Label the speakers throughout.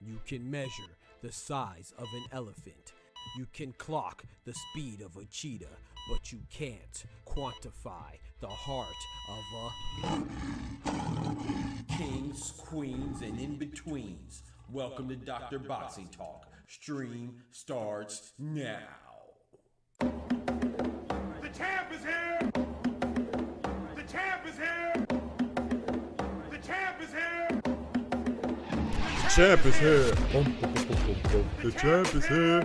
Speaker 1: You can measure the size of an elephant. You can clock the speed of a cheetah, but you can't quantify the heart of a kings, queens, and in-betweens. Welcome to Dr. Boxing Talk. Stream starts now.
Speaker 2: The champ is here! The champ is here! The champ is here!
Speaker 3: The champ is here! The champ is here!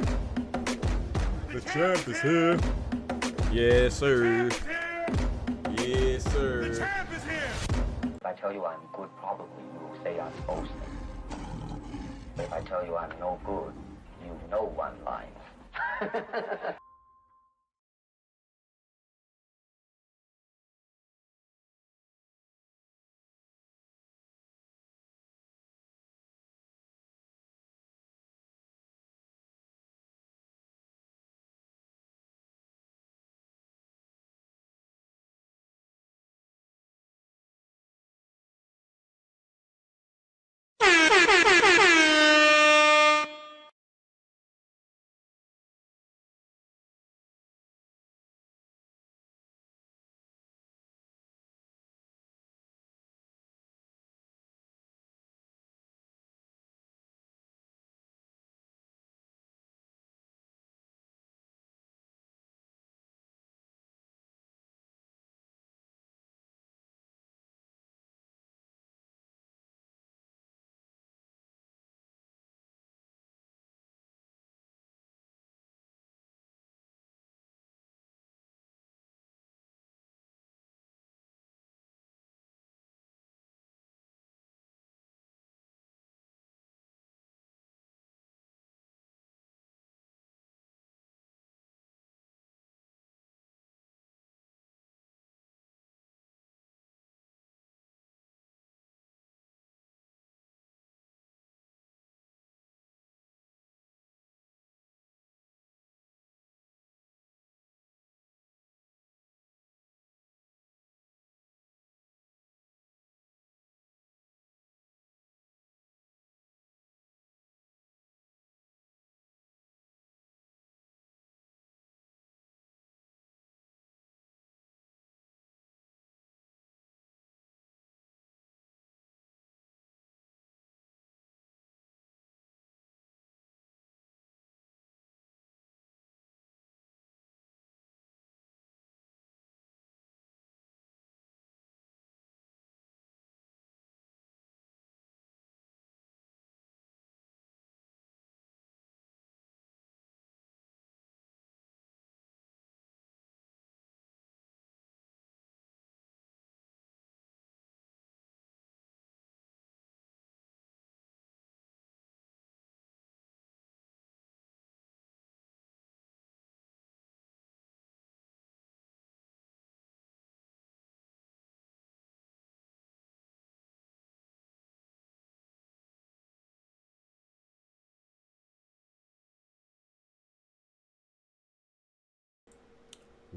Speaker 3: The champ is here! Yes, sir. Yes, sir.
Speaker 2: The champ is here!
Speaker 4: If I tell you I'm good, probably you will say I'm boasting. But if I tell you I'm no good, you know one line.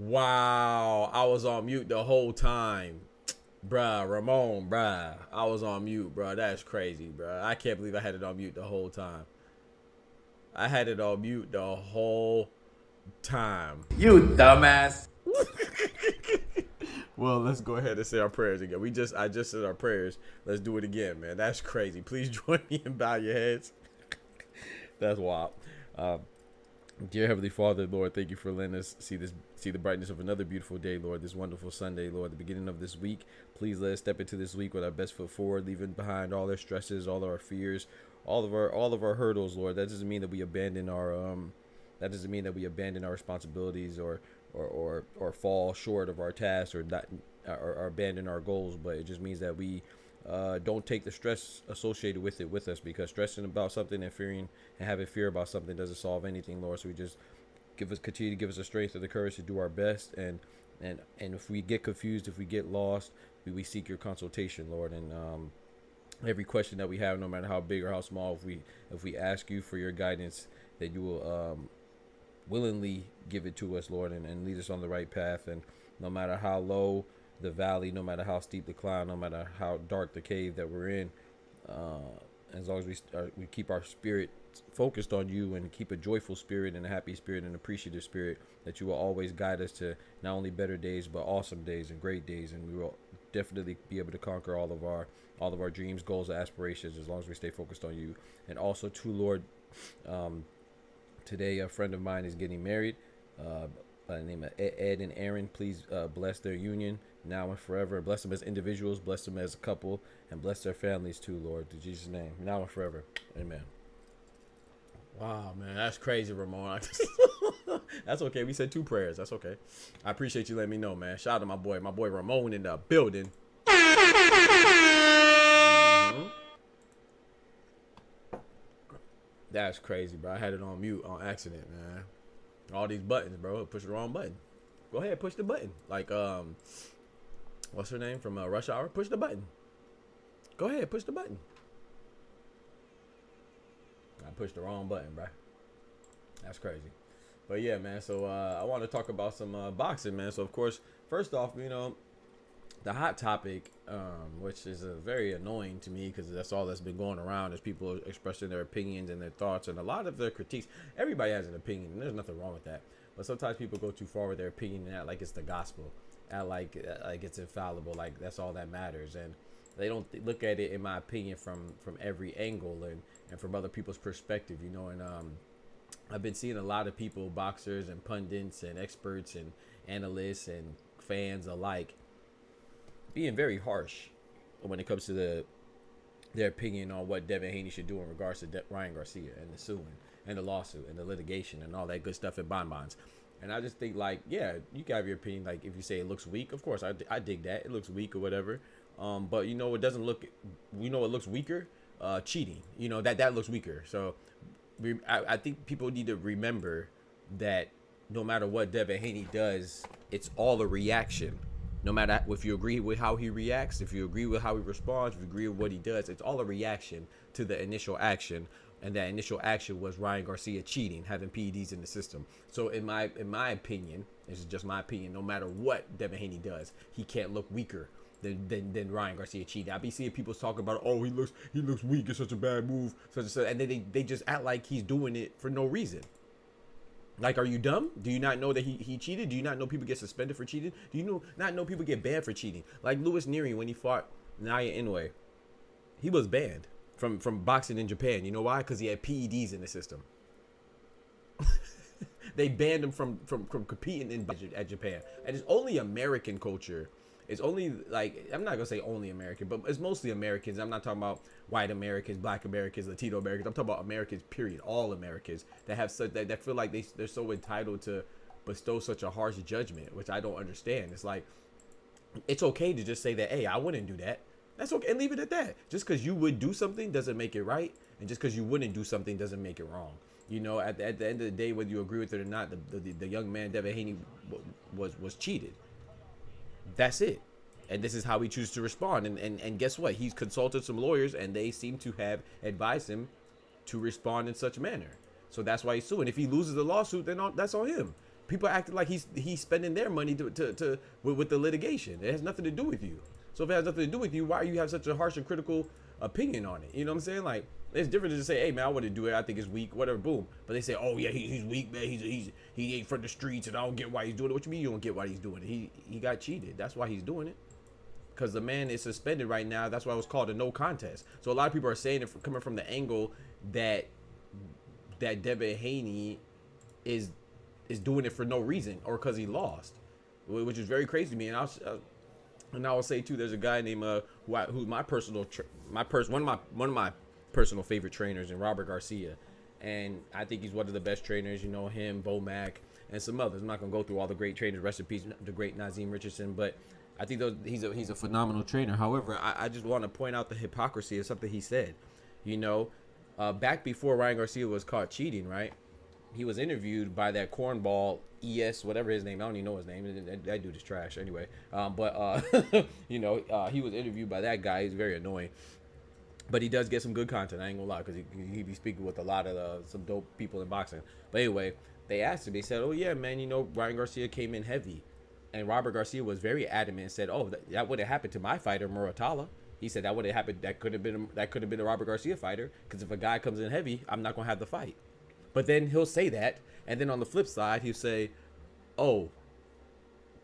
Speaker 3: Wow, I was on mute the whole time. Bruh, Ramon, bruh. I was on mute, bruh. That's crazy, bruh. I can't believe I had it on mute the whole time. I had it on mute the whole time.
Speaker 5: You dumbass.
Speaker 3: Well, let's go ahead and say our prayers again. I just said our prayers. Let's do it again, man. That's crazy. Please join me and bow your heads. That's wild. Dear Heavenly Father, Lord, thank you for letting us see the brightness of another beautiful day, Lord, this wonderful Sunday, Lord, the beginning of this week. Please let us step into this week with our best foot forward, leaving behind all our stresses, all of our fears, all of our hurdles, Lord. That doesn't mean that we abandon our responsibilities or fall short of our tasks or abandon our goals, but it just means that we don't take the stress associated with it with us, because stressing about something and fearing and having fear about something doesn't solve anything, Lord. So we just continue to give us the strength and the courage to do our best, and if we get confused, if we get lost, we seek your consultation, Lord. And every question that we have, no matter how big or how small, if we ask you for your guidance, that you will willingly give it to us, Lord, and lead us on the right path. And no matter how low the valley, no matter how steep the climb, no matter how dark the cave that we're in, as long as we keep our spirit focused on you and keep a joyful spirit and a happy spirit and appreciative spirit, that you will always guide us to not only better days but awesome days and great days, and we will definitely be able to conquer all of our dreams, goals, and aspirations as long as we stay focused on you. And also too, Lord, today a friend of mine is getting married by the name of Ed and Aaron. Please bless their union now and forever. Bless them as individuals, bless them as a couple, and bless their families too, Lord. In Jesus' name, now and forever. Amen. Wow, man, that's crazy, Ramon. That's okay. We said 2 prayers. That's okay. I appreciate you letting me know, man. Shout out to my boy Ramon in the building. That's crazy, bro. I had it on mute on accident, man. All these buttons, bro. Push the wrong button. Go ahead, push the button. Like, what's her name from Rush Hour? Push the button. Go ahead, push the button. I pushed the wrong button, bro. That's crazy. But yeah, man. So I want to talk about some boxing, man. So of course, first off, you know, the hot topic, which is very annoying to me because that's all that's been going around, is people expressing their opinions and their thoughts and a lot of their critiques. Everybody has an opinion, and there's nothing wrong with that. But sometimes people go too far with their opinion and act like it's the gospel, act like it's infallible, like that's all that matters. And they don't look at it, in my opinion, from every angle and from other people's perspective, you know. And I've been seeing a lot of people, boxers and pundits and experts and analysts and fans alike, being very harsh when it comes to their opinion on what Devin Haney should do in regards to Ryan Garcia and the suing and the lawsuit and the litigation and all that good stuff in bonbons. And I just think, like, yeah, you can have your opinion. Like, if you say it looks weak, of course, I dig that. It looks weak or whatever. But, you know, it doesn't look, we know it looks weaker. Cheating, you know, that looks weaker. So I think people need to remember that no matter what Devin Haney does, it's all a reaction. No matter if you agree with how he reacts, if you agree with how he responds, if you agree with what he does, it's all a reaction to the initial action. And that initial action was Ryan Garcia cheating, having PEDs in the system. So in my opinion, this is just my opinion, no matter what Devin Haney does, he can't look weaker than Ryan Garcia cheating. I be seeing people talking about, oh, he looks weak, it's such a bad move, such, and then they just act like he's doing it for no reason. Like, are you dumb? Do you not know that he cheated? Do you not know people get suspended for cheating? Do you not know people get banned for cheating? Like Louis Neary, when he fought Naoya Inoue, he was banned from boxing in Japan. You know why? Because he had PEDs in the system. They banned him from competing at Japan. And it's only American culture. It's only, like, I'm not gonna say only American, but it's mostly Americans. I'm not talking about white Americans, black Americans, Latino Americans. I'm talking about Americans, period. All Americans that have such that feel like they're so entitled to bestow such a harsh judgment, which I don't understand. It's like, it's okay to just say that, hey, I wouldn't do that. That's okay, and leave it at that. Just because you would do something doesn't make it right, and just because you wouldn't do something doesn't make it wrong. You know, at the end of the day, whether you agree with it or not, the young man Devin Haney was cheated. That's it. And this is how he chooses to respond. And guess what? He's consulted some lawyers, and they seem to have advised him to respond in such a manner. So that's why he's suing. If he loses the lawsuit, then that's on him. People acting like he's spending their money with the litigation. It has nothing to do with you. So if it has nothing to do with you, why do you have such a harsh and critical opinion on it? You know what I'm saying? Like, it's different to just say, hey man, I wouldn't do it. I think it's weak, whatever, boom. But they say, oh yeah, he's weak, man. He ain't from the streets, and I don't get why he's doing it. What you mean you don't get why he's doing it? He got cheated. That's why he's doing it. Because the man is suspended right now. That's why it was called a no contest. So a lot of people are saying it coming from the angle that Devin Haney is doing it for no reason or because he lost, which is very crazy to me. And I will say too, there's a guy named who's my one of my personal favorite trainers, and Robert Garcia, and I think he's one of the best trainers. You know him, Bo Mack, and some others. I'm not gonna go through all the great trainers. Rest in peace, the great Nazim Richardson, but I think he's a phenomenal trainer. However, I just want to point out the hypocrisy of something he said. You know, back before Ryan Garcia was caught cheating, right? He was interviewed by that cornball ES, whatever his name. I don't even know his name. That dude is trash anyway. You know, he was interviewed by that guy. He's very annoying. But he does get some good content. I ain't gonna lie, because he be speaking with a lot of some dope people in boxing. But anyway, they asked him. They said, oh yeah, man, you know, Ryan Garcia came in heavy. And Robert Garcia was very adamant and said, oh, that would have happened to my fighter, Muratalla. He said that would have happened. That could have been a Robert Garcia fighter. Because if a guy comes in heavy, I'm not gonna have the fight. But then he'll say that, and then on the flip side, he'll say, "Oh,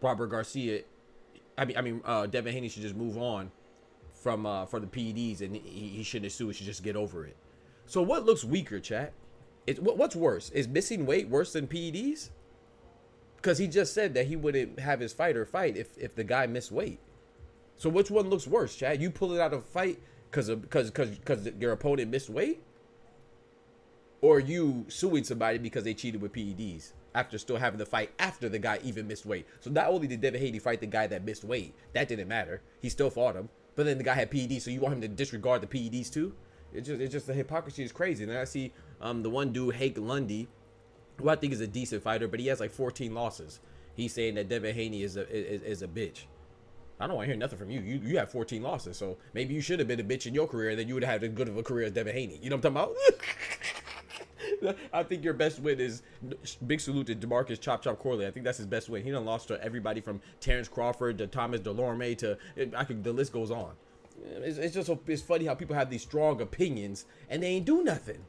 Speaker 3: Robert Garcia, Devin Haney should just move on from for the PEDs, and he shouldn't sue. He should just get over it." So what looks weaker, chat? What's worse? Is missing weight worse than PEDs? Because he just said that he wouldn't have his fighter fight if the guy missed weight. So which one looks worse, chat? You pull it out of a fight because your opponent missed weight? Or you suing somebody because they cheated with PEDs after still having the fight after the guy even missed weight. So not only did Devin Haney fight the guy that missed weight, that didn't matter. He still fought him. But then the guy had PEDs, so you want him to disregard the PEDs too? It's just the hypocrisy is crazy. And then I see the one dude, Hake Lundy, who I think is a decent fighter, but he has like 14 losses. He's saying that Devin Haney is a bitch. I don't want to hear nothing from you. You have 14 losses, so maybe you should have been a bitch in your career, and then you would have had as good of a career as Devin Haney. You know what I'm talking about? I think your best win is big salute to DeMarcus Chop Corley. I think that's his best win. He done lost to everybody from Terrence Crawford to Thomas Delorme to the list goes on. It's funny how people have these strong opinions and they ain't do nothing.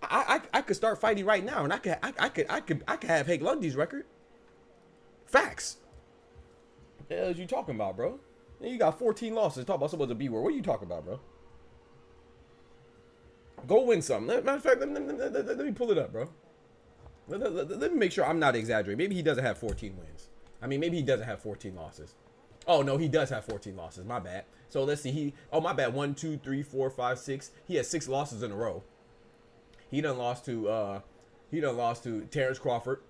Speaker 3: I could start fighting right now and I could have Hake Lundy's record. Facts. What the hell is you talking about, bro? You got 14 losses. Talk about someone's a B-word. What are you talking about, bro? Go win some. Matter of fact, let me pull it up, bro. Let me make sure I'm not exaggerating. Maybe he doesn't have 14 wins. I mean, maybe he doesn't have 14 losses. Oh, no, he does have 14 losses. My bad. So let's see. My bad. 1, 2, 3, 4, 5, 6. He has 6 losses in a row. He done lost to Terrence Crawford.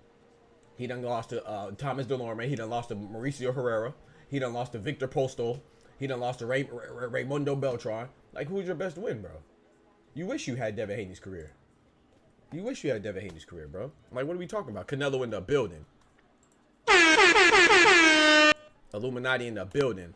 Speaker 3: He done lost to Thomas Delorme. He done lost to Mauricio Herrera. He done lost to Victor Postal. He done lost to Raymundo Beltran. Like, who's your best win, bro? You wish you had Devin Haney's career. You wish you had Devin Haney's career, bro. Like, what are we talking about? Canelo in the building. Illuminati in the building.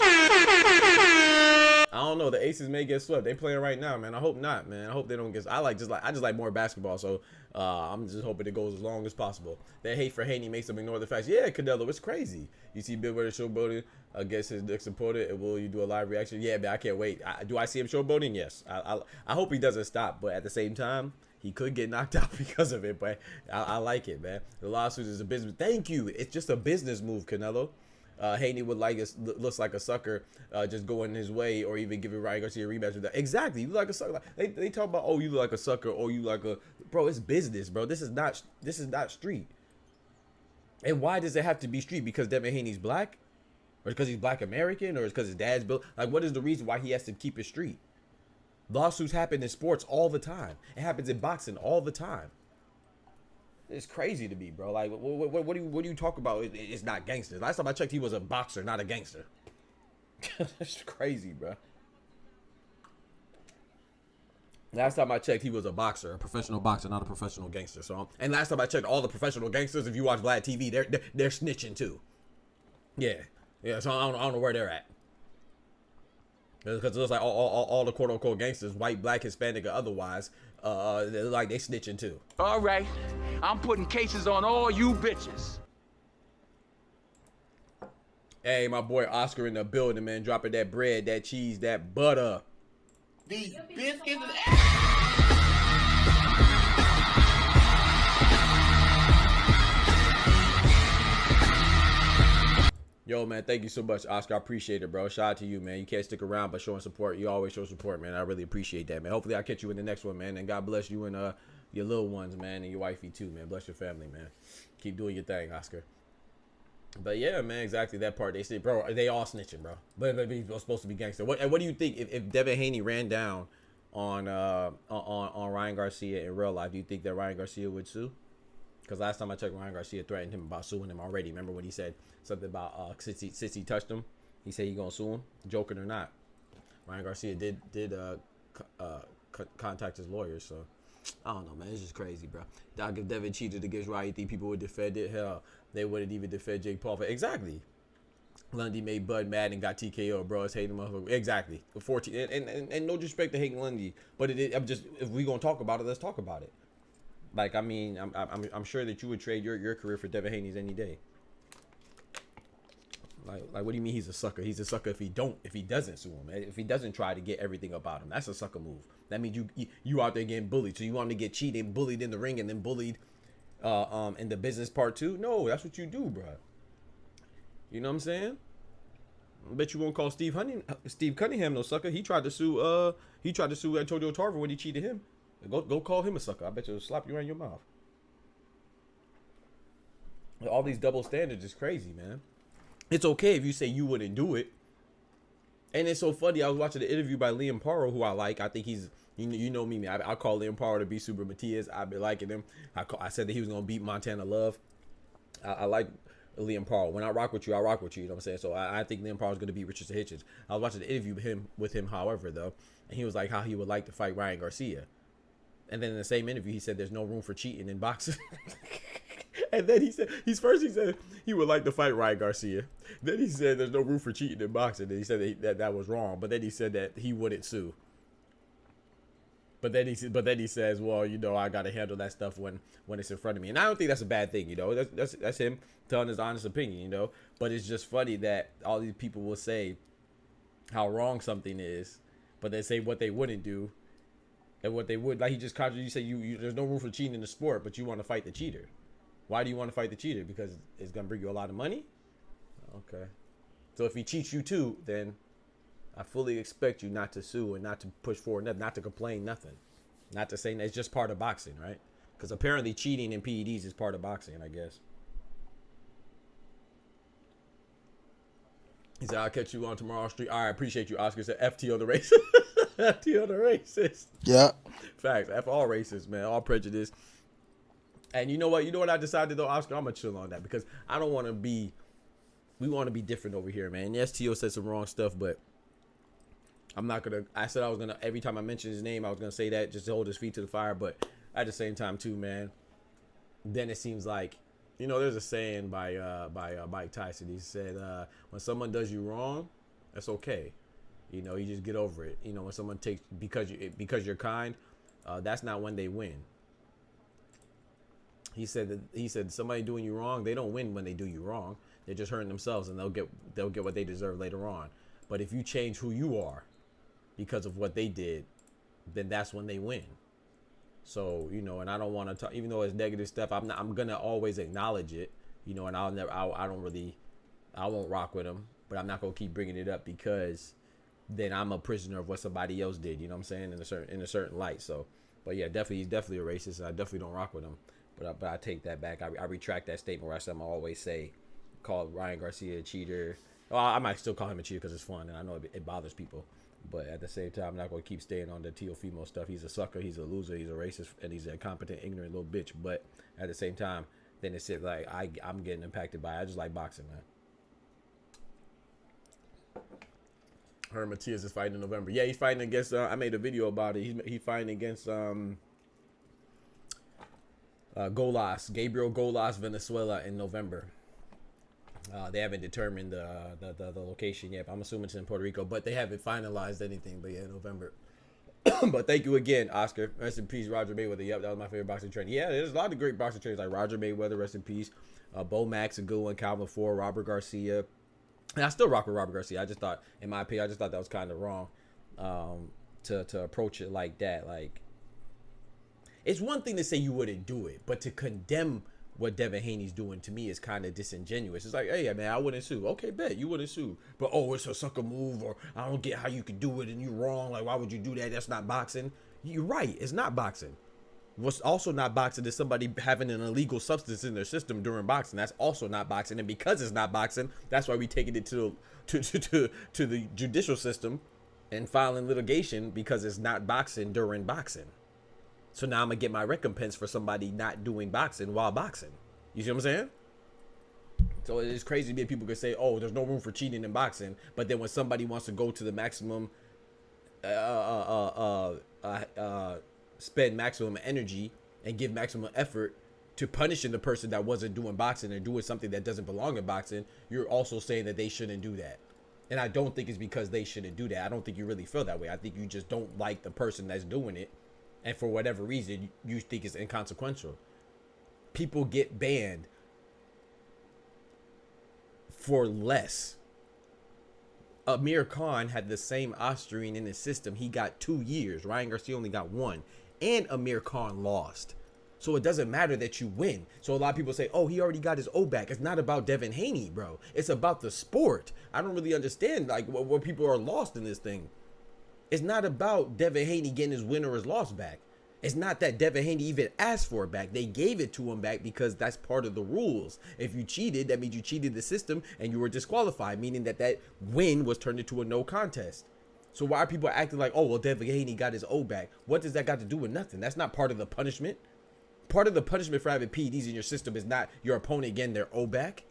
Speaker 3: I don't know. The Aces may get swept. They playing right now, man. I hope not, man. I hope they don't get. I just like more basketball, so I'm just hoping it goes as long as possible. That hate for Haney makes them ignore the facts. Yeah, Canelo, it's crazy. You see Bill Burr showboating against his next opponent, and will you do a live reaction? Yeah, man, I can't wait. Do I see him showboating? Yes. I hope he doesn't stop, but at the same time, he could get knocked out because of it. But I like it, man. The lawsuit is a business. Thank you. It's just a business move, Canelo. Haney would looks like a sucker, just going his way, or even giving Ryan Garcia a rematch with that. Exactly, you look like a sucker. They talk about, oh, you look like a sucker, or you like a bro. It's business, bro. This is not street. And why does it have to be street? Because Devin Haney's black, or because he's Black American, or because his dad's built. Like, what is the reason why he has to keep it street? Lawsuits happen in sports all the time. It happens in boxing all the time. It's crazy to me, bro. Like, what do you talk about? It's not gangster. Last time I checked, he was a boxer, not a gangster. It's crazy, bro. Last time I checked, he was a boxer, a professional boxer, not a professional gangster. So, and last time I checked, all the professional gangsters, if you watch Vlad TV, they're snitching too. Yeah. So I don't know where they're at. Because it looks like all the quote unquote gangsters, white, black, Hispanic, or otherwise, they're like they snitching too.
Speaker 5: All right, I'm putting cases on all you bitches.
Speaker 3: Hey, my boy Oscar in the building, man, dropping that bread, that cheese, that butter.
Speaker 2: These biscuits.
Speaker 3: Yo, man, thank you so much, Oscar. I appreciate it, bro. Shout out to you, man. You can't stick around, but showing support. You always show support, man. I really appreciate that, man. Hopefully, I'll catch you in the next one, man. And God bless you and your little ones, man, and your wifey too, man. Bless your family, man. Keep doing your thing, Oscar. But yeah, man, exactly that part. They say, bro, they all snitching, bro. But he's supposed to be gangster. What do you think if Devin Haney ran down on Ryan Garcia in real life? Do you think that Ryan Garcia would sue? Because last time I checked, Ryan Garcia threatened him about suing him already. Remember when he said something about since he touched him, he said he gonna sue him, joking or not. Ryan Garcia did contact his lawyers, so I don't know, man. It's just crazy, bro. Doc, if Devin cheated against Ryan, you think people would defend it? Hell, they wouldn't even defend Jake Paul. Exactly. Lundy made Bud mad and got TKO, bro. It's hating motherfucker. Exactly. 14 and no disrespect to hating Lundy, but I'm just, if we gonna talk about it, let's talk about it. Like, I mean, I'm sure that you would trade your career for Devin Haney's any day. Like, what do you mean he's a sucker? He's a sucker if he doesn't sue him. If he doesn't try to get everything about him, that's a sucker move. That means you out there getting bullied. So you want to get cheated, bullied in the ring, and then bullied in the business part too? No, that's what you do, bro. You know what I'm saying? I bet you won't call Steve Cunningham no sucker. He tried to sue Antonio Tarver when he cheated him. Go call him a sucker. I bet you'll slap you around your mouth. All these double standards is crazy, man. It's okay if you say you wouldn't do it. And it's so funny. I was watching the interview by Liam Paro, who I like. I think he's, you know me, man. I call Liam Paro to be Super Matias. I've been liking him. I said that he was going to beat Montana Love. I like Liam Paro. When I rock with you, I rock with you. You know what I'm saying? So I think Liam Paro is going to beat Richardson Hitchens. I was watching the interview with him, however, though. And he was like how he would like to fight Ryan Garcia. And then in the same interview, he said there's no room for cheating in boxing. And then he said he would like to fight Ryan Garcia. Then he said there's no room for cheating in boxing. And he said that was wrong. But then he said that he wouldn't sue. But then he says, well, you know, I got to handle that stuff when it's in front of me. And I don't think that's a bad thing, you know. That's him telling his honest opinion, you know. But it's just funny that all these people will say how wrong something is, but they say what they wouldn't do. And what they would, like he just contradicted. You say there's no room for cheating in the sport, but you want to fight the cheater. Why do you want to fight the cheater? Because it's gonna bring you a lot of money. Okay. So if he cheats you too, then I fully expect you not to sue and not to push forward, not to complain, nothing, not to say it's just part of boxing, right? Because apparently cheating in PEDs is part of boxing, I guess. He said, "I'll catch you on tomorrow's street." All right, appreciate you, Oscar. He said, "FT on the racist." FT on the racist.
Speaker 6: Yeah.
Speaker 3: Facts. F all racists, man. All prejudice. And you know what? You know what I decided though, Oscar? I'm gonna chill on that because I don't want to be. We want to be different over here, man. Yes, T.O. said some wrong stuff, but I'm not gonna. I said I was gonna. Every time I mention his name, I was gonna say that just to hold his feet to the fire. But at the same time, too, man. Then it seems like, you know, there's a saying by Mike Tyson. He said, "When someone does you wrong, that's okay. You know, you just get over it. You know, when someone takes because you're kind, that's not when they win." He said somebody doing you wrong, they don't win when they do you wrong. They're just hurting themselves, and they'll get what they deserve later on. But if you change who you are because of what they did, then that's when they win. So, you know, and I don't want to talk, even though it's negative stuff, I'm gonna always acknowledge it, you know, and I won't rock with them, but I'm not gonna keep bringing it up because then I'm a prisoner of what somebody else did, you know what I'm saying, in a certain light. So, but yeah, he's definitely a racist, and I definitely don't rock with him. But I take that back. I retract that statement where I always say, call Ryan Garcia a cheater. Well, I might still call him a cheater because it's fun, and I know it bothers people. But at the same time, I'm not going to keep staying on the Teofimo stuff. He's a sucker, he's a loser, he's a racist, and he's a incompetent, ignorant little bitch. But at the same time, then it's like I'm getting impacted by it. I just like boxing, man. Herman Matias is fighting in November. Yeah, he's fighting against. I made a video about it. He's fighting against Gabriel Golas, Venezuela in November. They haven't determined the location yet. I'm assuming it's in Puerto Rico, but they haven't finalized anything. But yeah, November. But thank you again, Oscar. Rest in peace, Roger Mayweather. Yep, that was my favorite boxing trainer. Yeah, there's a lot of great boxing trainers like Roger Mayweather. Rest in peace. Bo Max, a good one. Calvin Ford, Robert Garcia. And I still rock with Robert Garcia. I just thought, in my opinion, that was kind of wrong to approach it like that. Like, it's one thing to say you wouldn't do it, but to condemn what Devin Haney's doing, to me, is kind of disingenuous. It's like, hey, man, I wouldn't sue. Okay, bet, you wouldn't sue. But, oh, it's a sucker move, or I don't get how you could do it and you're wrong. Like, why would you do that? That's not boxing. You're right. It's not boxing. What's also not boxing is somebody having an illegal substance in their system during boxing. That's also not boxing. And because it's not boxing, that's why we taking it to the judicial system and filing litigation, because it's not boxing during boxing. So now I'm going to get my recompense for somebody not doing boxing while boxing. You see what I'm saying? So it's crazy that people could say, oh, there's no room for cheating in boxing. But then when somebody wants to go to the maximum, spend maximum energy and give maximum effort to punishing the person that wasn't doing boxing or doing something that doesn't belong in boxing, you're also saying that they shouldn't do that. And I don't think it's because they shouldn't do that. I don't think you really feel that way. I think you just don't like the person that's doing it. And for whatever reason, you think it's inconsequential. People get banned for less. Amir Khan had the same Austrian in his system. He got 2 years. Ryan Garcia only got 1. And Amir Khan lost. So it doesn't matter that you win. So a lot of people say, oh, he already got his O back. It's not about Devin Haney, bro. It's about the sport. I don't really understand like what people are lost in this thing. It's not about Devin Haney getting his win or his loss back. It's not that Devin Haney even asked for it back. They gave it to him back because that's part of the rules. If you cheated, that means you cheated the system and you were disqualified, meaning that win was turned into a no contest. So why are people acting like, oh, well, Devin Haney got his O back? What does that got to do with nothing? That's not part of the punishment. Part of the punishment for having PEDs in your system is not your opponent getting their O back.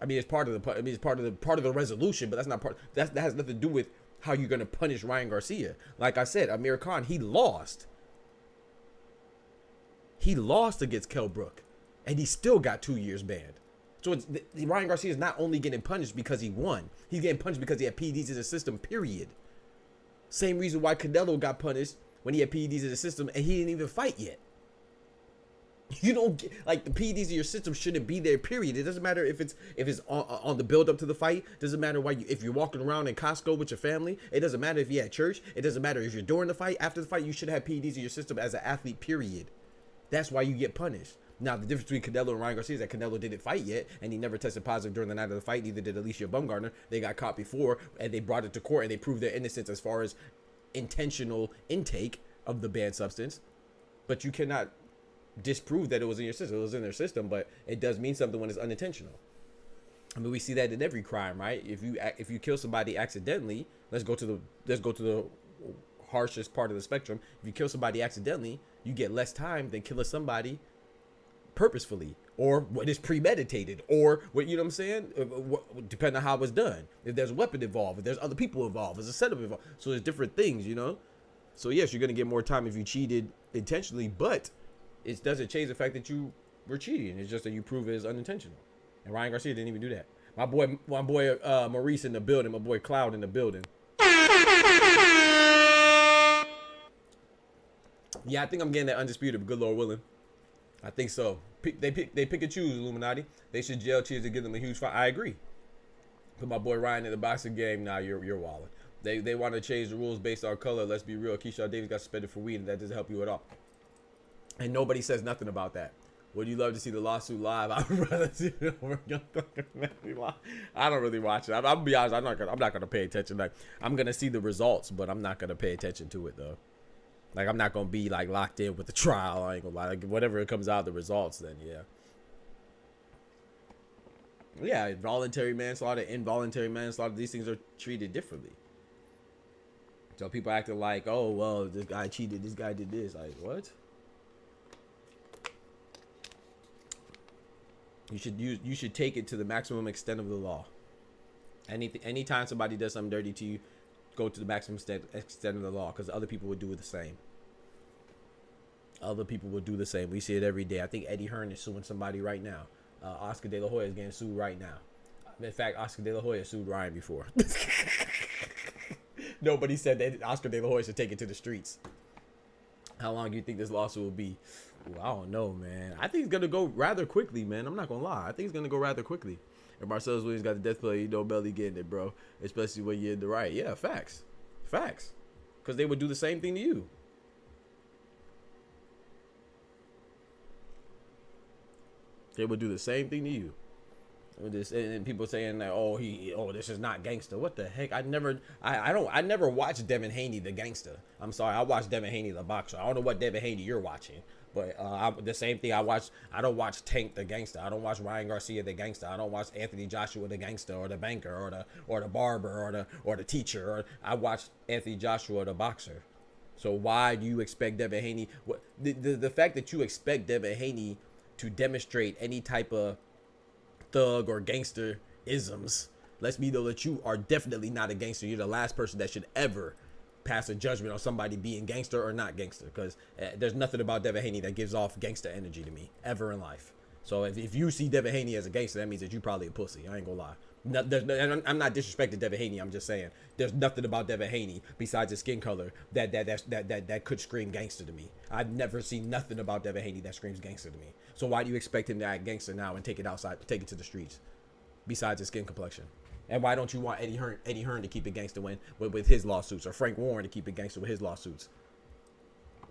Speaker 3: I mean, it's part of the resolution, but that's not part. That has nothing to do with how you're going to punish Ryan Garcia. Like I said, Amir Khan, he lost. He lost against Kell Brook, and he still got 2 years banned. So Ryan Garcia is not only getting punished because he won. He's getting punished because he had PEDs in the system, period. Same reason why Canelo got punished when he had PEDs in the system, and he didn't even fight yet. You don't get, like, the PEDs in your system shouldn't be there, period. It doesn't matter if it's on the build up to the fight. It doesn't matter if you're walking around in Costco with your family. It doesn't matter if you're at church. It doesn't matter if you're during the fight, after the fight. You should have PEDs in your system as an athlete, period. That's why you get punished. Now, the difference between Canelo and Ryan Garcia is that Canelo didn't fight yet, and he never tested positive during the night of the fight. Neither did Alicia Bumgarner. They got caught before, and they brought it to court, and they proved their innocence as far as intentional intake of the banned substance. But you cannot disprove that it was in your system. It was in their system, but it does mean something when it's unintentional. I mean, we see that in every crime, right? If you kill somebody accidentally, let's go to the harshest part of the spectrum. If you kill somebody accidentally, you get less time than killing somebody purposefully, or what is premeditated, or what, you know what I'm saying? Depending on how it's done. If there's a weapon involved, if there's other people involved, there's a setup involved. So there's different things, you know? So yes, you're gonna get more time if you cheated intentionally, but it doesn't change the fact that you were cheating. It's just that you prove it is unintentional. And Ryan Garcia didn't even do that. My boy Maurice in the building. My boy Cloud in the building. Yeah, I think I'm getting that undisputed, good Lord willing. I think so. They pick and choose, Illuminati. They should jail Cheers to give them a huge fight. I agree. Put my boy Ryan in the boxing game. Now you're wilding. They want to change the rules based on color. Let's be real. Keyshawn Davis got suspended for weed, and that doesn't help you at all. And nobody says nothing about that. Would you love to see the lawsuit live? I would rather see it over. I don't really watch it. I'm gonna be honest. I'm not gonna pay attention. Like, I'm gonna see the results, but I'm not gonna pay attention to it though. Like, I'm not gonna be like locked in with the trial. I ain't gonna lie. Like, whatever it comes out, the results, then yeah. Yeah, voluntary manslaughter, involuntary manslaughter. These things are treated differently. So people acting like, oh well, this guy cheated. This guy did this. Like, what? You should take it to the maximum extent of the law. Anytime somebody does something dirty to you, go to the maximum extent of the law, because other people would do the same. Other people would do the same. We see it every day. I think Eddie Hearn is suing somebody right now Oscar De La Hoya is getting sued right now. In fact, Oscar De La Hoya sued Ryan before. Nobody said that Oscar De La Hoya should take it to the streets. How long do you think this lawsuit will be? Ooh, I don't know, man. I think it's going to go rather quickly, man. I'm not going to lie. I think it's going to go rather quickly. If Marcellus Williams got the death penalty, you know Belly getting it, bro. Especially when you're in the right. Yeah, facts. Facts. Because they would do the same thing to you. They would do the same thing to you. And people saying that, oh, this is not gangster. What the heck? I never watched Devin Haney the gangster. I'm sorry, I watched Devin Haney the boxer. I don't know what Devin Haney you're watching, but the same thing I don't watch Tank the gangster. I don't watch Ryan Garcia the gangster. I don't watch Anthony Joshua the gangster, or the banker, or the barber, or the teacher. Or I watch Anthony Joshua the boxer. So why do you expect Devin Haney? The fact that you expect Devin Haney to demonstrate any type of thug or gangster isms lets me know that you are definitely not a gangster. You're the last person that should ever pass a judgment on somebody being gangster or not gangster, because there's nothing about Devin Haney that gives off gangster energy to me ever in life. So if you see Devin Haney as a gangster, that means that you probably a pussy. I ain't gonna lie. I'm not disrespecting Devin Haney. I'm just saying there's nothing about Devin Haney besides his skin color that could scream gangster to me. I've never seen nothing about Devin Haney that screams gangster to me. So why do you expect him to act gangster now and take it outside, take it to the streets, besides his skin complexion? And why don't you want Eddie Hearn to keep it gangster with his lawsuits, or Frank Warren to keep it gangster with his lawsuits,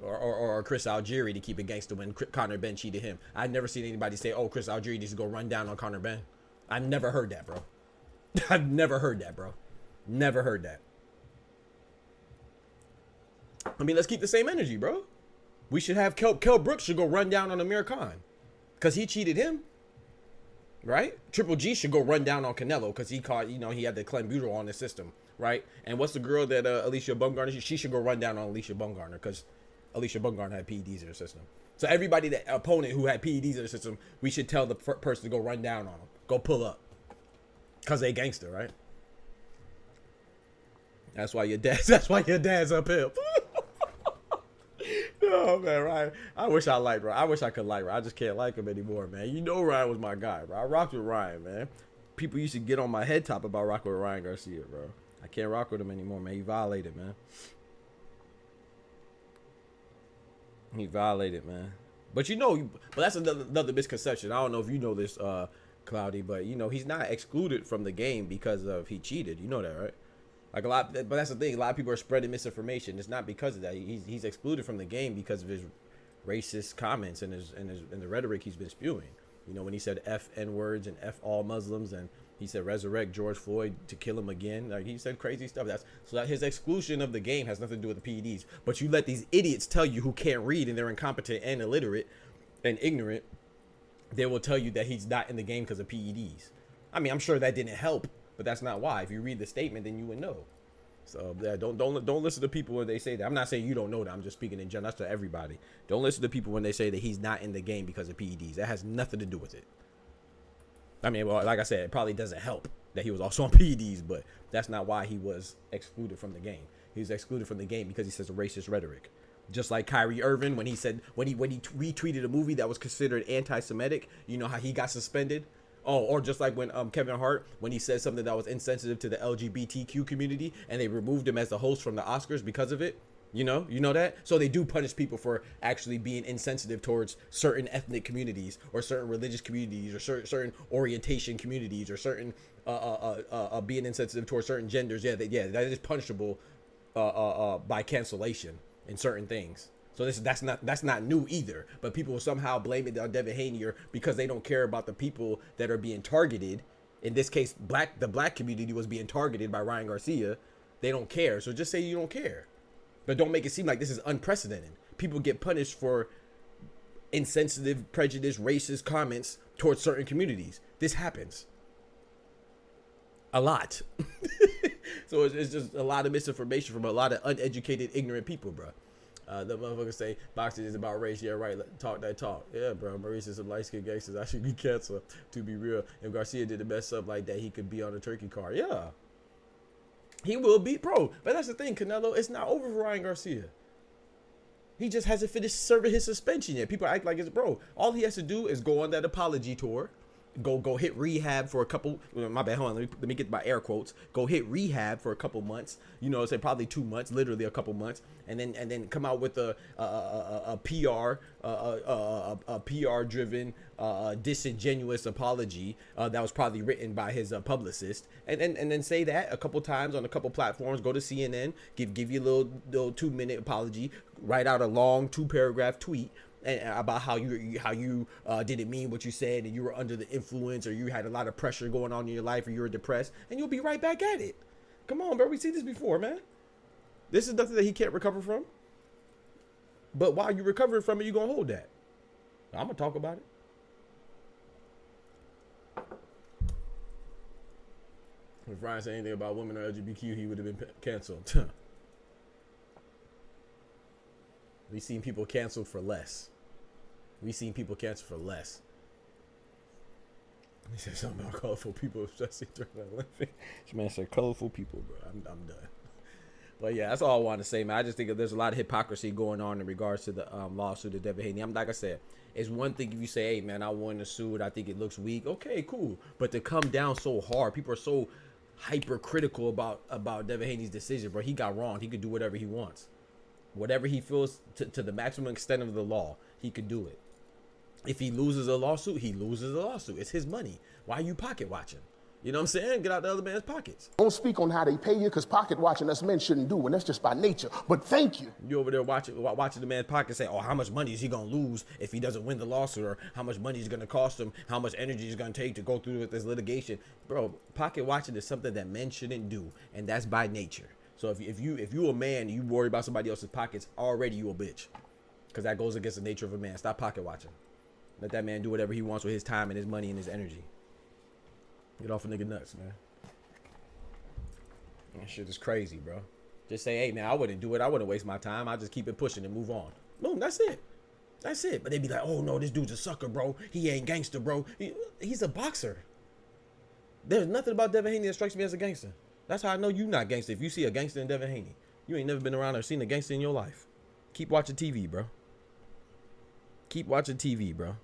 Speaker 3: or Chris Algieri to keep it gangster when Conor Benn cheated him? I've never seen anybody say, oh, Chris Algieri needs to go run down on Conor Benn. I've never heard that, bro. I've never heard that, bro. Never heard that. I mean, let's keep the same energy, bro. We should have Kell Brooks should go run down on Amir Khan because he cheated him, right? Triple G should go run down on Canelo because he caught, he had the clenbuterol on the system, right? And what's the girl that Alicia Bumgarner? She should go run down on Alicia Bumgarner because Alicia Bumgarner had PEDs in her system. So everybody, that opponent who had PEDs in their system, we should tell the person to go run down on them, go pull up. Cause they gangster, right? That's why your dad's up here. Oh man, Ryan. I wish I liked Ryan. I wish I could like Ryan. I just can't like him anymore, man. You know Ryan was my guy, bro. I rocked with Ryan, man. People used to get on my head top about rocking with Ryan Garcia, bro. I can't rock with him anymore, man. He violated, man. He violated, man. But but that's another misconception. I don't know if you know this, Cloudy, but he's not excluded from the game because of he cheated. You know that, right? Like but that's the thing. A lot of people are spreading misinformation. It's not because of that. He's excluded from the game because of his racist comments and the rhetoric he's been spewing. When he said F N words and F all Muslims, and he said resurrect George Floyd to kill him again. Like, he said crazy stuff. So his exclusion of the game has nothing to do with the PEDs. But you let these idiots tell you who can't read and they're incompetent and illiterate and ignorant. They will tell you that he's not in the game because of PEDs. I mean, I'm sure that didn't help, but that's not why. If you read the statement, then you would know. So yeah, don't listen to people when they say that. I'm not saying you don't know that. I'm just speaking in general. That's to everybody. Don't listen to people when they say that he's not in the game because of PEDs. That has nothing to do with it. I mean, well, like I said, it probably doesn't help that he was also on PEDs, but that's not why he was excluded from the game. He was excluded from the game because he says a racist rhetoric. Just like Kyrie Irving when he retweeted a movie that was considered anti-Semitic, you know how he got suspended? Oh, or just like when Kevin Hart, when he said something that was insensitive to the LGBTQ community and they removed him as the host from the Oscars because of it. You know that? So they do punish people for actually being insensitive towards certain ethnic communities or certain religious communities or certain orientation communities or certain being insensitive towards certain genders. Yeah, that is punishable by cancellation in certain things. So that's not new either. But people will somehow blame it on Devin Haney because they don't care about the people that are being targeted. In this case, the black community was being targeted by Ryan Garcia. They don't care. So just say you don't care. But don't make it seem like this is unprecedented. People get punished for insensitive, prejudiced, racist comments towards certain communities. This happens a lot. So it's just a lot of misinformation from a lot of uneducated, ignorant people, bro. The motherfuckers say boxing is about race. Yeah, right. Talk that talk. Yeah, bro. Maurice is some light-skinned gangsters. I should be canceled, to be real. If Garcia did the mess up like that, he could be on a turkey card. Yeah. He will be, bro. But that's the thing, Canelo. It's not over for Ryan Garcia. He just hasn't finished serving his suspension yet. People act like it's, bro. All he has to do is go on that apology tour, go hit rehab for a couple. My bad. Hold on. Let me get my air quotes. Go hit rehab for a couple months. You know, say probably 2 months, literally a couple months, and then come out with a PR driven disingenuous apology that was probably written by his publicist, and then say that a couple times on a couple platforms. Go to CNN, give you a little 2-minute apology, write out a long 2-paragraph tweet. And about how you didn't mean what you said, and you were under the influence, or you had a lot of pressure going on in your life, or you were depressed, and you'll be right back at it. Come on, bro. We see this before, man. This is nothing that he can't recover from. But while you're recovering from it, you're gonna hold that. I'm gonna talk about it. If Ryan said anything about women or LGBTQ, he would have been canceled. We've seen people canceled for less. We've seen people cancel for less. He said something about colorful people, especially during the Olympics. This man said colorful people, bro. I'm done. But yeah, that's all I want to say, man. I just think there's a lot of hypocrisy going on in regards to the lawsuit of Devin Haney. Like I said, it's one thing if you say, hey, man, I won the suit. I think it looks weak. Okay, cool. But to come down so hard, people are so hypercritical about Devin Haney's decision, bro. He got wronged. He could do whatever he wants. Whatever he feels to the maximum extent of the law, he could do it. If he loses a lawsuit, he loses a lawsuit. It's his money. Why are you pocket watching? You know what I'm saying? Get out the other man's pockets.
Speaker 6: Don't speak on how they pay you, because pocket watching us men shouldn't do, and that's just by nature. But thank you.
Speaker 3: You over there watching the man's pocket, say, oh, how much money is he going to lose if he doesn't win the lawsuit, or how much money is going to cost him, how much energy is going to take to go through with this litigation. Bro, pocket watching is something that men shouldn't do, and that's by nature. So if you a man and you worry about somebody else's pockets, already you a bitch, because that goes against the nature of a man. Stop pocket watching. Let that man do whatever he wants with his time and his money and his energy. Get off a nigga nuts, man. That shit is crazy, bro. Just say, hey, man, I wouldn't do it. I wouldn't waste my time. I just keep it pushing and move on. Boom, that's it. That's it. But they be like, oh, no, this dude's a sucker, bro. He ain't gangster, bro. He's a boxer. There's nothing about Devin Haney that strikes me as a gangster. That's how I know you not gangster. If you see a gangster in Devin Haney, you ain't never been around or seen a gangster in your life. Keep watching TV, bro. Keep watching TV, bro.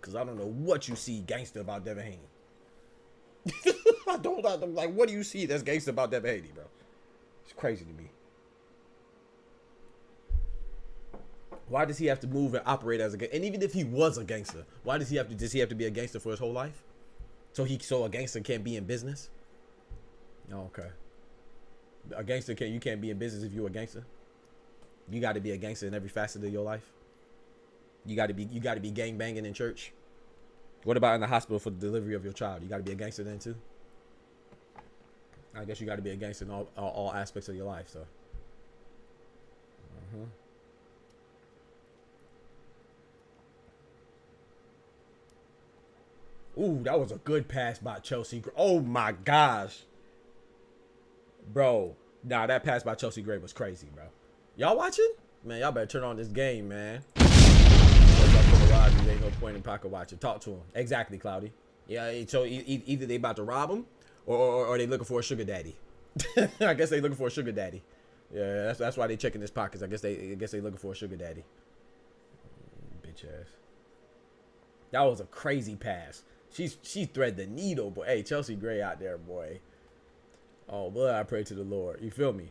Speaker 3: Because I don't know what you see gangster about Devin Haney. I'm like, what do you see that's gangster about Devin Haney, bro? It's crazy to me. Why does he have to move and operate as a gangster? And even if he was a gangster, why does he have to be a gangster for his whole life? So a gangster can't be in business? Oh, okay. A gangster you can't be in business if you're a gangster. You got to be a gangster in every facet of your life. You got to be gang banging in church. What about in the hospital for the delivery of your child? You got to be a gangster then too. I guess you got to be a gangster in all aspects of your life. So. Ooh, that was a good pass by Chelsea. Oh my gosh. Bro, nah, that pass by Chelsea Gray was crazy, bro. Y'all watching? Man, y'all better turn on this game, man. There ain't no point in pocket watching. Talk to him. Exactly, Cloudy. Yeah, so either they about to rob him or they looking for a sugar daddy. I guess they looking for a sugar daddy. Yeah, that's why they checking his pockets. I guess they looking for a sugar daddy. Bitch ass. That was a crazy pass. She thread the needle, boy. Hey, Chelsea Gray out there, boy. Oh, blood, I pray to the Lord. You feel me?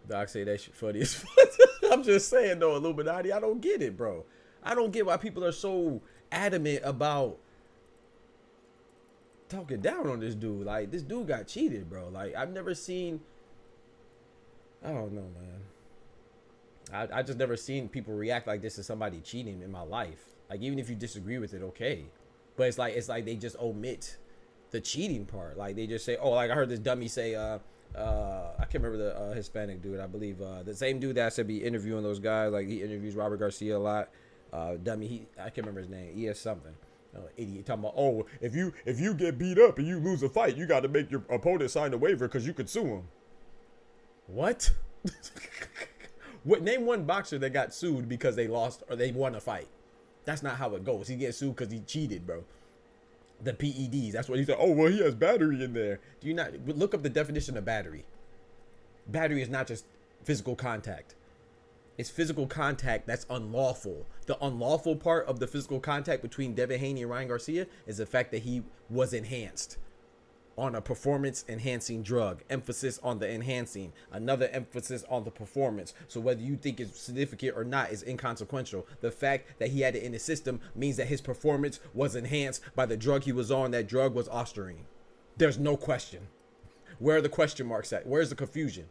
Speaker 3: Doc say that shit funny as fuck. I'm just saying, though, Illuminati, I don't get it, bro. I don't get why people are so adamant about talking down on this dude. Like, this dude got cheated, bro. Like, I've never seen... I don't know, man. I just never seen people react like this to somebody cheating in my life. Like, even if you disagree with it, okay. But it's like they just omit the cheating part. Like, they just say, oh, like I heard this dummy say, I can't remember the Hispanic dude. I believe the same dude that I said be interviewing those guys. Like, he interviews Robert Garcia a lot. Dummy, I can't remember his name. He has something. Idiot talking about, oh, if you get beat up and you lose a fight, you got to make your opponent sign a waiver because you could sue him. What? Name one boxer that got sued because they lost or they won a fight. That's not how it goes. He gets sued because he cheated, bro. The PEDs. That's what he said. Oh, well, he has battery in there. Do you not look up the definition of battery? Battery is not just physical contact. It's physical contact that's unlawful. The unlawful part of the physical contact between Devin Haney and Ryan Garcia is the fact that he was enhanced on a performance enhancing drug. Emphasis on the enhancing, another emphasis on the performance. So whether you think it's significant or not is inconsequential. The fact that he had it in his system means that his performance was enhanced by the drug he was on. That drug was ostarine. There's no question. Where are the question marks at? Where's the confusion?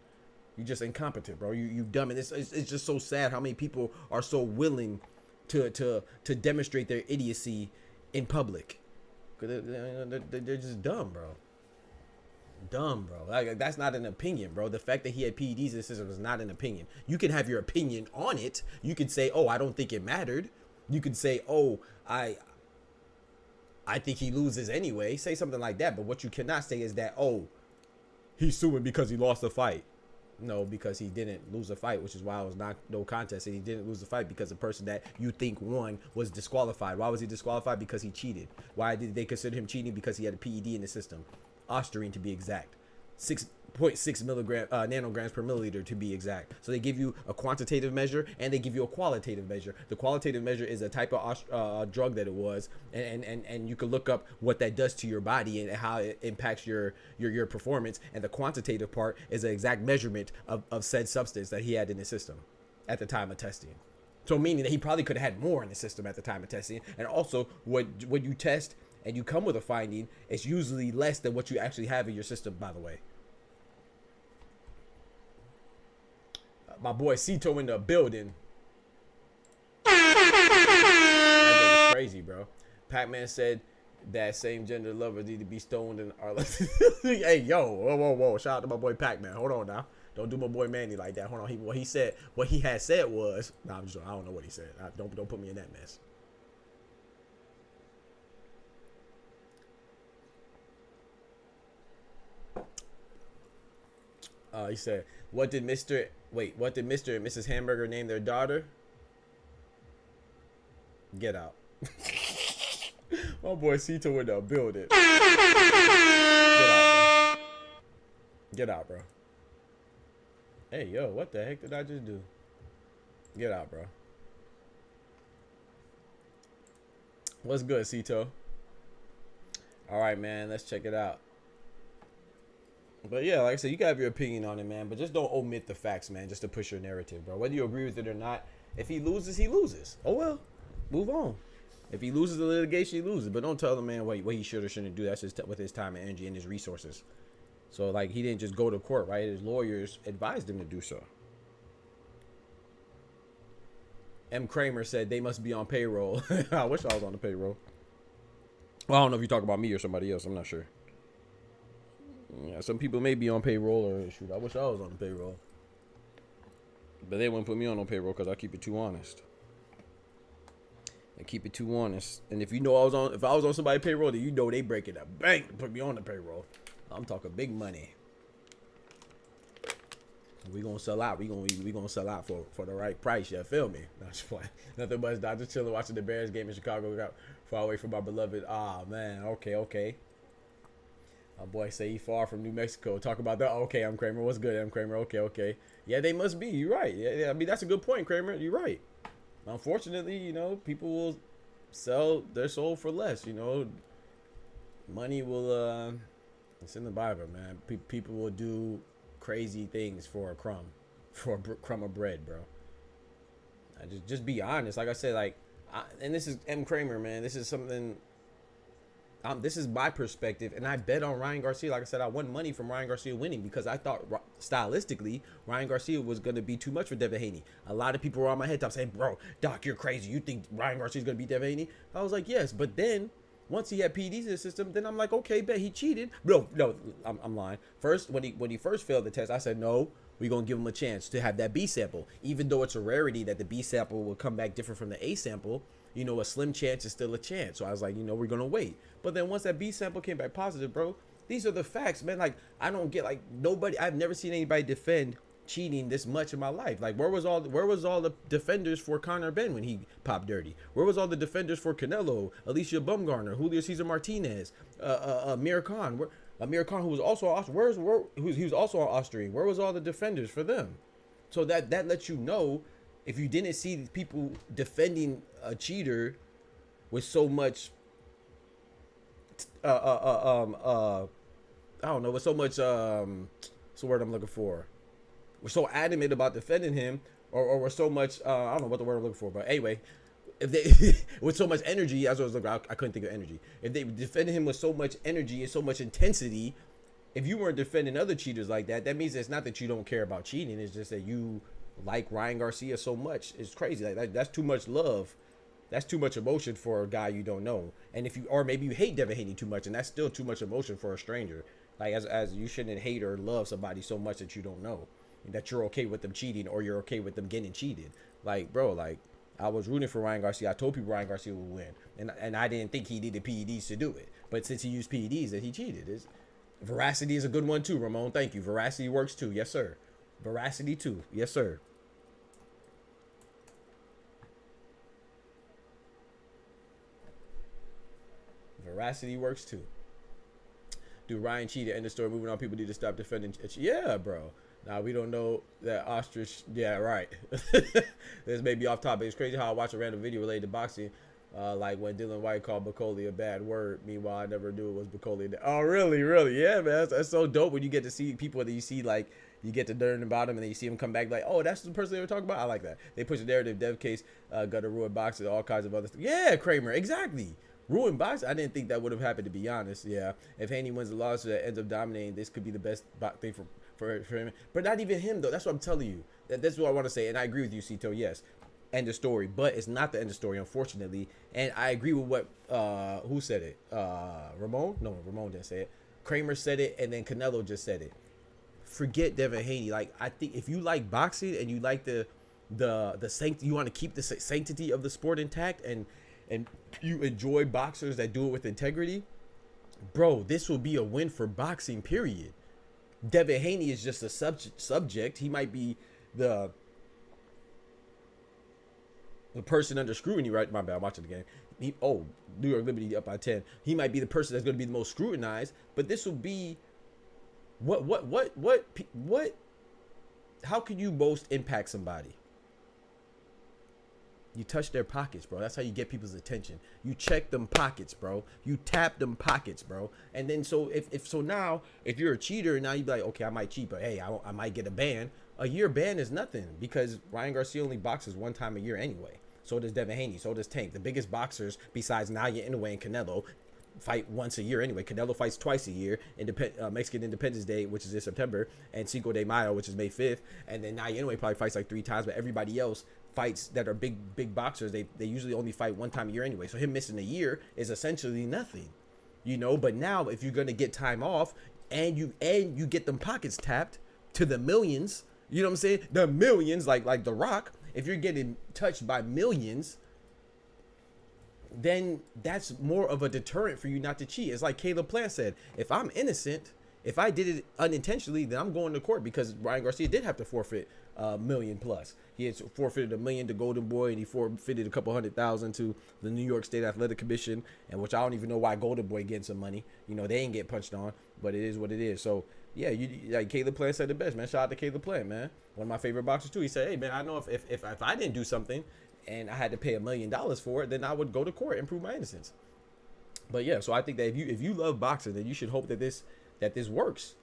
Speaker 3: You're just incompetent, bro. You dumb. And it's just so sad how many people are so willing to demonstrate their idiocy in public. They're just dumb, bro. Dumb, bro. Like, that's not an opinion, bro. The fact that he had PEDs in the system is not an opinion. You can have your opinion on it. You can say, oh, I don't think it mattered. You can say, oh, I think he loses anyway. Say something like that. But what you cannot say is that, oh, he's suing because he lost the fight. No, because he didn't lose a fight, which is why it was not no contest. And he didn't lose the fight because the person that you think won was disqualified. Why was he disqualified? Because he cheated. Why did they consider him cheating? Because he had a PED in the system. Ostarine, to be exact. 6.6 nanograms per milliliter, to be exact. So they give you a quantitative measure and they give you a qualitative measure. The qualitative measure is a type of drug that it was, and you can look up what that does to your body and how it impacts your performance. And the quantitative part is an exact measurement of said substance that he had in his system at the time of testing. So meaning that he probably could have had more in the system at the time of testing. And also, when you test and you come with a finding, it's usually less than what you actually have in your system, by the way. My boy Cito in the building. That is crazy, bro. Pac-Man said that same gender lovers need to be stoned and are like, hey, yo, whoa. Shout out to my boy Pac-Man. Hold on now. Don't do my boy Manny like that. Hold on. What he had said was, nah, I'm just, I don't know what he said. Don't put me in that mess. He said, what did Mr. and Mrs. Hamburger name their daughter? Get out. My boy Cito in the building. Get out, bro. Hey, yo, what the heck did I just do? Get out, bro. What's good, Cito? All right, man, let's check it out. But yeah, like I said, you can have your opinion on it, man. But just don't omit the facts, man, just to push your narrative, bro. Whether you agree with it or not, if he loses, he loses. Oh, well, move on. If he loses the litigation, he loses. But don't tell the man what he should or shouldn't do. That's just with his time and energy and his resources. So, like, he didn't just go to court, right? His lawyers advised him to do so. M. Kramer said they must be on payroll. I wish I was on the payroll. Well, I don't know if you're talking about me or somebody else. I'm not sure. Yeah, some people may be on payroll, or shoot, I wish I was on the payroll. But they wouldn't put me on no payroll because I keep it too honest. And keep it too honest. And if you know if I was on somebody's payroll, then you know they break it up bank to put me on the payroll. I'm talking big money. We gonna sell out. We gonna sell out for the right price. You feel me? Not just playing. Nothing but just chilling, watching the Bears game in Chicago. Got far away from my beloved. Ah, man. Okay. My boy say he far from New Mexico. Talk about that. Okay, I'm Kramer. What's good, I'm Kramer? Okay. Yeah, they must be. You're right. Yeah. I mean, that's a good point, Kramer. You're right. Unfortunately, you know, people will sell their soul for less. You know, money will. It's in the Bible, man. People will do crazy things for a crumb of bread, bro. Just be honest. Like I said, and this is M. Kramer, man. This is something. This is my perspective, and I bet on Ryan Garcia. Like I said, I won money from Ryan Garcia winning because I thought stylistically Ryan Garcia was going to be too much for Devin Haney. A lot of people were on my head top saying, bro, Doc, you're crazy. You think Ryan Garcia is going to beat Devin Haney? I was like, yes. But then once he had PEDs in the system, then I'm like, okay, bet he cheated. No, I'm lying. First, when he first failed the test, I said, no, we're going to give him a chance to have that B sample. Even though it's a rarity that the B sample will come back different from the A sample, you know, a slim chance is still a chance. So I was like, you know, we're going to wait. But then once that B sample came back positive, bro, these are the facts, man. Like, I don't get, like, nobody, I've never seen anybody defend cheating this much in my life. Like, where was all the defenders for Conor Ben when he popped dirty? Where was all the defenders for Canelo, Alicia Bumgarner, Julio Cesar Martinez, Amir Khan, who was also he was also on Austrian. Where was all the defenders for them? So that lets you know if you didn't see people defending a cheater with so much, I don't know, with so much, what's the word I'm looking for? We're so adamant about defending him, or we're so much, I don't know what the word I'm looking for, but anyway, if they, with so much energy, as I was looking, I couldn't think of energy. If they defended him with so much energy and so much intensity, if you weren't defending other cheaters like that, that means it's not that you don't care about cheating. It's just that you like Ryan Garcia so much. It's crazy. Like that's too much love. That's too much emotion for a guy you don't know. And if you, or maybe you hate Devin Haney too much, and that's still too much emotion for a stranger. Like as you shouldn't hate or love somebody so much that you don't know, that you're okay with them cheating or you're okay with them getting cheated. Like, bro, like I was rooting for Ryan Garcia. I told people Ryan Garcia would win, and I didn't think he needed PEDs to do it. But since he used PEDs, that he cheated. Veracity is a good one too, Ramon. Thank you. Veracity works too. Yes, sir. Veracity too. Yes, sir. Veracity works too. Dude, Ryan cheated. End of story. Moving on. People need to stop defending. Yeah, bro. Now we don't know that ostrich. Yeah, right. This may be off topic. It's crazy how I watch a random video related to boxing. Like when Dylan White called Bacoli a bad word. Meanwhile, I never knew it was Bacoli. Oh, really? Really? Yeah, man. That's so dope when you get to see people that you see, like, you get to learn about them and then you see them come back like, oh, that's the person they were talking about. I like that. They push the narrative. Dev case, gonna ruin boxing, all kinds of other stuff. Yeah, Kramer. Exactly. Ruin boxing. I didn't think that would have happened, to be honest. Yeah. If Haney wins the lawsuit that ends up dominating, this could be the best thing for him. But not even him, though. That's what I'm telling you. That's what I want to say. And I agree with you, Cito. Yes. End of story. But it's not the end of story, unfortunately. And I agree with what, who said it? Ramon? No, Ramon didn't say it. Kramer said it, and then Canelo just said it. Forget Devin Haney. Like, I think if you like boxing and you like the sanctity, you want to keep the sanctity of the sport intact, and you enjoy boxers that do it with integrity, bro, this will be a win for boxing, period. Devin Haney is just a subject. He might be the person under scrutiny, right? My bad, I'm watching the game. New York Liberty up by 10. He might be the person that's going to be the most scrutinized, but this will be what how can you most impact somebody? You touch their pockets, bro. That's how you get people's attention. You check them pockets, bro. You tap them pockets, bro. And then so if you're a cheater, now you be like, okay, I might cheat, but hey, I might get a ban. A year ban is nothing because Ryan Garcia only boxes one time a year anyway. So does Devin Haney. So does Tank. The biggest boxers besides Naoya Inoue and Canelo fight once a year anyway. Canelo fights twice a year. Mexican Independence Day, which is in September, and Cinco de Mayo, which is May 5th. And then Naoya Inoue probably fights like 3 times, but everybody else fights that are big boxers, they usually only fight one time a year anyway. So him missing a year is essentially nothing, you know. But now if you're gonna get time off and you get them pockets tapped to the millions, you know what I'm saying? The millions, like The Rock. If you're getting touched by millions, then that's more of a deterrent for you not to cheat. It's like Caleb Plant said, if I'm innocent, if I did it unintentionally, then I'm going to court, because Ryan Garcia did have to forfeit $1 million plus. He had forfeited $1 million to Golden Boy, and he forfeited a couple $100,000 to the New York State Athletic Commission, and which I don't even know why Golden Boy getting some money. You know, they ain't get punched on, but it is what it is. So yeah, like Caleb Plant said the best, man. Shout out to Caleb Plant, man. One of my favorite boxers too. He said, hey man, I know if I didn't do something and I had to pay $1 million for it, then I would go to court and prove my innocence. But yeah, so I think that if you love boxing, then you should hope that this works,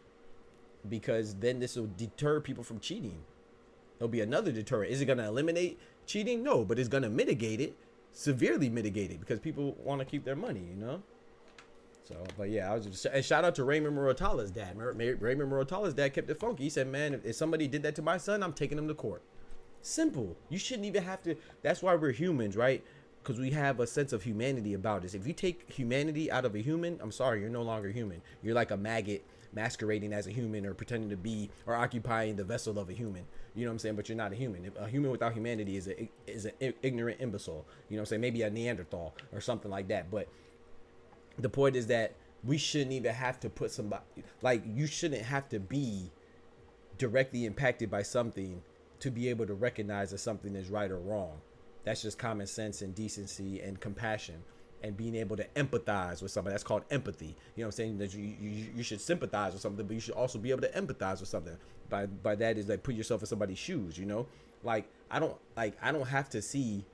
Speaker 3: because then this will deter people from cheating. There'll be another deterrent. Is it going to eliminate cheating? No, but it's going to mitigate it, severely mitigate it, because people want to keep their money, you know? So, but yeah, and shout out to Raymond Murotala's dad. Raymond Murotala's dad kept it funky. He said, man, if somebody did that to my son, I'm taking him to court. Simple. You shouldn't even have to. That's why we're humans, right? Because we have a sense of humanity about us. If you take humanity out of a human, I'm sorry, you're no longer human. You're like a maggot masquerading as a human, or pretending to be, or occupying the vessel of a human. You know what I'm saying? But you're not a human. A human without humanity is an ignorant imbecile. You know what I'm saying? Maybe a Neanderthal or something like that. But the point is that we shouldn't even have to put somebody, like, you shouldn't have to be directly impacted by something to be able to recognize that something is right or wrong. That's just common sense and decency and compassion. and being able to empathize with somebody. That's called empathy. You know what I'm saying? That you should sympathize with something, but you should also be able to empathize with something. By that is like put yourself in somebody's shoes, you know? Like I don't have to see,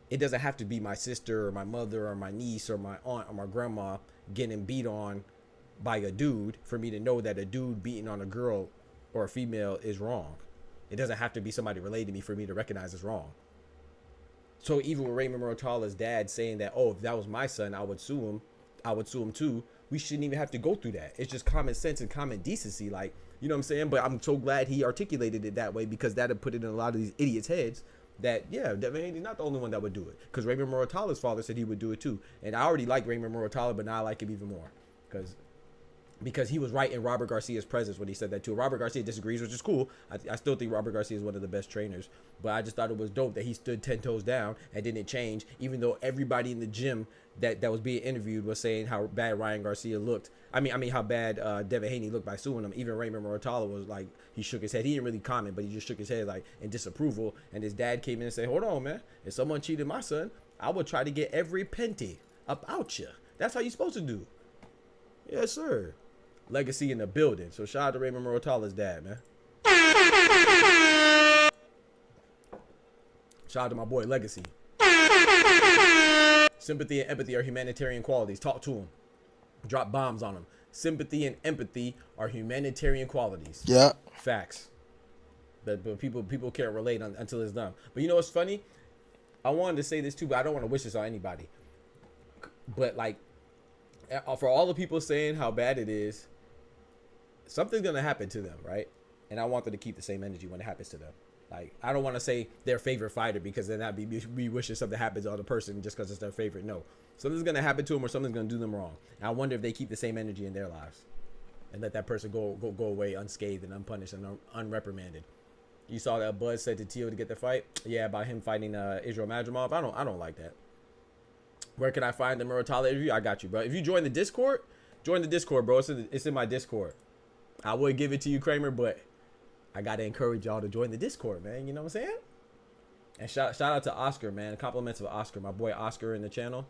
Speaker 3: it doesn't have to be my sister or my mother or my niece or my aunt or my grandma getting beat on by a dude for me to know that a dude beating on a girl or a female is wrong. It doesn't have to be somebody related to me for me to recognize it's wrong. So even with Raymond Murtala's dad saying that, oh, if that was my son, I would sue him too. We shouldn't even have to go through that. It's just common sense and common decency. Like, you know what I'm saying? But I'm so glad he articulated it that way, because that would put it in a lot of these idiots' heads that, yeah, Devin Haney's not the only one that would do it. Because Raymond Murtala's father said he would do it too. And I already like Raymond Murtala, but now I like him even more. Because he was right in Robert Garcia's presence when he said that too. Robert Garcia disagrees, which is cool. I still think Robert Garcia is one of the best trainers. But I just thought it was dope that he stood 10 toes down and didn't change, even though everybody in the gym that was being interviewed was saying how bad Ryan Garcia looked. I mean how bad Devin Haney looked by suing him. Even Raymond Murtala was like, he shook his head. He didn't really comment, but he just shook his head like in disapproval. And his dad came in and said, hold on, man. If someone cheated my son, I would try to get every penty about you. That's how you're supposed to do. Yes, sir. Legacy in the building. So shout out to Raymond Murtala's dad, man. Shout out to my boy Legacy. Sympathy and empathy are humanitarian qualities. Talk to him. Drop bombs on him. Sympathy and empathy are humanitarian qualities.
Speaker 7: Yeah.
Speaker 3: Facts. But people can't relate until it's done. But you know what's funny? I wanted to say this too, but I don't want to wish this on anybody. But like, for all the people saying how bad it is, something's gonna happen to them, right? And I want them to keep the same energy when it happens to them. Like, I don't want to say their favorite fighter, because then that'd be wishing something happens to the other person just because it's their favorite. No, something's gonna happen to them, or something's gonna do them wrong. And I wonder if they keep the same energy in their lives and let that person go away unscathed and unpunished and unreprimanded. You saw that Bud said to Tio to get the fight, yeah, about him fighting Israel Madrimov. I don't like that. Where can I find the Murtala interview? I got you, bro. If you join the Discord, bro. It's in my Discord. I would give it to you, Kramer, but I gotta encourage y'all to join the Discord, man. You know what I'm saying? And shout out to Oscar, man. Compliments of Oscar, my boy Oscar in the channel.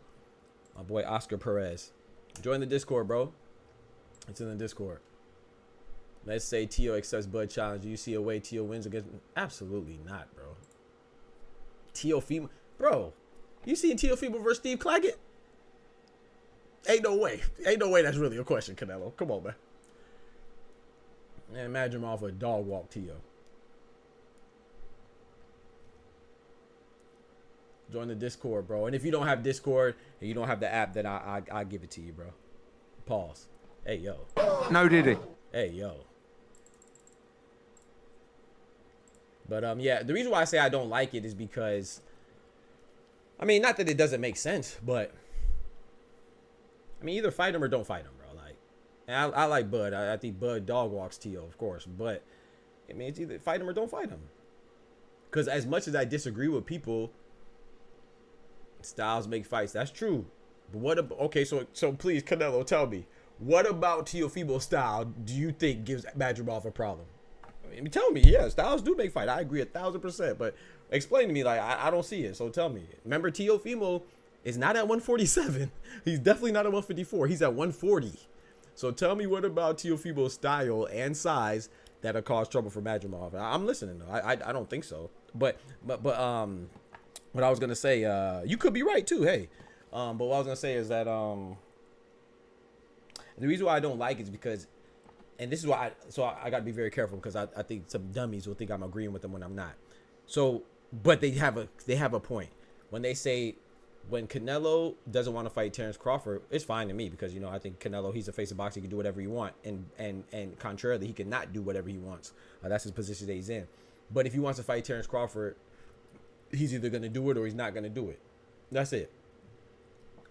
Speaker 3: My boy Oscar Perez. Join the Discord, bro. It's in the Discord. Let's say Tio accepts Bud challenge. Do you see a way Tio wins against? Absolutely not, bro. Tio Fimo, bro. You seen Tio Fimo versus Steve Claggett? Ain't no way. Ain't no way that's really a question, Canelo. Come on, man. And imagine him off a dog walk Tio. Join the Discord, bro. And if you don't have Discord and you don't have the app, then I'll give it to you, bro. Pause. Hey, yo.
Speaker 5: No, did he?
Speaker 3: Hey, yo. But, yeah, the reason why I say I don't like it is because, I mean, not that it doesn't make sense, but, I mean, either fight him or don't fight him, bro. Like, and I like Bud. I think Bud dog walks Tio, of course. But, I mean, it's either fight him or don't fight him. Because as much as I disagree with people, styles make fights. That's true. But what about, okay, so please, Canelo, tell me, what about Teofimo's style do you think gives Madrimov a problem? I mean, tell me, yeah, styles do make fight. I agree 1,000%, but explain to me, like, I don't see it, so tell me. Remember, Teofimo is not at 147. He's definitely not at 154. He's at 140. So tell me what about Teofimo's style and size that'll cause trouble for Madrimov. I'm listening, though. I don't think so. But what I was going to say, you could be right, too, hey. But what I was going to say is that the reason why I don't like it is because, and this is why I got to be very careful, because I think some dummies will think I'm agreeing with them when I'm not. So, but they have a point. When they say, when Canelo doesn't want to fight Terrence Crawford, it's fine to me, because, you know, I think Canelo, he's a face of boxing, he can do whatever he wants. And contrarily, he cannot do whatever he wants. That's his position that he's in. But if he wants to fight Terrence Crawford, he's either going to do it or he's not going to do it. That's it.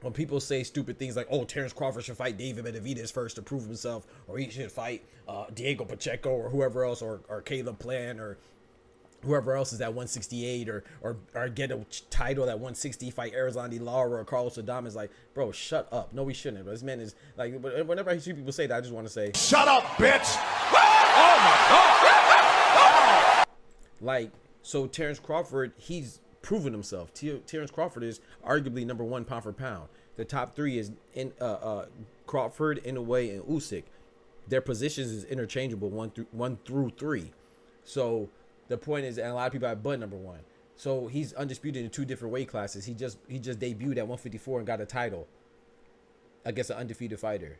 Speaker 3: When people say stupid things like, oh, Terrence Crawford should fight David Benavidez first to prove himself, or he should fight Diego Pacheco or whoever else, or Caleb Plant, or whoever else is at 168, or get a title at 160, fight Arizona Lara or Carlos Adames, like, bro, shut up. No, we shouldn't. But this man is, like, whenever I see people say that, I just want to say,
Speaker 2: Shut up, bitch!
Speaker 3: Oh my God! Like, so Terrence Crawford, he's proven himself. Terrence Crawford is arguably number 1 pound for pound. The top 3 is Crawford, Inoue, and Usyk. Their positions is interchangeable 1 through 3. So the point is, and a lot of people have Bud number 1. So he's undisputed in 2 different weight classes. He just debuted at 154 and got a title against an undefeated fighter.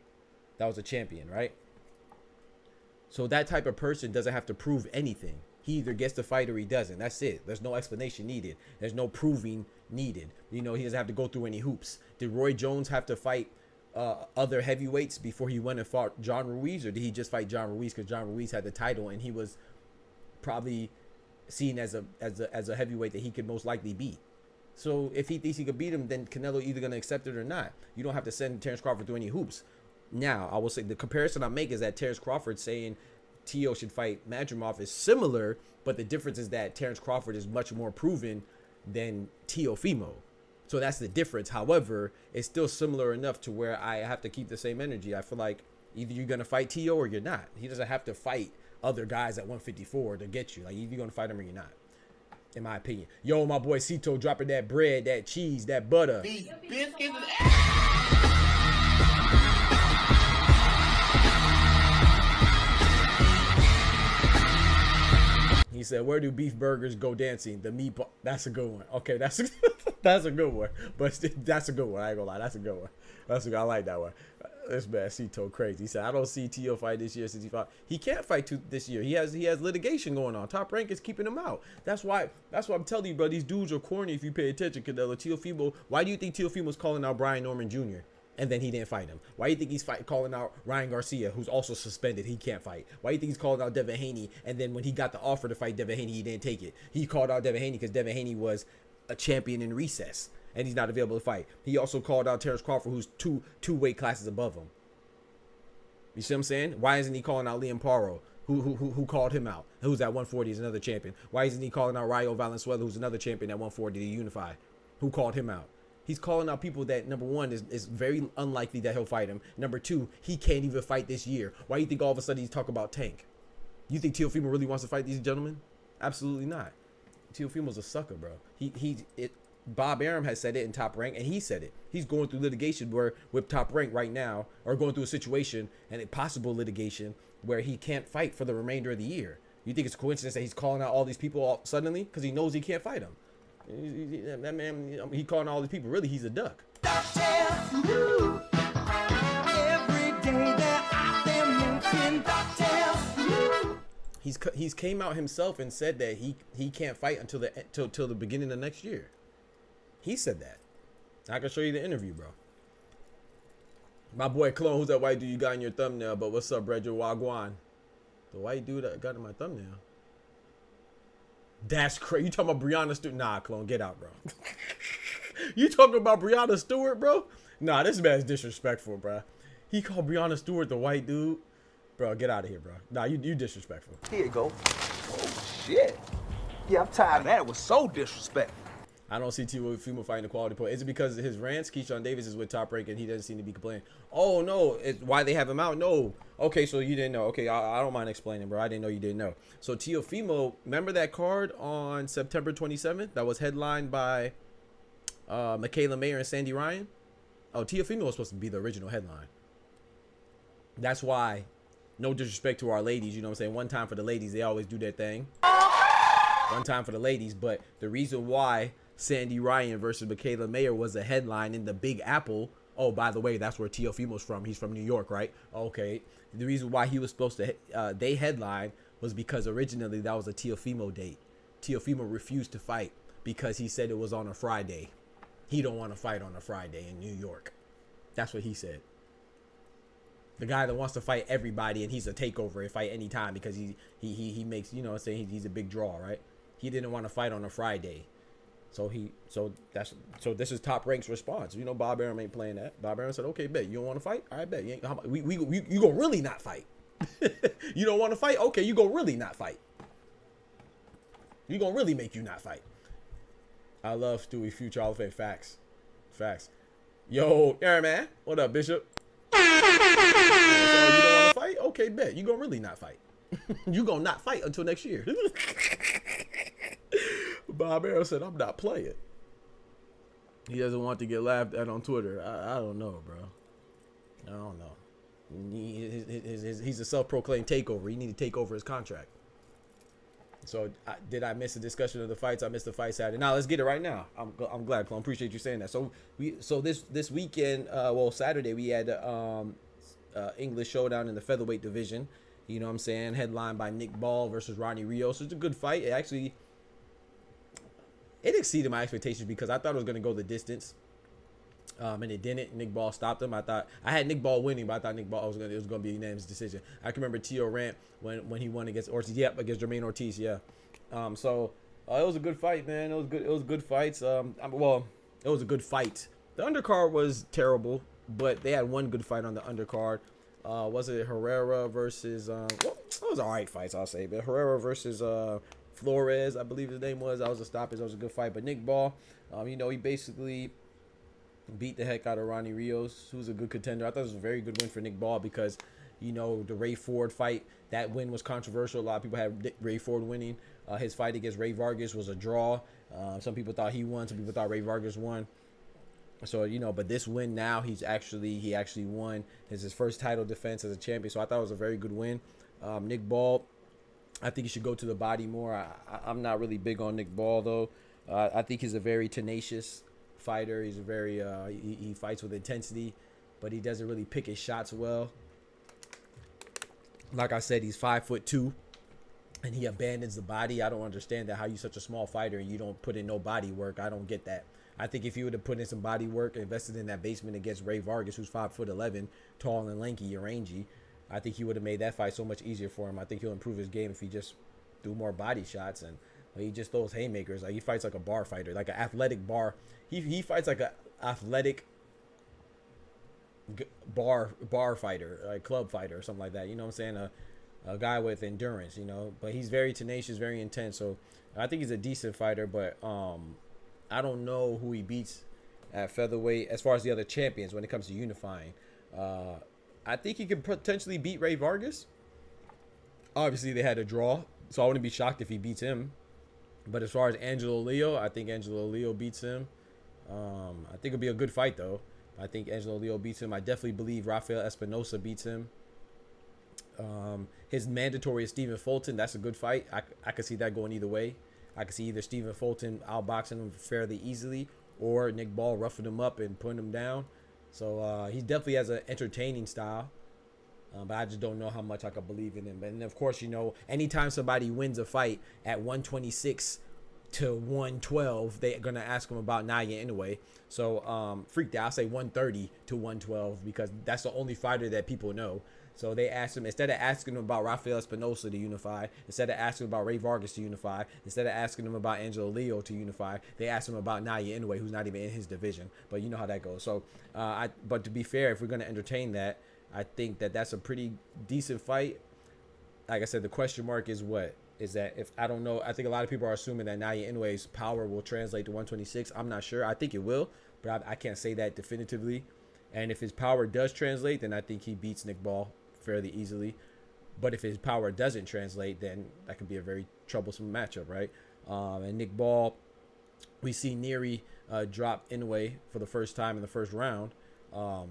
Speaker 3: That was a champion, right? So that type of person doesn't have to prove anything. He either gets the fight or he doesn't. That's it. There's no explanation needed. There's no proving needed. You know, he doesn't have to go through any hoops. Did Roy Jones have to fight other heavyweights before he went and fought John Ruiz, or did he just fight John Ruiz because John Ruiz had the title and he was probably seen as a heavyweight that he could most likely beat? So if he thinks he could beat him, then Canelo either going to accept it or not. You don't have to send Terrence Crawford through any hoops. Now, I will say the comparison I make is that Terrence Crawford saying Tio should fight Madrimov is similar, but the difference is that Terrence Crawford is much more proven than Teofimo. So that's the difference. However, it's still similar enough to where I have to keep the same energy. I feel like either you're going to fight Tio or you're not. He doesn't have to fight other guys at 154 to get you. Like, either you're going to fight him or you're not, in my opinion. Yo, my boy Cito dropping that bread, that cheese, that butter.
Speaker 2: These biscuits.
Speaker 3: He said, "Where do beef burgers go dancing? The meat." That's a good one. Okay, that's a good one. But that's a good one. I ain't gonna lie, that's a good one. I like that one. This man Cito crazy. He said, "I don't see Tio fight this year since he fought. He can't fight this year. He has litigation going on. Top Rank is keeping him out. That's why I'm telling you, bro. These dudes are corny if you pay attention. Canelo, Teofimo. Why do you think Teofimo's calling out Brian Norman Jr.? And then he didn't fight him? Why do you think he's calling out Ryan Garcia, who's also suspended? He can't fight. Why do you think he's calling out Devin Haney? And then when he got the offer to fight Devin Haney, he didn't take it. He called out Devin Haney because Devin Haney was a champion in recess, and he's not available to fight. He also called out Terrence Crawford, who's two weight classes above him. You see what I'm saying? Why isn't he calling out Liam Paro, who called him out, who's at 140 is another champion? Why isn't he calling out Rayo Valenzuela, who's another champion at 140 to unify, who called him out? He's calling out people that, number one, is very unlikely that he'll fight him. Number two, he can't even fight this year. Why do you think all of a sudden he's talking about Tank? You think Teofimo really wants to fight these gentlemen? Absolutely not. Teofimo's a sucker, bro. Bob Arum has said it in Top Rank, and he said it. He's going through litigation with Top Rank right now, or going through a situation and a possible litigation where he can't fight for the remainder of the year. You think it's a coincidence that he's calling out all these people suddenly because he knows he can't fight them? That man, he calling all these people. Really, he's a duck. He's came out himself and said that he can't fight until the beginning of next year. He said that. I can show you the interview, bro. My boy Clone, who's that white dude you got in your thumbnail? But what's up, Bredger Wagwan? The white dude that got in my thumbnail. That's crazy. You talking about Breonna Stewart? Nah, Clone, get out, bro. You talking about Breonna Stewart, bro? Nah, this man's disrespectful, bro. He called Breonna Stewart the white dude. Bro, get out of here, bro. Nah, you disrespectful.
Speaker 7: Here you go. Oh, shit. Yeah, I'm tired of that. It was so disrespectful.
Speaker 3: I don't see Teofimo fighting the quality point. Is it because of his rants? Keyshawn Davis is with Top Rank and he doesn't seem to be complaining. Oh, no. It's why they have him out? No. Okay, so you didn't know. Okay, I don't mind explaining, bro. I didn't know you didn't know. So Teofimo, remember that card on September 27th that was headlined by Michaela Mayer and Sandy Ryan? Oh, Teofimo was supposed to be the original headline. That's why, no disrespect to our ladies, you know what I'm saying? One time for the ladies, they always do their thing. One time for the ladies, but the reason why Sandy Ryan versus Michaela Mayer was a headline in the Big Apple. Oh, by the way, that's where Teofimo's from. He's from New York, right? Okay. The reason why he was supposed to, they headline was because originally that was a Teofimo date. Teofimo refused to fight because he said it was on a Friday. He don't want to fight on a Friday in New York. That's what he said. The guy that wants to fight everybody and he's a takeover and fight anytime because he makes, you know what I'm saying, he's a big draw, right? He didn't want to fight on a Friday. So this is Top Rank's response. You know, Bob Arum ain't playing that. Bob Arum said, "Okay, bet you don't want to fight. All right, bet you gonna really not fight. You don't want to fight. Okay, you gonna really not fight. You gonna really make you not fight." I love Stewie Future Hall of Fame. Facts. Yo, Aaron, man, what up, Bishop? So you don't want to fight? Okay, bet you gonna really not fight. You gonna not fight until next year. Bob Arrow said, I'm not playing. He doesn't want to get laughed at on Twitter. I don't know, bro. I don't know. He's a self-proclaimed takeover. He need to take over his contract. So did I miss a discussion of the fights? I missed the fight Saturday. Now let's get it right now. I'm glad, Clone. Appreciate you saying that. So this weekend, Saturday we had English showdown in the featherweight division. You know what I'm saying? Headlined by Nick Ball versus Ronnie Rios. So it's a good fight. It exceeded my expectations because I thought it was going to go the distance. And it didn't. Nick Ball stopped him. I had Nick Ball winning, but I thought Nick Ball was going to be a unanimous decision. I can remember Tio Rant when he won against Ortiz. Yep, against Jermaine Ortiz. Yeah. So it was a good fight, man. It was good fights. It was a good fight. The undercard was terrible, but they had one good fight on the undercard. Was it Herrera versus? It was all right fights, I'll say. But Herrera versus Flores, I believe his name was. That was a stoppage. That was a good fight. But Nick Ball, he basically beat the heck out of Ronnie Rios, who's a good contender. I thought it was a very good win for Nick Ball because, the Ray Ford fight, that win was controversial. A lot of people had Ray Ford winning. His fight against Ray Vargas was a draw. Some people thought he won. Some people thought Ray Vargas won. So, but this win now, he actually won. It's his first title defense as a champion. So I thought it was a very good win. Nick Ball, I think he should go to the body more. I'm not really big on Nick Ball, though. I think he's a very tenacious fighter. He's a very he fights with intensity, but he doesn't really pick his shots well. Like I said, he's 5'2", and he abandons the body. I don't understand that. How you such a small fighter and you don't put in no body work? I don't get that. I think if you would have put in some body work, invested in that basement against Ray Vargas, who's 5'11", tall and lanky and rangy, I think he would have made that fight so much easier for him. I think he'll improve his game if he just do more body shots and he just throws haymakers. Like he fights like a bar fighter, like an athletic bar. He fights like an athletic bar fighter, like club fighter or something like that. You know what I'm saying? A guy with endurance, But he's very tenacious, very intense. So I think he's a decent fighter, but I don't know who he beats at featherweight as far as the other champions when it comes to unifying. I think he could potentially beat Ray Vargas. Obviously, they had a draw, so I wouldn't be shocked if he beats him. But as far as Angelo Leo, I think Angelo Leo beats him. I think it'll be a good fight, though. I think Angelo Leo beats him. I definitely believe Rafael Espinosa beats him. His mandatory is Stephen Fulton. That's a good fight. I could see that going either way. I could see either Stephen Fulton outboxing him fairly easily or Nick Ball roughing him up and putting him down. So he definitely has an entertaining style. But I just don't know how much I could believe in him. And, of course, anytime somebody wins a fight at 126 to 112, they're going to ask him about Naoya Inoue. So, freaked out. I'll say 130 to 112 because that's the only fighter that people know. So they asked him, instead of asking him about Rafael Espinosa to unify, instead of asking him about Ray Vargas to unify, instead of asking him about Angelo Leo to unify, they asked him about Naoya Inoue, who's not even in his division. But you know how that goes. So, but to be fair, if we're going to entertain that, I think that's a pretty decent fight. Like I said, the question mark is what? Is that if I don't know, I think a lot of people are assuming that Naoya Inoue's power will translate to 126. I'm not sure. I think it will, but I can't say that definitively. And if his power does translate, then I think he beats Nick Ball fairly easily. But if his power doesn't translate, then that could be a very troublesome matchup, right? And Nick Ball, we see Neary drop Inoue for the first time in the first round,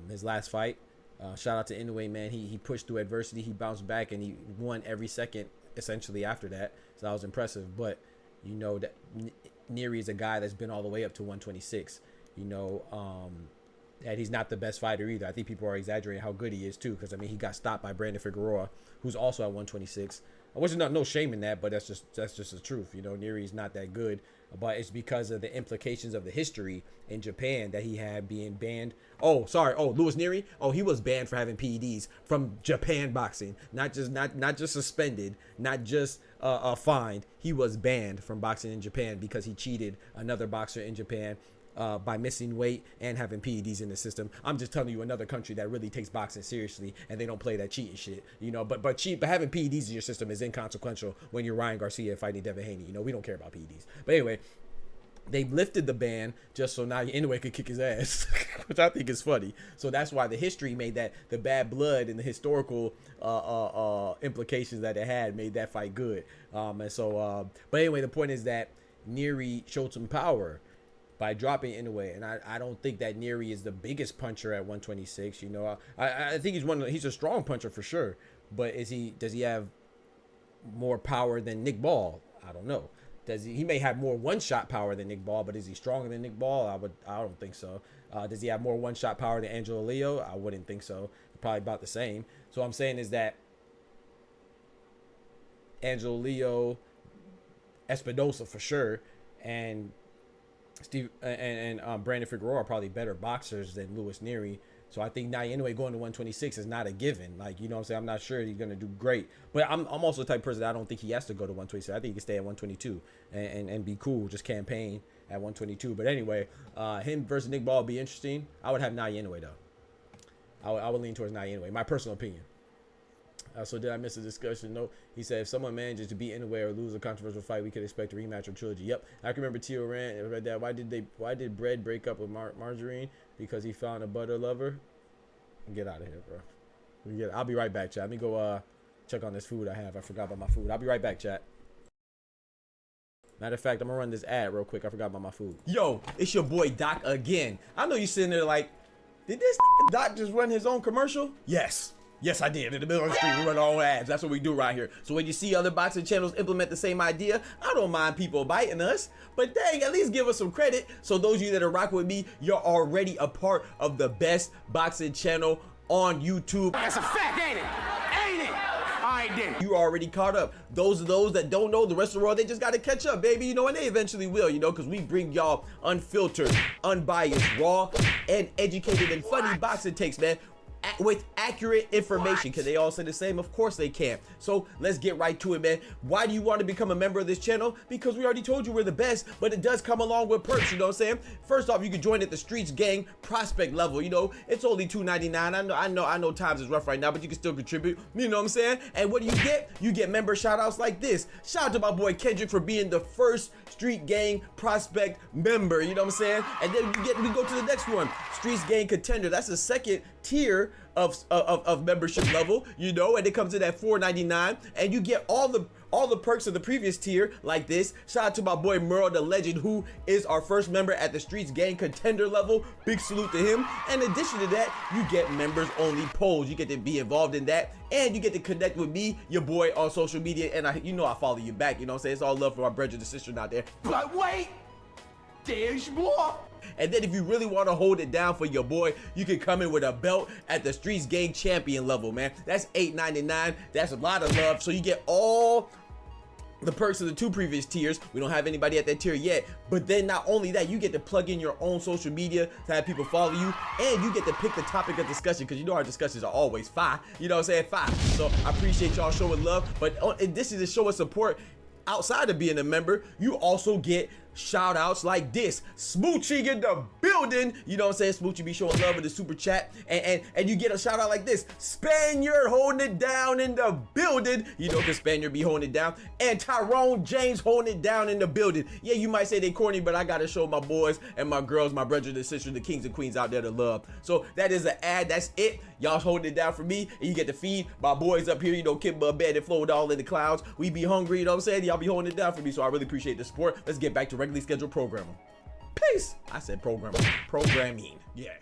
Speaker 3: his last fight. Shout out to Inoue, man. He pushed through adversity. He bounced back, and he won every second, essentially, after that. So that was impressive. But, that Neary is a guy that's been all the way up to 126. And he's not the best fighter either. I think people are exaggerating how good he is, too, because, he got stopped by Brandon Figueroa, who's also at 126. Which is no shame in that, but that's just the truth. Neary's not that good. But it's because of the implications of the history in Japan that he had being banned. Louis Neary. He was banned for having PEDs from Japan boxing. Not just suspended, not just fined. He was banned from boxing in Japan because he cheated another boxer in Japan by missing weight and having PEDs in the system. I'm just telling you another country that really takes boxing seriously and they don't play that cheating shit. But having PEDs in your system is inconsequential when you're Ryan Garcia fighting Devin Haney. We don't care about PEDs. But anyway, they lifted the ban just so now Inoue could kick his ass, which I think is funny. So that's why the history made that, the bad blood and the historical implications that it had made that fight good. But anyway, the point is that Neary showed some power by dropping Inoue, and I don't think that Neary is the biggest puncher at 126. You know, I think he's a strong puncher for sure, but does he have more power than Nick Ball? I don't know. He may have more one-shot power than Nick Ball, but is he stronger than Nick Ball? I don't think so. Does he have more one-shot power than Angelo Leo? I wouldn't think so. Probably about the same. So what I'm saying is that Angelo Leo, Espinosa for sure, and Brandon Figueroa are probably better boxers than Louis Neary. So I think Naoya Inoue going to 126 is not a given. Like, you know what I'm saying? I'm not sure he's going to do great. But I'm also the type of person that I don't think he has to go to 126. I think he can stay at 122 and be cool, just campaign at 122. But anyway, him versus Nick Ball would be interesting. I would have Naoya Inoue, though. I would lean towards Naoya Inoue, my personal opinion. So did I miss a discussion? No. He said, if someone manages to beat Inoue or lose a controversial fight, we could expect a rematch or trilogy. Yep. I can remember Tio read that. Why did Bread break up with Margarine? Because he found a butter lover? Get out of here, bro. I'll be right back, chat. Let me go check on this food I have. I forgot about my food. I'll be right back, chat. Matter of fact, I'm gonna run this ad real quick. I forgot about my food. Yo, it's your boy Doc again. I know you sitting there like, did this Doc just run his own commercial? Yes. Yes, I did. In the middle of the street, we run our own ads. That's what we do right here. So when you see other boxing channels implement the same idea, I don't mind people biting us. But dang, at least give us some credit. So those of you that are rocking with me, you're already a part of the best boxing channel on YouTube.
Speaker 2: That's a fact, ain't it? Ain't it? All right, then.
Speaker 3: You already caught up. Those that don't know, the rest of the world, they just got to catch up, baby. You know, and they eventually will, you know, because we bring y'all unfiltered, unbiased, raw, and educated and funny boxing takes, man, with accurate information. Can they all say the same? Of course they can. So let's get right to it, man. Why do you want to become a member of this channel? Because we already told you we're the best, but it does come along with perks, you know what I'm saying? First off, you can join at the STREETZ gang prospect level. You know, it's only $2.99. I know times is rough right now, but you can still contribute, you know what I'm saying? And what do you get? You get member shout outs like this. Shout out to my boy Kendrick for being the first STREETZ gang prospect member, you know what I'm saying? And then we go to the next one, STREETZ gang contender. That's the second tier of membership level, you know, and it comes in at $4.99, and you get all the perks of the previous tier like this. Shout out to my boy Merle the Legend, who is our first member at the STREETZ gang contender level. Big salute to him. And in addition to that, you get members only polls. You get to be involved in that, and you get to connect with me, your boy, on social media. And you know I follow you back, you know what I'm saying? It's all love for my brother and sister out there.
Speaker 2: But wait, there's more.
Speaker 3: And then if you really want to hold it down for your boy, you can come in with a belt at the STREETZ gang champion level, man. That's $8.99. That's a lot of love. So you get all the perks of the two previous tiers. We don't have anybody at that tier yet, but then not only that, you get to plug in your own social media to have people follow you, and you get to pick the topic of discussion, because you know our discussions are always fire, you know what I'm saying, fire. So I appreciate y'all showing love, but this is a show of support. Outside of being a member, you also get shout outs like this. Smoochie in the building, you know what I'm saying? Smoochie be showing love in the super chat, and you get a shout out like this. Spaniard holding it down in the building, you know, because Spaniard be holding it down, and Tyrone James holding it down in the building. Yeah, you might say they corny, but I gotta show my boys and my girls, my brothers and sisters, the kings and queens out there to love. So that is an ad. That's it. Y'all holding it down for me, and you get to feed my boys up here, you know, Kimba, Bed, and Float all in the clouds. We be hungry, you know what I'm saying? Y'all be holding it down for me, so I really appreciate the support. Let's get back to regularly scheduled programming. Peace. I said programming. Programming. Yeah.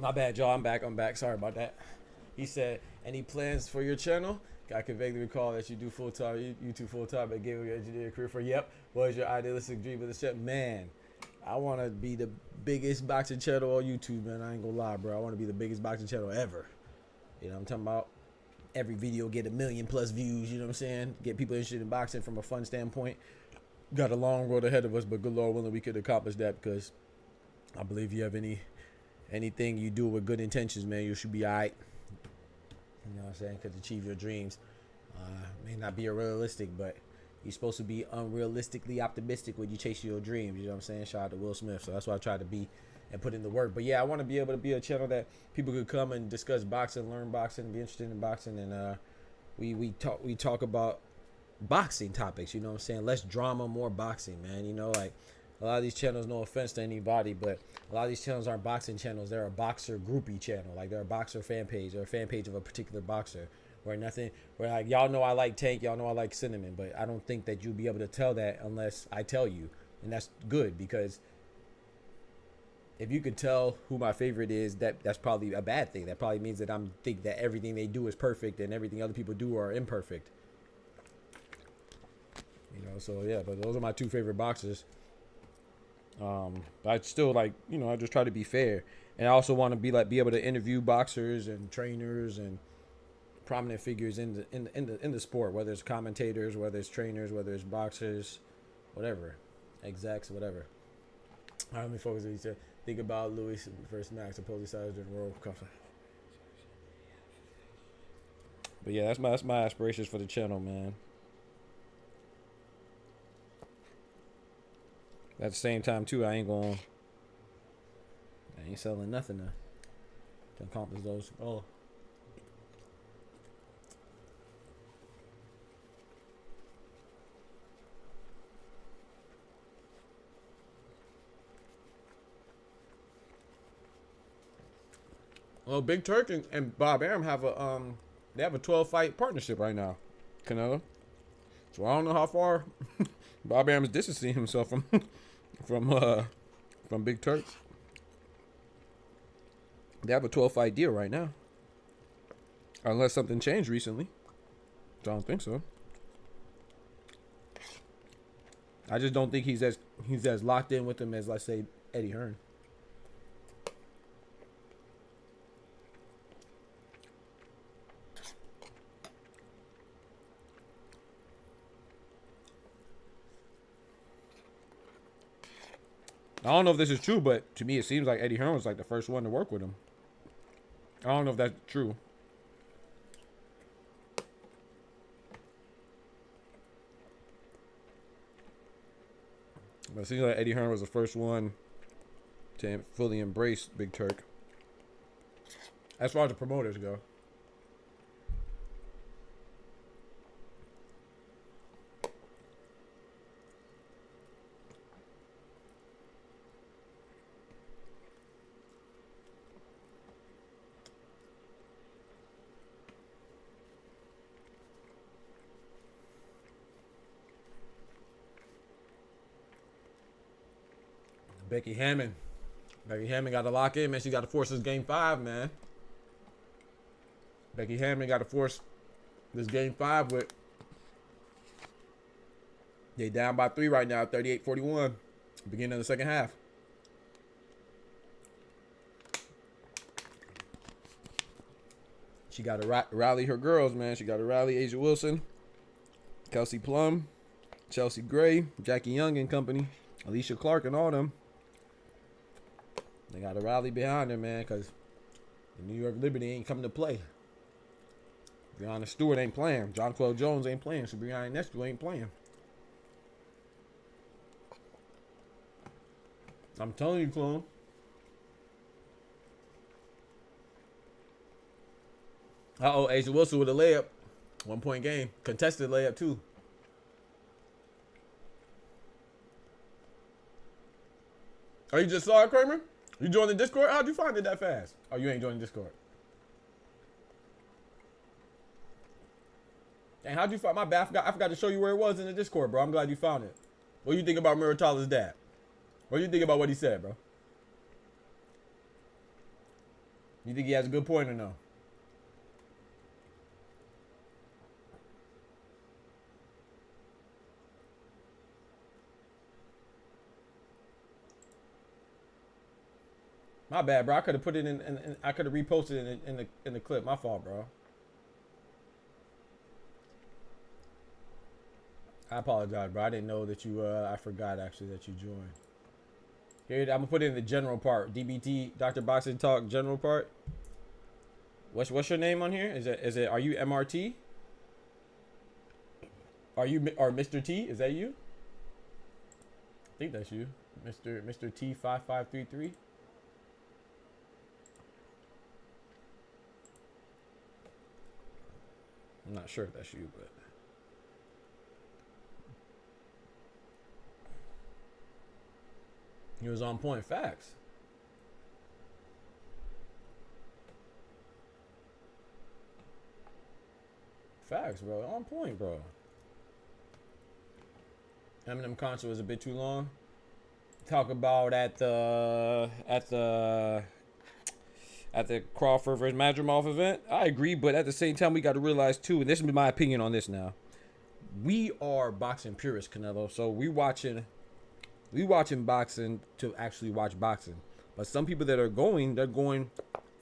Speaker 3: My bad, y'all. I'm back. Sorry about that. He said, any plans for your channel? I can vaguely recall that you do full-time, YouTube full-time, but gave your engineering career for, yep. What is your idealistic dream of the channel? Man, I want to be the biggest boxing channel on YouTube, man. I ain't gonna lie, bro. I want to be the biggest boxing channel ever. You know what I'm talking about? Every video get 1 million+ views, you know what I'm saying? Get people interested in boxing from a fun standpoint. Got a long road ahead of us, but good Lord willing, we could accomplish that, because I believe you have anything you do with good intentions, man, you should be all right. You know what I'm saying? Because achieve your dreams may not be realistic, but you're supposed to be unrealistically optimistic when you chase your dreams. You know what I'm saying? Shout out to Will Smith. So that's why I try to be and put in the work. But yeah, I want to be able to be a channel that people could come and discuss boxing, learn boxing, be interested in boxing, and we talk about boxing topics. You know what I'm saying? Less drama, more boxing, man. You know, like a lot of these channels, no offense to anybody, but a lot of these channels aren't boxing channels. They're a boxer groupie channel. Like they're a boxer fan page or a fan page of a particular boxer. Where like y'all know I like Tank, y'all know I like Cinnamon, but I don't think that you'll be able to tell that unless I tell you. And that's good, because if you could tell who my favorite is, that's probably a bad thing. That probably means that I'm think that everything they do is perfect and everything other people do are imperfect. You know, so yeah, but those are my 2 favorite boxers. I still like, you know, I just try to be fair, and I also want to be able to interview boxers and trainers and prominent figures in the sport, whether it's commentators, whether it's trainers, whether it's boxers, whatever, execs, whatever. All right, let me focus on each. Think about Louis versus Max, opposing sides during the World Cup. But yeah, that's my aspirations for the channel, man. At the same time, too, I ain't selling nothing to accomplish those. Oh. Well, Big Turk and Bob Arum have they have a 12-fight partnership right now, Canelo. So I don't know how far Bob Arum is distancing himself from Big Turk. They have a 12-fight deal right now, unless something changed recently. I don't think so. I just don't think he's as locked in with him as, let's say, Eddie Hearn. I don't know if this is true, but to me it seems like Eddie Hearn was like the first one to work with him. I don't know if that's true. But it seems like Eddie Hearn was the first one to fully embrace Big Turk. As far as the promoters go. Becky Hammond got to lock in, man. She got to force this game 5, man. Becky Hammond got to force this game 5 with. They down by 3 right now, 38-41. Beginning of the second half. She got to rally her girls, man. She got to rally Asia Wilson, Kelsey Plum, Chelsea Gray, Jackie Young and company, Alicia Clark and all them. They got to rally behind her, man, because the New York Liberty ain't coming to play. Breonna Stewart ain't playing. Jonquel Jones ain't playing. Sabrina Ionescu ain't playing. I'm telling you, clone. Uh-oh, Asia Wilson with a layup. 1-point game. Contested layup, too. Oh, you just saw it, Kramer? You joined the Discord? How'd you find it that fast? Oh, you ain't joined the Discord. And how'd you find my bad? I forgot to show you where it was in the Discord, bro. I'm glad you found it. What do you think about Muratala's dad? What do you think about what he said, bro? You think he has a good point or no? My bad, bro. I could have put it in I could have reposted it in the clip. My fault, bro. I apologize, bro. I didn't know that you. I forgot actually that you joined. Here, I'm gonna put it in the general part. DBT, Dr. Boxing Talk, general part. What's your name on here? Is it? Are you MRT? Are you or Mr. T? Is that you? I think that's you, Mr. T 5533. I'm not sure if that's you, but he was on point. Facts. Facts, bro. On point, bro. Eminem concert was a bit too long. Talk about at the Crawford versus Madrimov event. I agree, but at the same time, we got to realize too, and this is my opinion on this now. We are boxing purists, Canelo. So we watching boxing to actually watch boxing. But some people that are going, they're going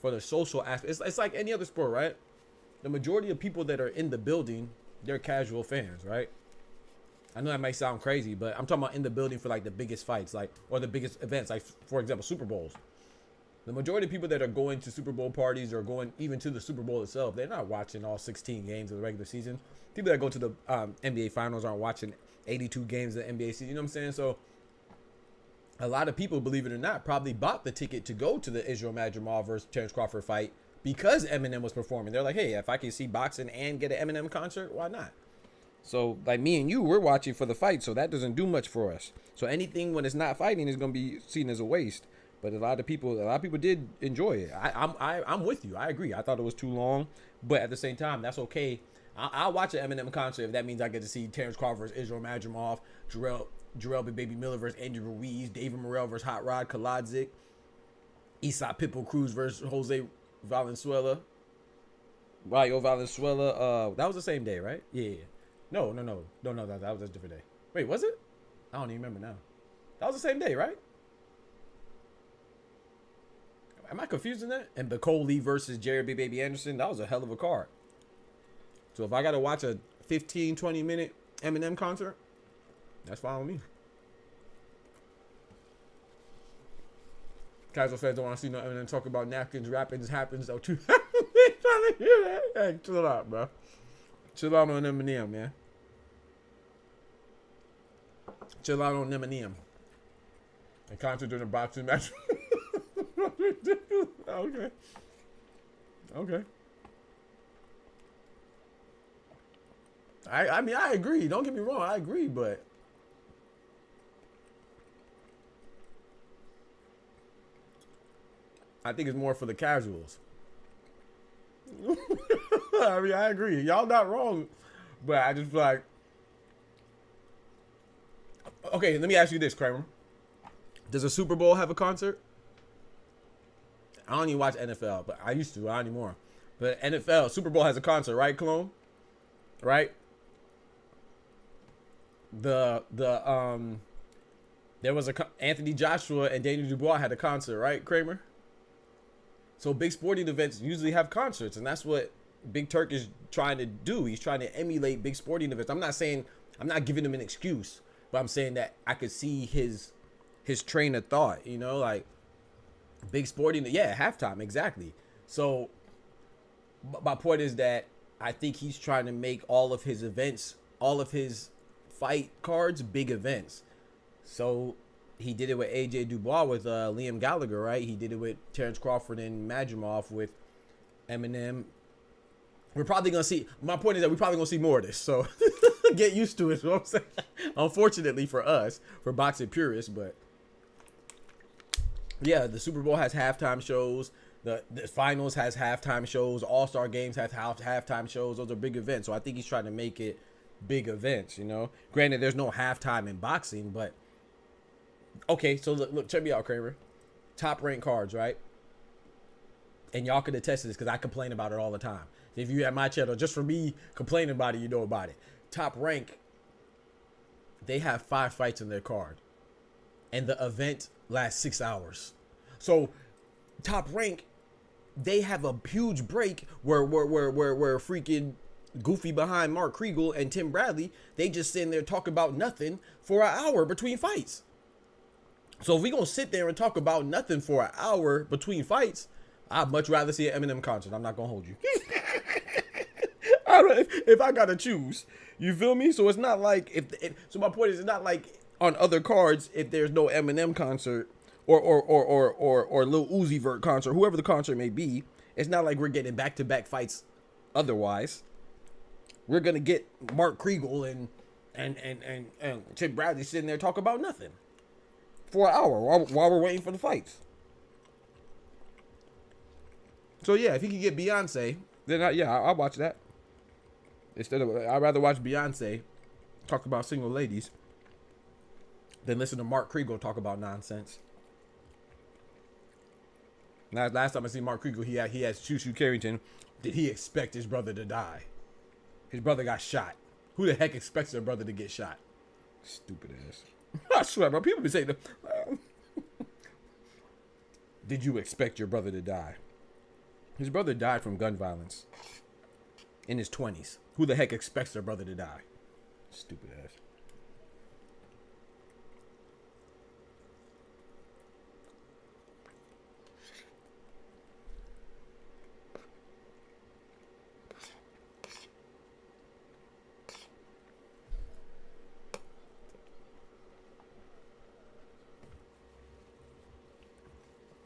Speaker 3: for the social aspect. It's like any other sport, right? The majority of people that are in the building, they're casual fans, right? I know that might sound crazy, but I'm talking about in the building for like the biggest fights, like, or the biggest events, like for example, Super Bowls. The majority of people that are going to Super Bowl parties or going even to the Super Bowl itself, they're not watching all 16 games of the regular season. People that go to the NBA finals aren't watching 82 games of the NBA season. You know what I'm saying? So a lot of people, believe it or not, probably bought the ticket to go to the Israel Madrimov versus Terrence Crawford fight because Eminem was performing. They're like, hey, if I can see boxing and get an Eminem concert, why not? So like me and you, we're watching for the fight, so that doesn't do much for us. So anything when it's not fighting is going to be seen as a waste. But a lot of people did enjoy it. I'm with you. I agree. I thought it was too long, but at the same time, that's okay. I'll watch an Eminem concert if that means I get to see Terrence Crawford versus Israel Madrimov, Jarrell Baby Miller versus Andy Ruiz, David Morrell versus Hot Rod Kaladzik, Isaac Pitbull Cruz versus Jose Valenzuela. Rayo Valenzuela. That was the same day, right? Yeah. No. That was a different day. Wait, was it? I don't even remember now. That was the same day, right? Am I confusing that? And Bacole Lee versus Jared Big Baby Anderson, that was a hell of a card. So if I got to watch a 15, 20-minute Eminem concert, that's fine with me. Casual fans don't want to see no Eminem talk about napkins, rapping happens. Though, too. Trying to hear that. Hey, chill out, bro. Chill out on Eminem, man. Chill out on Eminem. A concert during a boxing match. Okay. I mean, I agree. Don't get me wrong. I agree, but I think it's more for the casuals. I mean, I agree. Y'all not wrong, but I just feel like, okay, let me ask you this, Kramer. Does a Super Bowl have a concert? I don't even watch NFL, but I used to. I don't anymore. But NFL, Super Bowl has a concert, right, Cologne? Right? There was Anthony Joshua and Daniel Dubois had a concert, right, Kramer? So big sporting events usually have concerts, and that's what Big Turk is trying to do. He's trying to emulate big sporting events. I'm not giving him an excuse, but I'm saying that I could see his train of thought, you know, like big sporting, yeah, halftime, exactly. So my point is that I think he's trying to make all of his events, all of his fight cards, big events. So he did it with AJ Dubois with Liam Gallagher, right? He did it with Terrence Crawford and Madrimov with Eminem. We're probably going to see, my point is that we're probably going to see more of this. So get used to it, is what I'm saying. Unfortunately for us, for boxing purists, but yeah, the Super Bowl has halftime shows. The finals has halftime shows. All-Star games have halftime shows. Those are big events. So I think he's trying to make it big events, you know. Granted, there's no halftime in boxing, but okay, so look, check me out, Kramer. Top ranked cards, right? And y'all can attest to this because I complain about it all the time. If you at my channel, just for me complaining about it, you know about it. Top Rank, they have 5 fights in their card. And the event lasts 6 hours. So Top Rank, they have a huge break where freaking Goofy behind Mark Kriegel and Tim Bradley, they just sitting there talking about nothing for an hour between fights. So if we gonna sit there and talk about nothing for an hour between fights, I'd much rather see an Eminem concert. I'm not gonna hold you. If I gotta choose, you feel me? So it's not like so my point is, it's not like on other cards if there's no Eminem concert or Lil Uzi Vert concert, whoever the concert may be. It's not like we're getting back-to-back fights. Otherwise, we're gonna get Mark Kriegel and Tim Bradley sitting there talking about nothing for an hour while we're waiting for the fights. So yeah, if he could get Beyonce, then I'll watch that. Instead of, I'd rather watch Beyonce talk about single ladies than listen to Mark Kriegel talk about nonsense. Now, last time I see Mark Kriegel, he has Shushu Carrington. Did he expect his brother to die? His brother got shot. Who the heck expects their brother to get shot? Stupid ass. I swear, bro. People be saying, did you expect your brother to die? His brother died from gun violence in his 20s. Who the heck expects their brother to die? Stupid ass.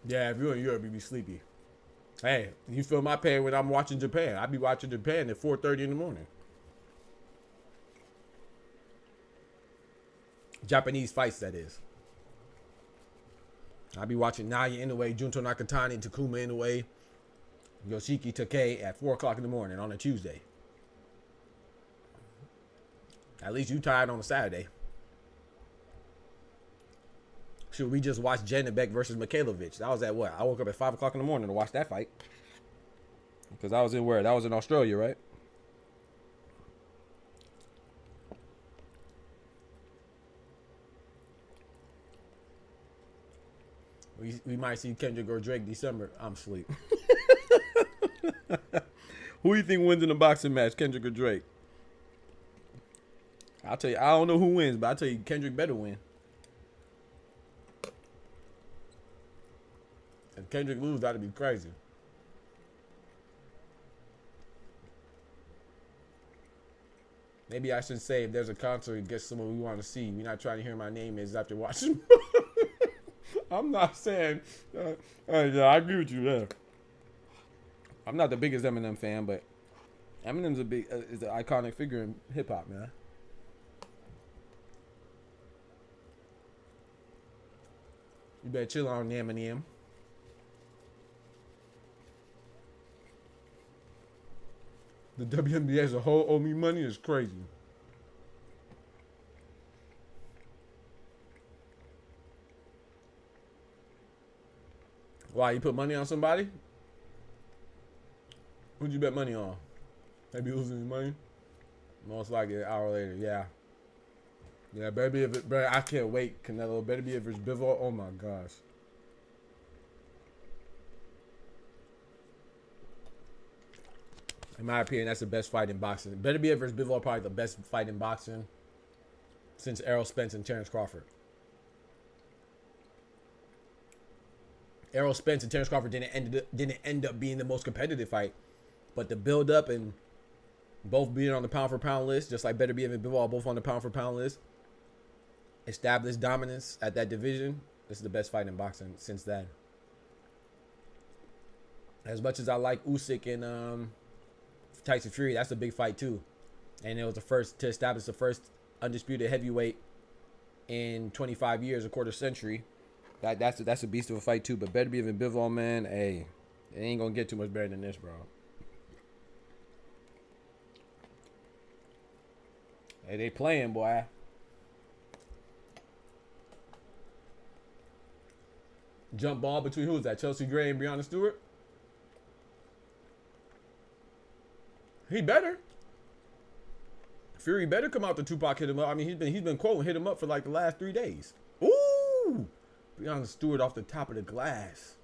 Speaker 3: Yeah, if you're in Europe, you be sleepy. Hey, you feel my pain when I'm watching Japan. I be watching Japan at 4:30 in the morning. Japanese fights, that is. I be watching Naoya Inoue, Junto Nakatani, Takuma Inoue, Yoshiki Takei at 4 o'clock in the morning on a Tuesday. At least you tired on a Saturday. Should we just watch Janibek versus Mikhailovic? That was at what? I woke up at 5 o'clock in the morning to watch that fight. Because I was in where? That was in Australia, right? We might see Kendrick or Drake December. I'm asleep. Who do you think wins in a boxing match, Kendrick or Drake? I'll tell you, I don't know who wins, but I'll tell you Kendrick better win. If Kendrick lose, that'd be crazy. Maybe I should say if there's a concert, get someone we want to see. We're not trying to hear my name is after watching. I'm not saying. Yeah, I agree with you there. I'm not the biggest Eminem fan, but Eminem's is an iconic figure in hip hop, man. You better chill on Eminem. The WNBA as a whole owe me money is crazy. Why, you put money on somebody? Who'd you bet money on? Maybe losing your money? Most likely an hour later, yeah. Yeah, better be if it, bro, I can't wait, Canelo. Better be if it's Bivol. Oh my gosh. In my opinion, that's the best fight in boxing. Better be versus Bivol, probably the best fight in boxing since Errol Spence and Terrence Crawford. Errol Spence and Terrence Crawford didn't end up being the most competitive fight, but the build up and both being on the pound for pound list, just like Better be and Bivol, both on the pound for pound list, established dominance at that division. This is the best fight in boxing since then. As much as I like Usyk and Tyson Fury, that's a big fight too, and it was the first to establish the first undisputed heavyweight in 25 years, a quarter century. That's a beast of a fight too. But Better be even Bivol, man. Hey, it ain't gonna get too much better than this, bro. Hey, they playing, boy. Jump ball between who's that? Chelsea Gray and Breonna Stewart. He better. Fury better come out to Tupac hit him up. I mean, he's been quoting hit him up for like the last 3 days. Ooh, Breonna Stewart off the top of the glass.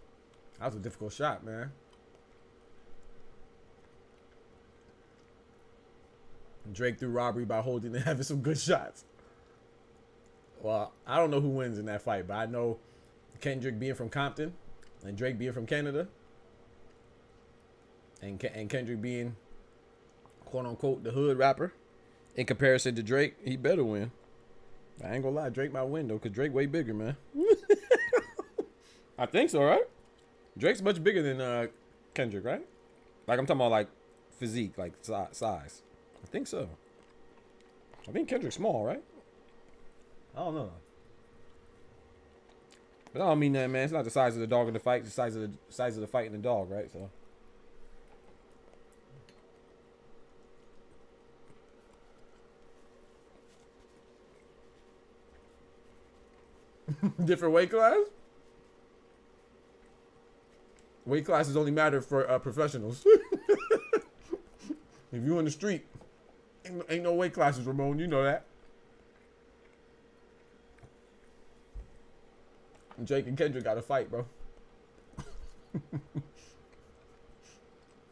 Speaker 3: That was a difficult shot, man. Drake threw robbery by holding and having some good shots. Well, I don't know who wins in that fight, but I know Kendrick being from Compton and Drake being from Canada, and Kendrick being quote unquote the hood rapper in comparison to Drake, he better win. I ain't gonna lie, Drake might win though, because Drake way bigger, man. I think so, right? Drake's much bigger than Kendrick, right? Like I'm talking about like physique, like size. I think so. I think Kendrick's small, right? I don't know. But I don't mean that, man. It's not the size of the dog in the fight. It's the size of the fight in the dog, right? So. Different weight class? Weight classes only matter for professionals. If you in the street, ain't no weight classes, Ramon. You know that. Jake and Kendrick got to fight, bro.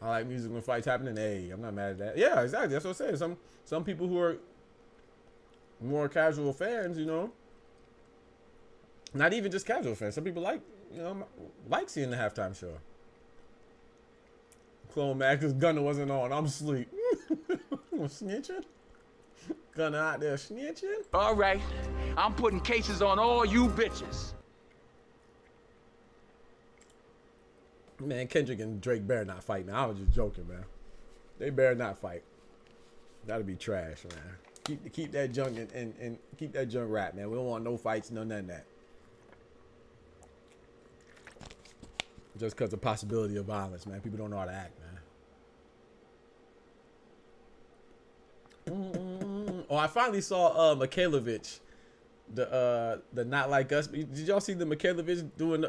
Speaker 3: I like music when fights happening. Hey, I'm not mad at that. Yeah, exactly. That's what I'm saying. Some people who are more casual fans, you know, not even just casual fans. Some people like, you know, like seeing the halftime show. Clone Max, Gunner wasn't on. I'm asleep. Snitching? Gunner out there snitching?
Speaker 5: All right, I'm putting cases on all you bitches.
Speaker 3: Man, Kendrick and Drake better not fight, man. I was just joking, man. They better not fight. That'd be trash, man. Keep that junk and keep that junk rap, man. We don't want no fights, none of that. Just because of possibility of violence, man. People don't know how to act, man. Oh, I finally saw Mikhailovich, the Not Like Us. Did y'all see the Mikhailovich doing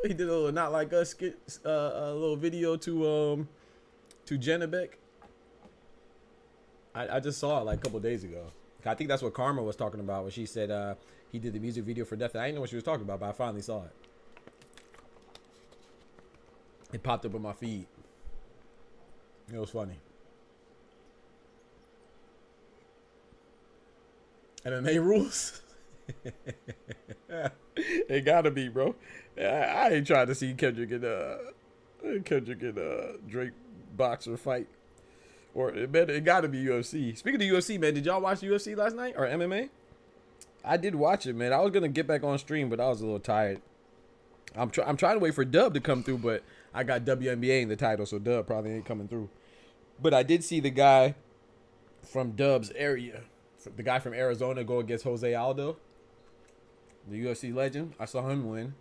Speaker 3: he did a little Not Like Us skit, a little video to Janabek? I just saw it like a couple days ago. I think that's what Karma was talking about when she said he did the music video for Death. I didn't know what she was talking about, but I finally saw it. It popped up on my feed. It was funny. MMA rules? It gotta be, bro. I ain't trying to see Kendrick and Drake boxer fight. Or it gotta be UFC. Speaking of UFC, man, did y'all watch UFC last night or MMA? I did watch it, man. I was gonna get back on stream, but I was a little tired. I'm trying to wait for Dub to come through, but I got WNBA in the title, so Dub probably ain't coming through. But I did see the guy from Dub's area, the guy from Arizona, go against Jose Aldo, the UFC legend. I saw him win,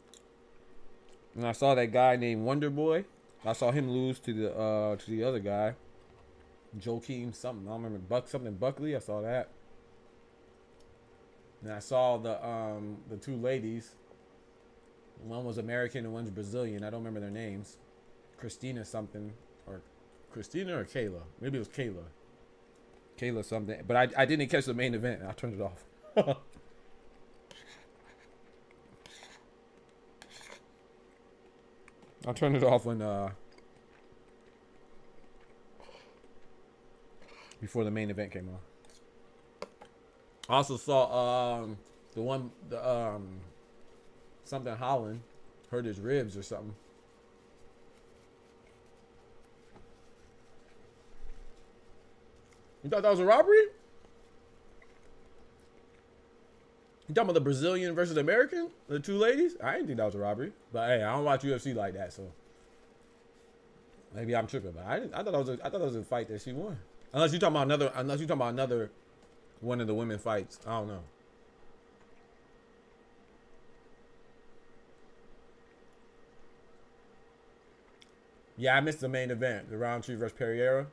Speaker 3: and I saw that guy named Wonder Boy. I saw him lose to the other guy, Joaquin something. I don't remember something Buckley. I saw that, and I saw the two ladies. One was American and one's Brazilian. I don't remember their names. Christina something. Or Christina or Kayla. Maybe it was Kayla. Kayla something. But I didn't catch the main event. I turned it off. I turned it off when before the main event came on. I also saw something Holland hurt his ribs or something. You thought that was a robbery? You talking about the Brazilian versus American? The two ladies? I didn't think that was a robbery. But hey, I don't watch UFC like that, so maybe I'm tripping. But I thought it was a fight that she won. Unless you're talking about another one of the women fights. I don't know. Yeah, I missed the main event, the Roundtree versus Pereira.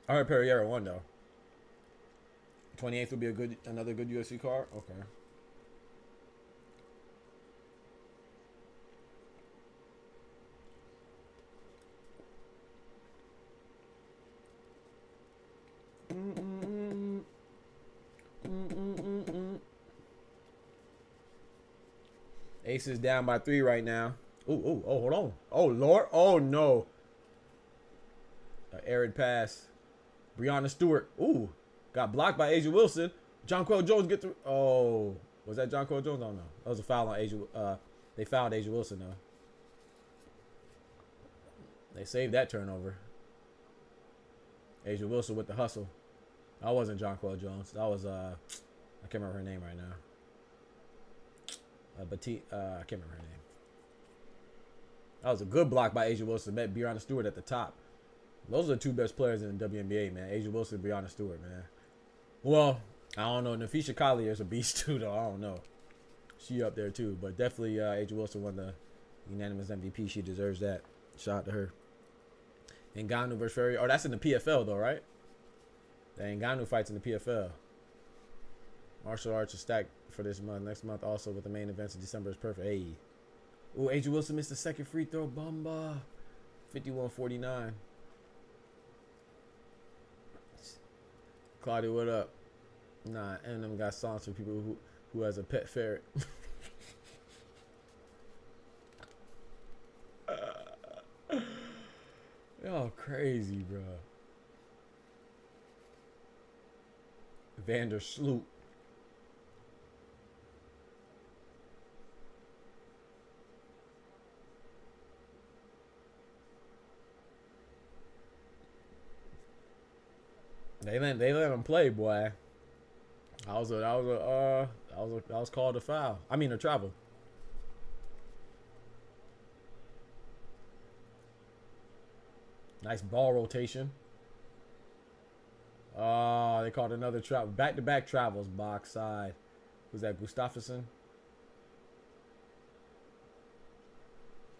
Speaker 3: I heard Pereira won though. 28th would be another good UFC card. Okay. ACES down by 3 right now. Oh, hold on. Oh, Lord. Oh, no. Arid pass. Breonna Stewart. Ooh. Got blocked by Asia Wilson. Jonquel Jones get through. Oh. Was that Jonquel Jones? I don't know. That was a foul on Asia. They fouled Asia Wilson, though. They saved that turnover. Asia Wilson with the hustle. That wasn't Jonquel Jones. That was, I can't remember her name right now. I can't remember her name. That was a good block by Asia Wilson. Met Breonna Stewart at the top. Those are the 2 best players in the WNBA, man. Asia Wilson and Breonna Stewart, man. Well, I don't know. Nafisha Collier is a beast, too, though. I don't know. She up there, too. But definitely Asia Wilson won the unanimous MVP. She deserves that. Shout out to her. Ngannou versus Ferry. Oh, that's in the PFL, though, right? The Ngannou fights in the PFL. Martial arts are stacked for this month. Next month, also with the main events in December is perfect. Hey. Ooh, Asia Wilson missed the second free throw. Bumba. 51-49. Claudia, what up? Nah, Eminem got songs for people who has a pet ferret. Y'all crazy, bro. Vander Sloop. They let him play, boy. That was called a foul. I mean a travel. Nice ball rotation. Oh, they called another travel. Back-to-back travels, box side. Was that Gustafsson?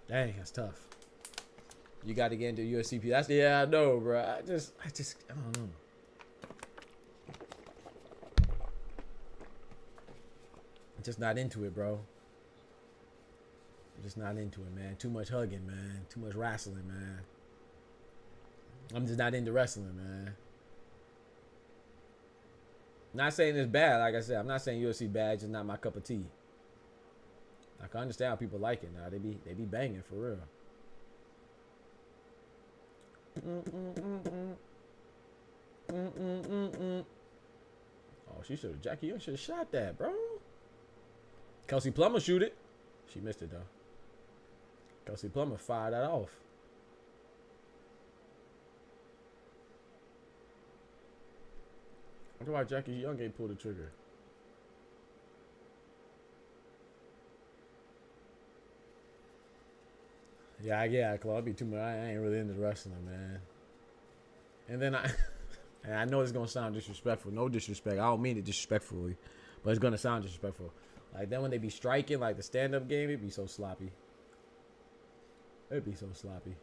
Speaker 3: Dang, that's tough. You got to get into USCP. That's, yeah, I know, bro. I don't know. Just not into it, bro. Just not into it, man. Too much hugging, man. Too much wrestling, man. I'm just not into wrestling, man. Not saying it's bad, like I said. I'm not saying UFC bad, just not my cup of tea. I can understand how people like it now. They be banging for real. Oh, Jackie Young should have shot that, bro. Kelsey Plummer shoot it. She missed it, though. Kelsey Plummer fired that off. I wonder why Jackie Young ain't pulled the trigger. Yeah, Claude. It'd be too much. I ain't really into wrestling, man. And then and I know it's gonna sound disrespectful. No disrespect. I don't mean it disrespectfully, but it's gonna sound disrespectful. Like then when they be striking, like the stand-up game, it'd be so sloppy. It'd be so sloppy.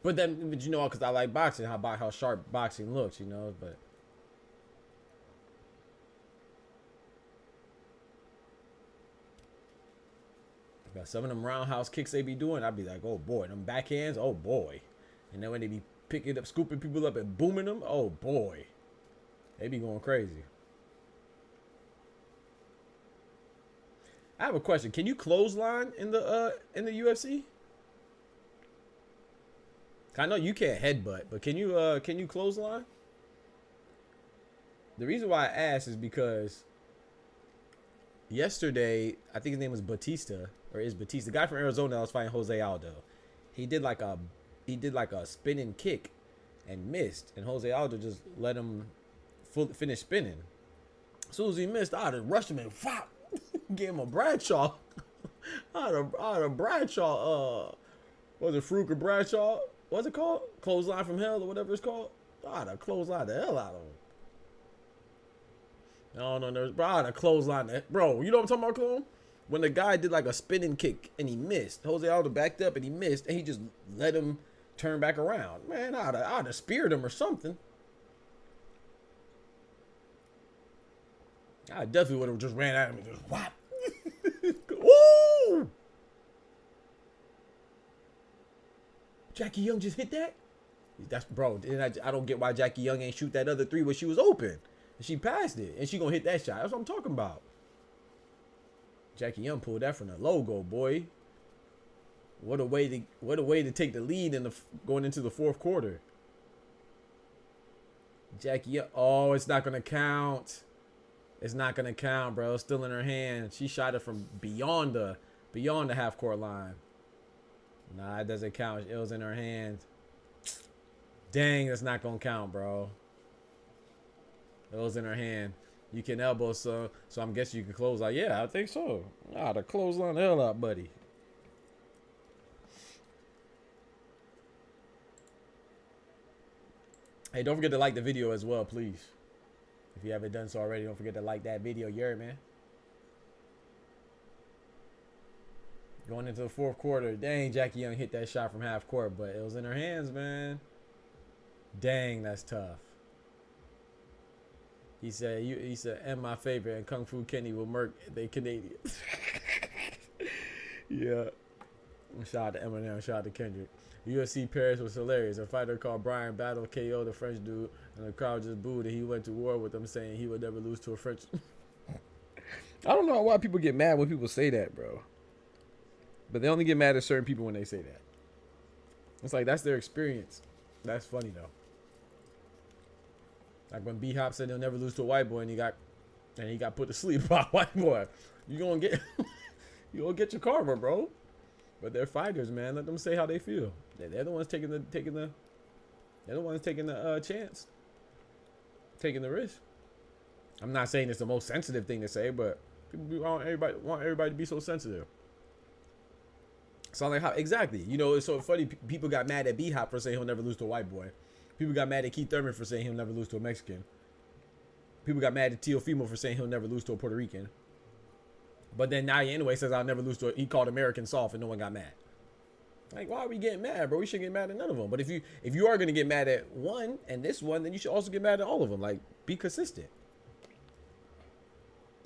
Speaker 3: But you know, because I like boxing, how sharp boxing looks, you know. But got some of them roundhouse kicks they be doing, I'd be like, oh boy, them backhands, oh boy. And then when they be picking up, scooping people up and booming them, oh boy, they be going crazy. I have a question. Can you clothesline in the UFC? I know you can't headbutt, but can you clothesline? The reason why I asked is because yesterday, I think his name was Batista, or is Batista, the guy from Arizona that was fighting Jose Aldo. He did like a spinning kick and missed, and Jose Aldo just let him finish spinning. As soon as he missed, I'd have rushed him and gave him a Bradshaw. I'd have Bradshaw. Was it Farouk or Bradshaw? What's it called? Clothesline from Hell or whatever it's called. I'd have clothesline the hell out of him. No, bro, I'd have clothesline that. Bro, you know what I'm talking about, Clone? When the guy did like a spinning kick and he missed. Jose Aldo backed up and he missed, and he just let him turn back around. Man, I'd have speared him or something. I definitely would have just ran at him and just whap. Ooh! Jackie Young just hit that? That's, bro, I don't get why Jackie Young ain't shoot that other three when she was open. And she passed it. And she gonna hit that shot. That's what I'm talking about. Jackie Young pulled that from the logo, boy. What a way to take the lead in the going into the fourth quarter. Jackie Young, oh, it's not gonna count. It's not gonna count, bro. It's still in her hand. She shot it from beyond the half court line. Nah, it doesn't count. It was in her hand. Dang, that's not gonna count, bro. It was in her hand. You can elbow, so I'm guessing you can close out. Yeah, I think so. Ah, the clothesline the hell out, buddy. Hey, don't forget to like the video as well, please. If you haven't done so already, don't forget to like that video. Yeah, man. Going into the fourth quarter. Dang, Jackie Young hit that shot from half court, but it was in her hands, man. Dang, that's tough. He said, and my favorite, and Kung Fu Kenny will murk the Canadians. Yeah. Shout out to Eminem, shout out to Kendrick. UFC Paris was hilarious. A fighter called Brian Battle KO the French dude, and the crowd just booed, and he went to war with them, saying he would never lose to a French. I don't know why people get mad when people say that, bro. But they only get mad at certain people when they say that. It's like, that's their experience. That's funny, though. Like when B-Hop said he'll never lose to a white boy, and he got put to sleep by a white boy. You gonna get your karma, bro. But they're fighters, man. Let them say how they feel. They're the ones taking the chance, taking the risk. I'm not saying it's the most sensitive thing to say, but people want everybody to be so sensitive. So I'm like, how exactly? You know, it's so funny. People got mad at B-Hop for saying he'll never lose to a white boy. People got mad at Keith Thurman for saying he'll never lose to a Mexican. People got mad at Teofimo for saying he'll never lose to a Puerto Rican. But then Naoya Inoue says I'll never lose to he called American soft and no one got mad. Like, why are we getting mad, bro? We shouldn't get mad at none of them. But if you are gonna get mad at one and this one, then you should also get mad at all of them. Like, be consistent.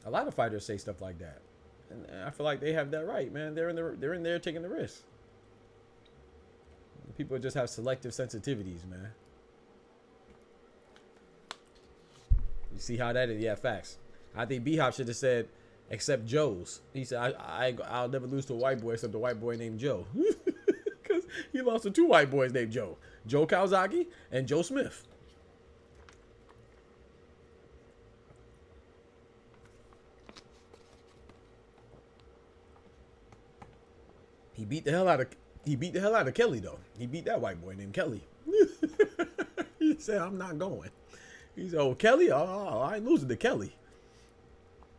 Speaker 3: A lot of fighters say stuff like that, and I feel like they have that right, man. They're in there taking the risk. People just have selective sensitivities, man. You see how that is? Yeah, facts. I think B-Hop should have said, except Joe's. He said, I'll never lose to a white boy except a white boy named Joe. Because he lost to two white boys named Joe. Joe Kawasaki and Joe Smith. He beat the hell out of Kelly, though. He beat that white boy named Kelly. He said, I'm not going. He said, oh, Kelly? Oh, I ain't losing to Kelly.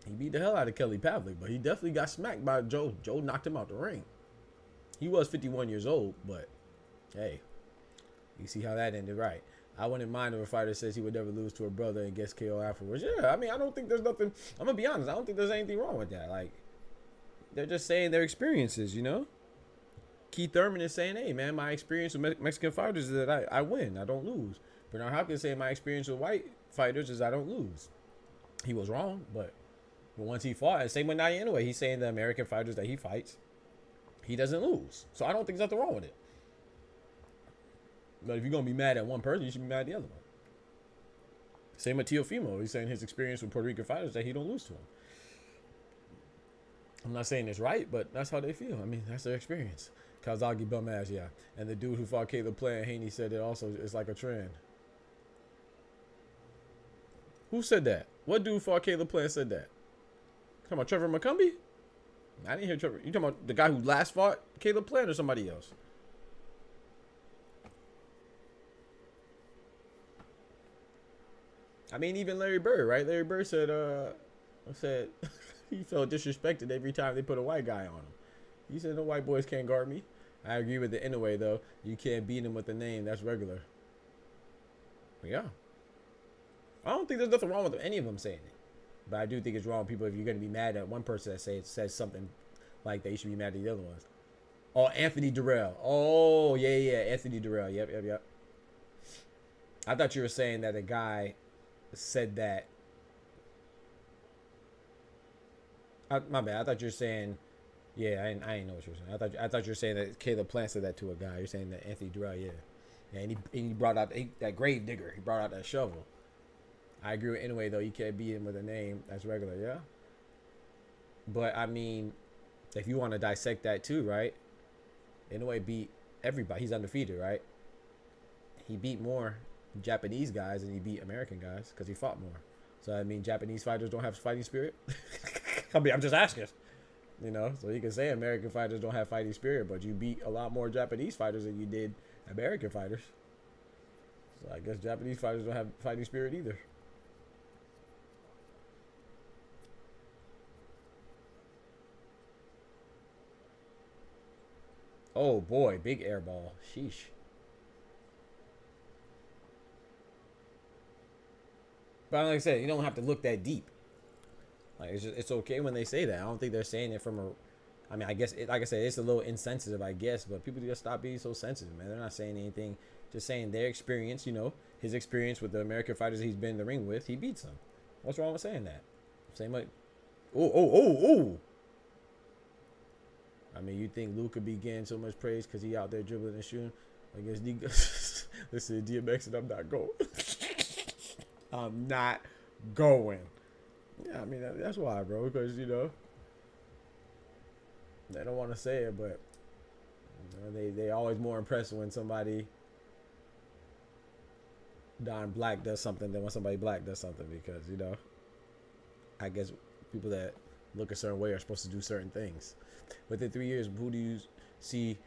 Speaker 3: He beat the hell out of Kelly Pavlik, but he definitely got smacked by Joe. Joe knocked him out the ring. He was 51 years old, but hey, you see how that ended, right? I wouldn't mind if a fighter says he would never lose to a brother and gets KO afterwards. Yeah, I mean, I don't think there's nothing. I'm going to be honest. I don't think there's anything wrong with that. Like, they're just saying their experiences, you know? Keith Thurman is saying, hey, man, my experience with Mexican fighters is that I win. I don't lose. Bernard Hopkins saying my experience with white fighters is I don't lose. He was wrong, but once he fought, and same with Naoya Inoue, he's saying the American fighters that he fights, he doesn't lose. So I don't think there's nothing wrong with it. But if you're going to be mad at one person, you should be mad at the other one. Same with Teofimo. He's saying his experience with Puerto Rican fighters that he don't lose to him. I'm not saying it's right, but that's how they feel. I mean, that's their experience. Kawasaki bum ass, yeah. And the dude who fought Caleb Plant, Haney, said it also is like a trend. Who said that? What dude fought Caleb Plant said that? Talking about Trevor McCumbee? I didn't hear Trevor. You talking about the guy who last fought Caleb Plant or somebody else? I mean, even Larry Bird, right? Larry Bird said he felt disrespected every time they put a white guy on him. He said, no white boys can't guard me. I agree with the Inoue, though. You can't beat him with a name. That's regular. Yeah. I don't think there's nothing wrong with any of them saying it. But I do think it's wrong with people if you're going to be mad at one person that says something like that. You should be mad at the other ones. Oh, Anthony Durrell. Oh, yeah. Anthony Durrell. Yep. I thought you were saying that a guy said that. My bad. I thought you were saying. Yeah, I didn't know what you were saying. I thought you were saying that Caleb Plant said that to a guy. You're saying that Anthony Durrell, yeah. And he brought out that grave digger. He brought out that shovel. I agree with Inoue, though. You can't beat him with a name. That's regular, yeah? But I mean, if you want to dissect that too, right? Inoue beat everybody. He's undefeated, right? He beat more Japanese guys than he beat American guys because he fought more. So I mean, Japanese fighters don't have fighting spirit. I mean, I'm just asking. You know, so you can say American fighters don't have fighting spirit, but you beat a lot more Japanese fighters than you did American fighters. So I guess Japanese fighters don't have fighting spirit either. Oh boy, big air ball. Sheesh. But like I said, you don't have to look that deep. Like it's okay when they say that. I don't think they're saying it from a. I mean, I guess like I said, it's a little insensitive, I guess. But people just stop being so sensitive, man. They're not saying anything. Just saying their experience. You know, his experience with the American fighters he's been in the ring with. He beats them. What's wrong with saying that? Same like, oh. I mean, you think Luke could be getting so much praise because he out there dribbling and shooting against D. Listen, DMX, and I'm not going. I'm not going. Yeah, I mean, that's why, bro. Because, you know, they don't want to say it, but you know, they always more impressed when somebody non-black does something than when somebody black does something. Because, you know, I guess people that look a certain way are supposed to do certain things. Within 3 years, who do you see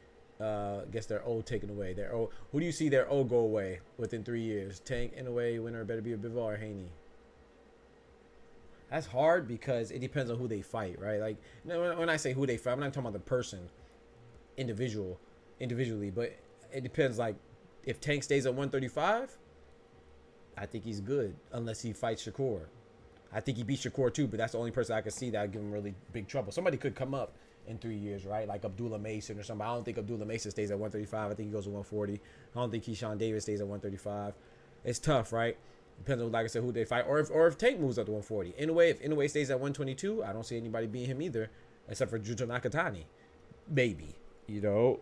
Speaker 3: gets their O taken away? Who do you see their O go away within 3 years? Tank, Inoue, winner, better be a Bivol or Haney? That's hard because it depends on who they fight, right? Like, you know, when I say who they fight, I'm not talking about the person individually, but it depends. Like, if Tank stays at 135, I think he's good unless he fights Shakur. I think he beat Shakur too, but that's the only person I could see that would give him really big trouble. Somebody could come up in 3 years, right? Like Abdullah Mason or somebody. I don't think Abdullah Mason stays at 135. I think he goes to 140. I don't think Keyshawn Davis stays at 135. It's tough, right? Depends on, like I said, who they fight, or if Tank moves up to 140. If Inoue stays at 122, I don't see anybody beating him either, except for Jujo Nakatani, maybe, you know.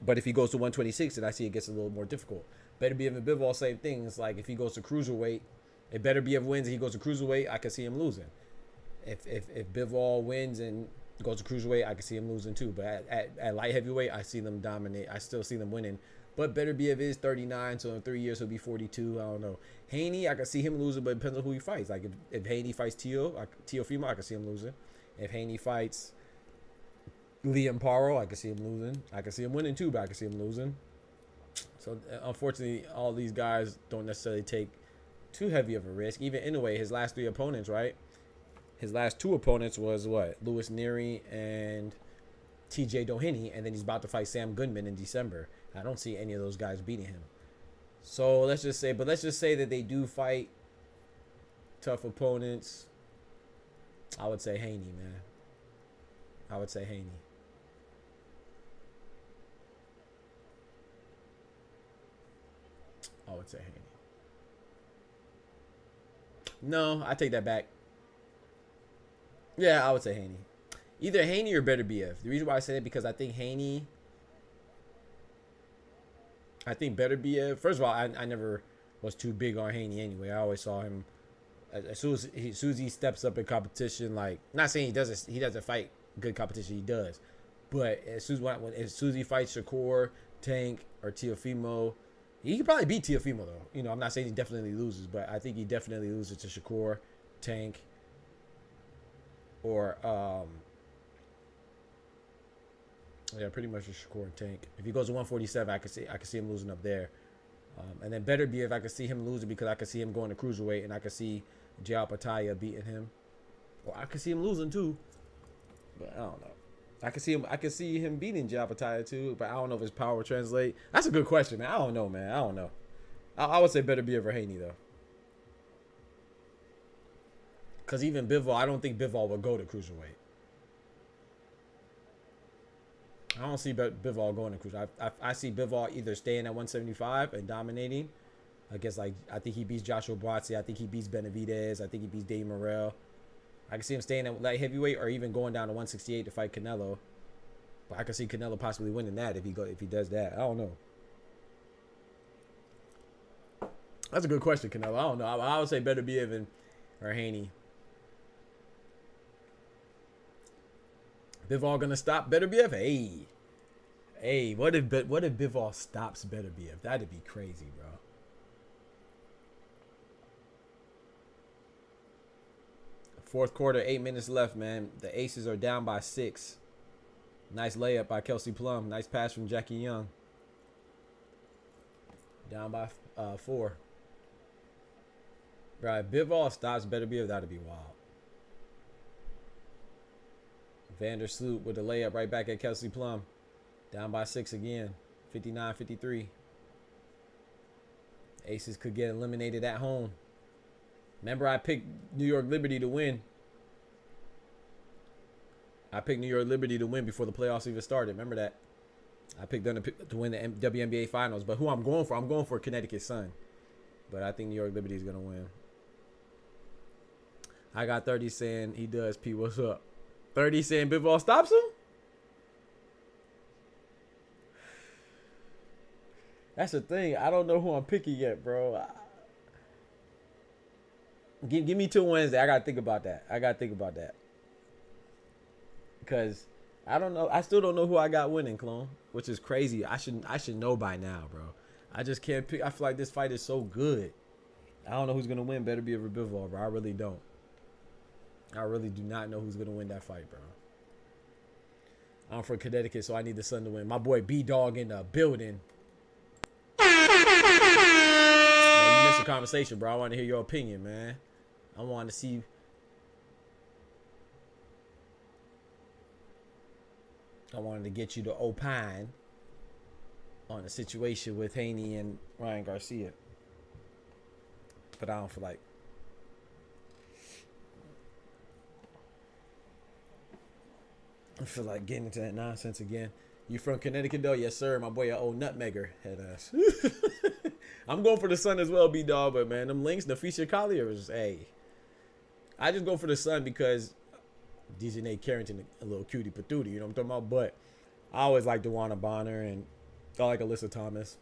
Speaker 3: But if he goes to 126, then I see it gets a little more difficult. Better be even Bivol, same things. Like if he goes to cruiserweight, it better be if wins and he goes to cruiserweight, I could see him losing. If Bivol wins and goes to cruiserweight, I could see him losing too. But at light heavyweight, I see them dominate. I still see them winning. But better be if it is 39, so in 3 years he'll be 42. I don't know. Haney, I can see him losing, but it depends on who he fights. Like if Haney fights Teofimo, I can see him losing. If Haney fights Liam Paro, I can see him losing. I can see him winning too, but I can see him losing. So unfortunately, all these guys don't necessarily take too heavy of a risk. Even Inoue, his last 3 opponents, right? His last 2 opponents was what? Louis Neary and TJ Doheny, and then he's about to fight Sam Goodman in December. I don't see any of those guys beating him. So let's just say that they do fight tough opponents. I would say Haney, man. I would say Haney. No, I take that back. Yeah, I would say Haney. Either Haney or Better BF. The reason why I say that because I think Better BF. First of all, I never was too big on Haney anyway. I always saw him as soon as he steps up in competition. Like, not saying he doesn't fight good competition. He does, but as soon as he fights Shakur, Tank, or Teofimo, he could probably beat Teofimo though. You know, I'm not saying he definitely loses, but I think he definitely loses to Shakur, Tank, or yeah, pretty much a Shakur and Tank. If he goes to 147, I could see him losing up there. And then Better be if I could see him losing because I could see him going to cruiserweight and I could see Jao Pataya beating him. Or I could see him losing too. But I don't know. I could see him beating Jao Pataya too, but I don't know if his power will translate. That's a good question, man. I don't know, man. I don't know. I would say Better be over Haney though. Because even Bivol, I don't think Bivol would go to cruiserweight. I don't see Bivol going to cruiserweight. I see Bivol either staying at 175 and dominating. I guess like I think he beats Joshua Buatsi. I think he beats Benavidez. I think he beats Dave Morrell. I can see him staying at light heavyweight or even going down to 168 to fight Canelo. But I can see Canelo possibly winning that if he does that. I don't know. That's a good question, Canelo. I don't know. I would say Better be even or Haney. Bivol gonna stop Beterbiev? Hey, what if Bivol stops Beterbiev? That'd be crazy, bro. Fourth quarter, 8 minutes left, man. The Aces are down by 6. Nice layup by Kelsey Plum. Nice pass from Jackie Young. Down by 4. Bro, if Bivol stops Beterbiev, that'd be wild. Vandersloot with the layup right back at Kelsey Plum. Down by 6 again. 59-53. Aces could get eliminated at home. Remember, I picked New York Liberty to win. I picked New York Liberty to win before the playoffs even started. Remember that? I picked them to win the WNBA Finals. But who I'm going for? I'm going for Connecticut Sun. But I think New York Liberty is going to win. I got 30 saying he does. P, what's up? 30 saying Bivol stops him? That's the thing. I don't know who I'm picking yet, bro. Give me till Wednesday. I got to think about that. Because I don't know. I still don't know who I got winning, clone. Which is crazy. I should know by now, bro. I just can't pick. I feel like this fight is so good. I don't know who's going to win. Better be a Bivol, bro. I really don't. I really do not know who's going to win that fight, bro. I'm from Connecticut, so I need the Sun to win. My boy B-Dog in the building. Man, you missed the conversation, bro. I want to hear your opinion, man. I want to see. I wanted to get you to opine on the situation with Haney and Ryan Garcia. But I don't feel like. I feel like getting into that nonsense again. You from Connecticut, though? Yes, sir. My boy, old nutmegger head ass. I'm going for the Sun as well, B-Dog. But, man, them links, Nafisha Collier is, hey. I just go for the Sun because DJ Nate Carrington, a little cutie patootie, you know what I'm talking about? But I always like DeWanna Bonner, and I like Alyssa Thomas.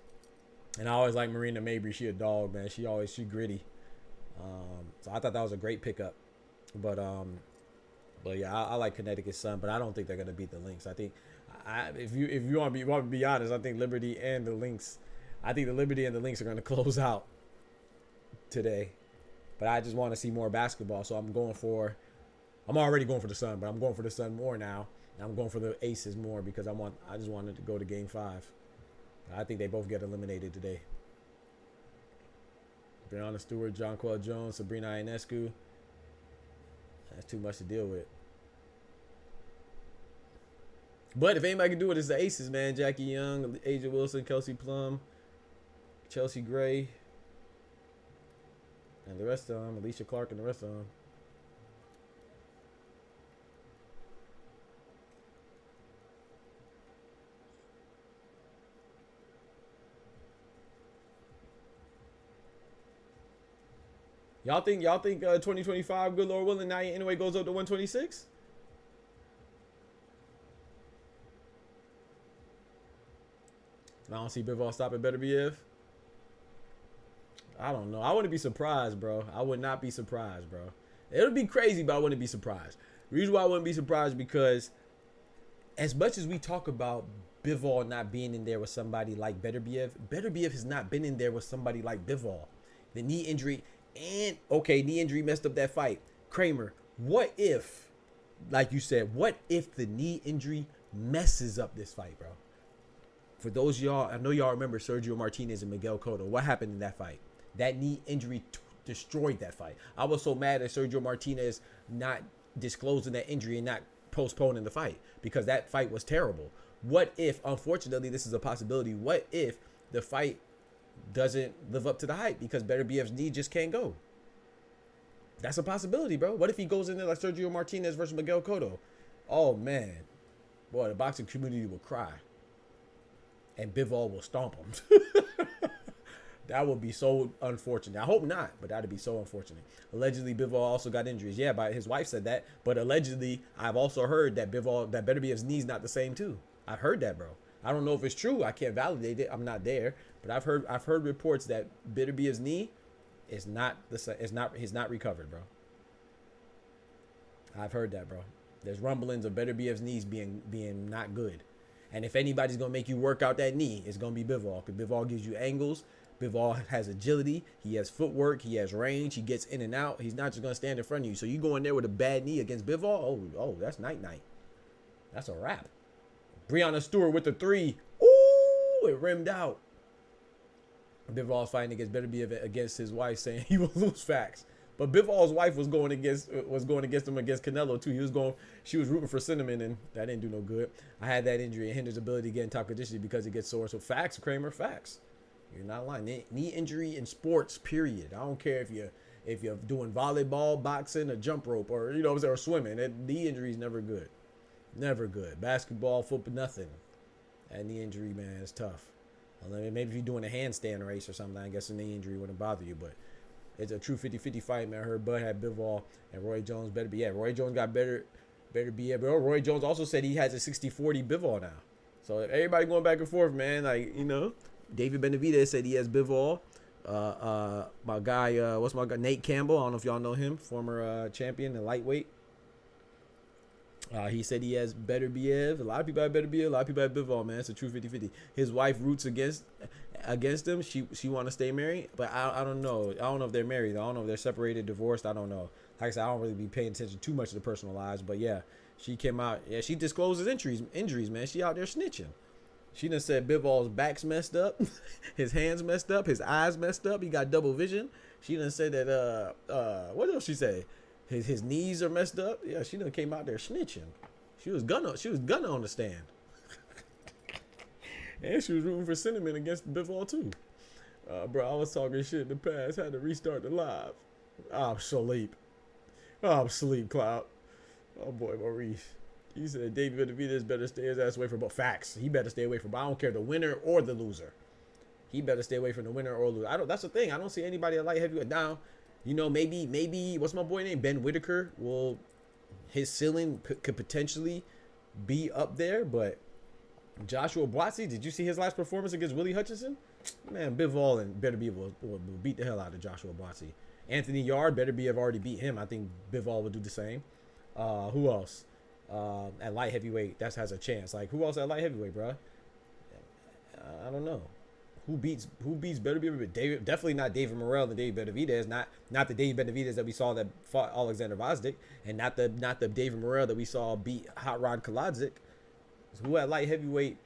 Speaker 3: And I always like Marina Mabry. She a dog, man. She gritty. So I thought that was a great pickup. But yeah, I like Connecticut Sun, but I don't think they're gonna beat the Lynx. I think, if you want to be honest, I think Liberty and the Lynx. I think the Liberty and the Lynx are gonna close out today. But I just want to see more basketball, so I'm already going for the Sun, but I'm going for the Sun more now. And I'm going for the Aces more because I just wanted to go to Game 5. I think they both get eliminated today. Brianna Stewart, Jonquel Jones, Sabrina Ionescu. That's too much to deal with. But if anybody can do it, it's the Aces, man. Jackie Young, Asia Wilson, Kelsey Plum, Chelsea Gray, and the rest of them. Alicia Clark and the rest of them. Y'all think 2025, good Lord willing, Naoya Inoue goes up to 126? I don't see Bivol stopping Beterbiev. I don't know. I wouldn't be surprised, bro. I would not be surprised, bro. It would be crazy, but I wouldn't be surprised. The reason why I wouldn't be surprised because as much as we talk about Bivol not being in there with somebody like Beterbiev, Beterbiev has not been in there with somebody like Bivol. The knee injury... And, okay, knee injury messed up that fight. Kramer, what if, like you said, what if the knee injury messes up this fight, bro? For those of y'all, I know y'all remember Sergio Martinez and Miguel Cotto. What happened in that fight? That knee injury destroyed that fight. I was so mad at Sergio Martinez not disclosing that injury and not postponing the fight because that fight was terrible. What if, unfortunately, this is a possibility, what if the fight doesn't live up to the hype because Beterbiev's knee just can't go? That's a possibility, bro. What if he goes in there like Sergio Martinez versus Miguel Cotto? Oh, man. Boy, the boxing community will cry. And Bivol will stomp him. That would be so unfortunate. I hope not, but that would be so unfortunate. Allegedly, Bivol also got injuries. Yeah, but his wife said that. But allegedly, I've also heard that Beterbiev's knee's not the same, too. I've heard that, bro. I don't know if it's true. I can't validate it. I'm not there. But I've heard reports that Beterbiev's knee is not he's not recovered, bro. I've heard that, bro. There's rumblings of Better BF's knees being not good. And if anybody's going to make you work out that knee, it's going to be Bivol. Because Bivol gives you angles. Bivol has agility. He has footwork. He has range. He gets in and out. He's not just going to stand in front of you. So you go in there with a bad knee against Bivol, oh, that's night-night. That's a wrap. Breonna Stewart with the 3. Ooh, it rimmed out. Bivol's fighting against Better BF against his wife, saying he will lose. Facts. But Bivol's wife was going against him against Canelo too. She was rooting for Cinnamon, and that didn't do no good. I had that injury. It hinders ability to get in top condition because it gets sore. So facts, Kramer, facts. You're not lying. Knee injury in sports, period. I don't care if you're doing volleyball, boxing, or jump rope, or or swimming. Knee injury is never good. Never good. Basketball, football, nothing. That knee injury, man, is tough. Maybe if you're doing a handstand race or something, I guess a knee injury wouldn't bother you, but it's a true 50-50 fight, man. I heard Bud had Bivol and Roy Jones better be. Yeah, Roy Jones got better be. But Roy Jones also said he has a 60-40 Bivol now. So everybody going back and forth, man. David Benavidez said he has Bivol. My guy, what's my guy? Nate Campbell. I don't know if y'all know him, former champion in lightweight. He said he has Better BF. A lot of people have Better BF. A lot of people have Bivol, man. It's a true 50-50. His wife roots against him. She want to stay married, but I don't know. I don't know if they're married. I don't know if they're separated, divorced. I don't know. Like I said, I don't really be paying attention too much to the personal lives, but yeah, she came out. Yeah, she discloses injuries, man. She out there snitching. She done said Bivol's back's messed up, his hands messed up, his eyes messed up. He got double vision. She done said that. What else she say? His knees are messed up. Yeah, she done came out there snitching. She was gonna on the stand. And she was rooting for Cinnamon against Bivol too. Bro, I was talking shit in the past. Had to restart the live. I'm asleep. I'm asleep, Cloud. Oh boy, Maurice. He said David Benavidez better stay his ass away from both. Facts. He better stay away from. I don't care the winner or the loser. He better stay away from the winner or loser. That's the thing. I don't see anybody at light heavyweight now. Maybe what's my boy name? Ben Whitaker. His ceiling could potentially be up there, but Joshua Buatsi, did you see his last performance against Willie Hutchinson? Man, Bivol and Better BF will beat the hell out of Joshua Buatsi. Anthony Yard, Better BF already beat him. I think Bivol would do the same. Who else? At light heavyweight, that has a chance. Like, who else at light heavyweight, bro? I don't know. Who beats Better BF? Definitely not David Morrell and David Benavidez. Not the David Benavidez that we saw that fought Alexander Vazdik, and not the David Morrell that we saw beat Hot Rod Kaladzik. So who at light heavyweight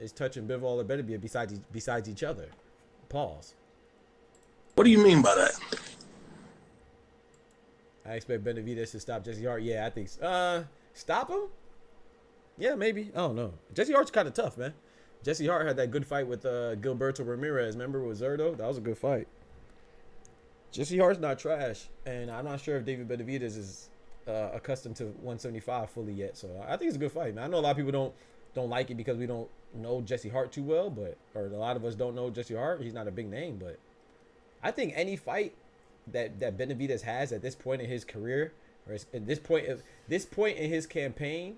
Speaker 3: is touching Bivol or Better BF besides each other? Pause.
Speaker 7: What do you mean by that?
Speaker 3: I expect Benavidez to stop Jesse Hart. Yeah, I think so. Stop him? Yeah, maybe. I don't know. Jesse Hart's kind of tough, man. Jesse Hart had that good fight with Gilberto Ramirez. Remember with Zerto? That was a good fight. Jesse Hart's not trash, and I'm not sure if David Benavidez is accustomed to 175 fully yet. So I think it's a good fight, man. I know a lot of people don't like it because we don't know Jesse Hart too well, or a lot of us don't know Jesse Hart. He's not a big name, but I think any fight that Benavidez has at this point in his career, or at this point in his campaign,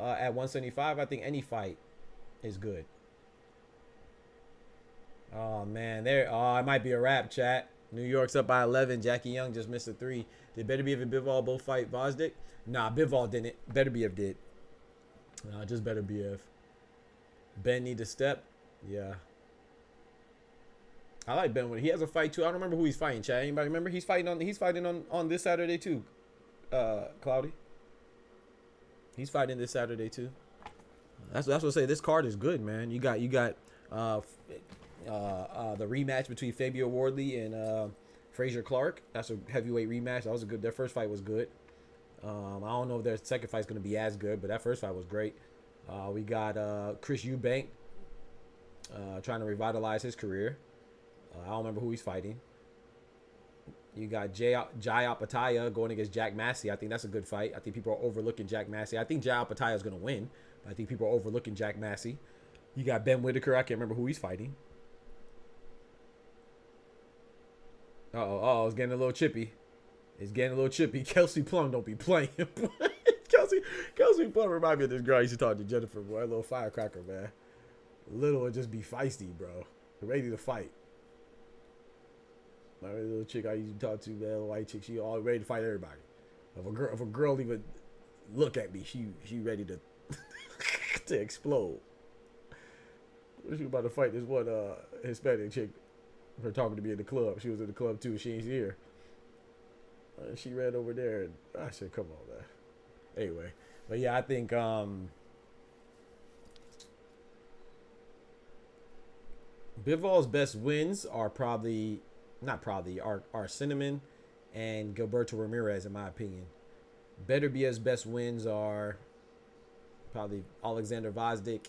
Speaker 3: at 175, I think any fight is good. Oh man, it might be a wrap, chat. New York's up by 11. Jackie Young just missed a 3. Did Better BF and Bivol both fight Vazdik? Nah, Bivol didn't. Better BF did. Just Better BF. Ben need to step. Yeah. I like Ben. He has a fight too. I don't remember who he's fighting, chat. Anybody remember? He's fighting on this Saturday too. Cloudy. He's fighting this Saturday too. That's what I say. This card is good, man. You got the rematch between Fabio Wardley and Frazier Clark. That's a heavyweight rematch. That was a good. Their first fight was good. I don't know if their second fight's gonna be as good, but that first fight was great. We got Chris Eubank trying to revitalize his career. I don't remember who he's fighting. You got Jai Opetaia going against Jack Massey. I think that's a good fight. I think people are overlooking Jack Massey. I think Jai Opetaia is going to win. But I think people are overlooking Jack Massey. You got Ben Whitaker. I can't remember who he's fighting. It's getting a little chippy. Kelsey Plum don't be playing. Kelsey Plum remind me of this girl I used to talk to, Jennifer, boy. A little firecracker, man. Little would just be feisty, bro. Ready to fight. My little chick I used to talk to, that little white chick, she all ready to fight everybody. If a girl even look at me, she ready to to explode. She about to fight this one Hispanic chick for talking to me in the club. She was in the club too. She ain't here. She ran over there, and I said, "Come on, man." Anyway, but yeah, I think Bivol's best wins are are Cinnamon and Gilberto Ramirez, in my opinion. Beterbiev's best wins are probably Alexander Vazdik,